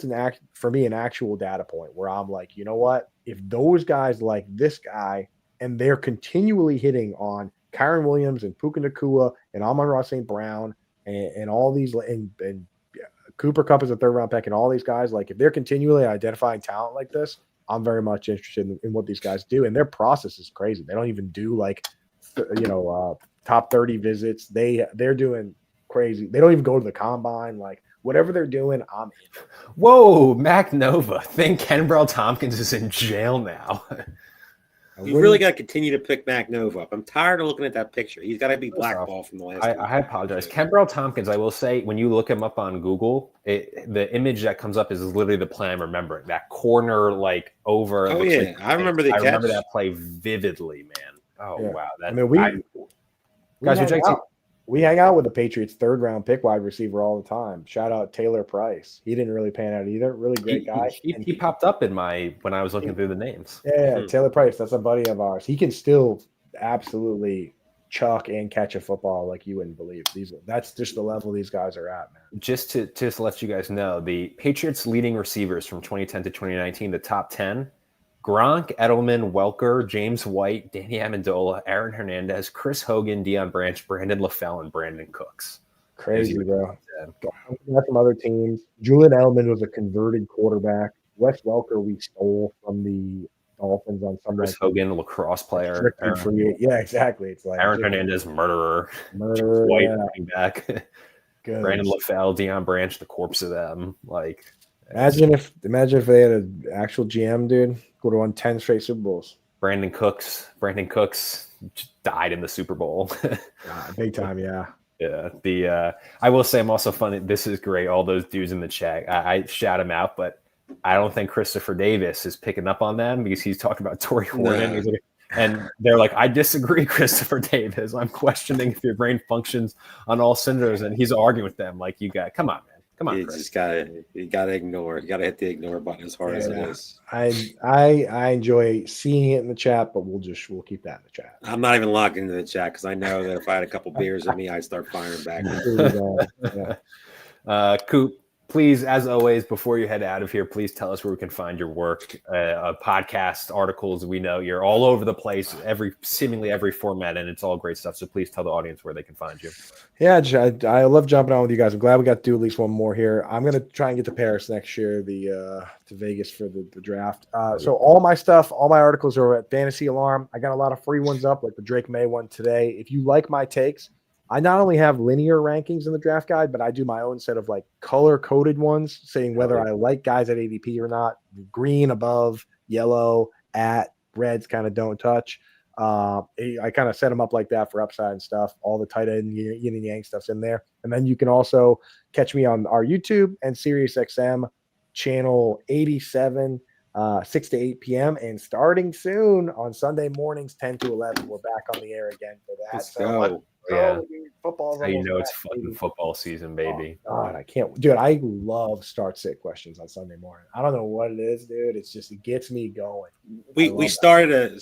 an actual data point where I'm like, you know what? If those guys like this guy and they're continually hitting on Kyron Williams and Puka Nacua and Amon-Ra St. Brown and all these and Cooper Kupp is a 3rd round pick and all these guys, like if they're continually identifying talent like this, I'm very much interested in what these guys do. And their process is crazy. They don't even do top 30 visits. They're doing crazy. They don't even go to the combine. Like whatever they're doing, I'm in. Whoa, Mac Nova. Think Kenbrell Tompkins is in jail now. You really got to continue to pick Mac Nova up. I'm tired of looking at that picture. He's got to be blackballed from the last. I apologize. Kenbrell Tompkins, I will say, when you look him up on Google, the image that comes up is literally the play I'm remembering. That corner, like over. Oh yeah, like, I remember the catch. I remember that play vividly, man. Oh yeah. Wow, guys, We hang out with the Patriots' 3rd-round pick wide receiver all the time. Shout out Taylor Price. He didn't really pan out either. Really great guy. He popped up when I was looking through the names. Yeah, Taylor Price. That's a buddy of ours. He can still absolutely chuck and catch a football like you wouldn't believe. That's just the level these guys are at, man. Just to let you guys know, the Patriots' leading receivers from 2010 to 2019, the top 10, Gronk, Edelman, Welker, James White, Danny Amendola, Aaron Hernandez, Chris Hogan, Deion Branch, Brandon LaFell, and Brandon Cooks. Crazy, bro. Got some other teams. Julian Edelman was a converted quarterback. Wes Welker we stole from the Dolphins on some Chris Hogan, lacrosse player. Yeah, exactly. It's like Aaron Hernandez, murderer. White running back. Good. Brandon LaFell, Deion Branch, the corpse of them. Like, imagine if they had an actual GM, dude, would have won 10 straight Super Bowls. Brandon Cooks just died in the Super Bowl. Big time, yeah. Yeah. I will say I'm also funny. This is great. All those dudes in the chat, I shout them out, but I don't think Christopher Davis is picking up on them because he's talking about Torrey Horton. No. And they're like, I disagree, Christopher Davis. I'm questioning if your brain functions on all cylinders. And he's arguing with them like, come on, man. Come on, you Chris. just gotta ignore it. You gotta hit the ignore button as hard as it is. I enjoy seeing it in the chat, but we'll keep that in the chat. I'm not even logged into the chat because I know that if I had a couple beers in me, I'd start firing back. Coop, please, as always, before you head out of here, please tell us where we can find your work, podcasts, articles. We know you're all over the place, seemingly every format, and it's all great stuff. So please tell the audience where they can find you. Yeah, I love jumping on with you guys. I'm glad we got to do at least one more here. I'm going to try and get to Paris next year, to Vegas for the draft. So all my stuff, all my articles are at Fantasy Alarm. I got a lot of free ones up, like the Drake May one today. If you like my takes, I not only have linear rankings in the draft guide, but I do my own set of like color-coded ones saying whether I like guys at ADP or not. Green above, yellow at, reds kind of don't touch. I kind of set them up like that for upside and stuff. All the tight end yin and yang stuff's in there. And then you can also catch me on our YouTube and SiriusXM channel 87, 6 to 8 p.m. And starting soon on Sunday mornings, 10 to 11. We're back on the air again for that. Let's go. Yeah. Football's it's fucking football season, baby. Oh, God, I can't, dude. I love start sit questions on Sunday morning. I don't know what it is, dude. It's just it gets me going. We started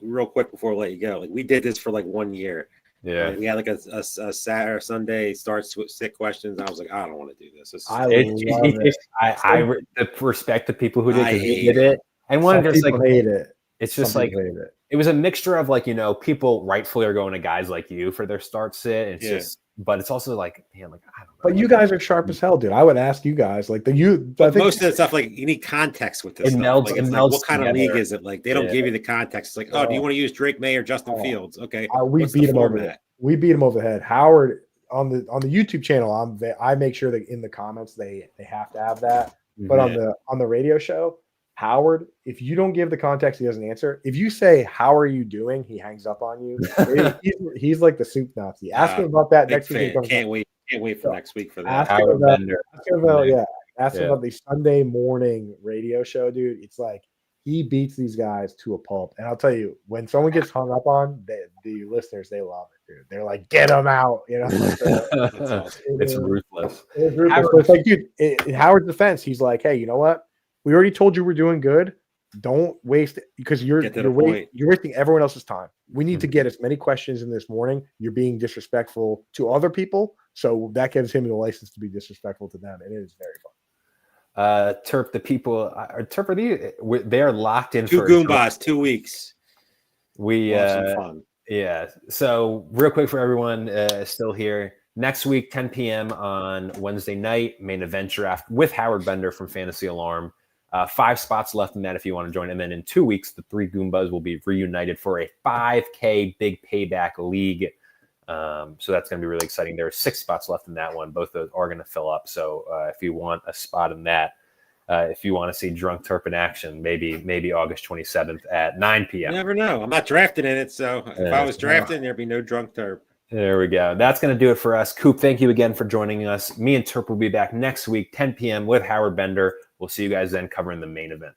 real quick before we let you go. Like we did this for like 1 year. Yeah, we had like a Saturday, Sunday start sit questions. And I was like, I don't want to do this. I love it. I respect the people who did it, and one just like hate it. It's just like it was a mixture of like, people rightfully are going to guys like you for their start sit. It's just, but it's also like, man, like, I don't know. But you guys are sharp as hell, dude. I would ask you guys like most of the stuff, like you need context with this. Like, what kind of league is it? Like they don't give you the context. It's like, do you want to use Drake May or Justin Fields? Okay. We beat him over the head. We beat him over the head. Howard on the YouTube channel, I make sure that in the comments they have to have that. But on the radio show, Howard, if you don't give the context, he doesn't answer. If you say, "How are you doing?" he hangs up on you. He's like the soup Nazi. Ask him about that next week. Can't wait for next week for that. Ask him about the Sunday morning radio show, dude. It's like he beats these guys to a pulp. And I'll tell you, when someone gets hung up on, the listeners, they love it, dude. They're like, "Get them out!" It's ruthless. It's ruthless. It's like, dude, in Howard's defense, he's like, "Hey, you know what? We already told you we're doing good. Don't waste it because you're wasting everyone else's time. We need to get as many questions in this morning. You're being disrespectful to other people, so that gives him the license to be disrespectful to them, and it is very fun." Terp, the people, Terp, they are locked in. Two Goombas, 2 weeks. We some fun. Yeah. So real quick for everyone still here. Next week, 10 p.m. on Wednesday night, main event draft with Howard Bender from Fantasy Alarm. 5 spots left in that if you want to join. And then in 2 weeks, the 3 Goombas will be reunited for a 5K big payback league. So that's going to be really exciting. There are 6 spots left in that one. Both of those are going to fill up. So if you want a spot in that, if you want to see Drunk Terp in action, maybe August 27th at 9 p.m. You never know. I'm not drafted in it. So if I was drafted, there'd be no Drunk Terp. There we go. That's going to do it for us. Coop, thank you again for joining us. Me and Terp will be back next week, 10 p.m. with Howard Bender. We'll see you guys then covering the main event.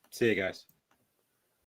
See you guys.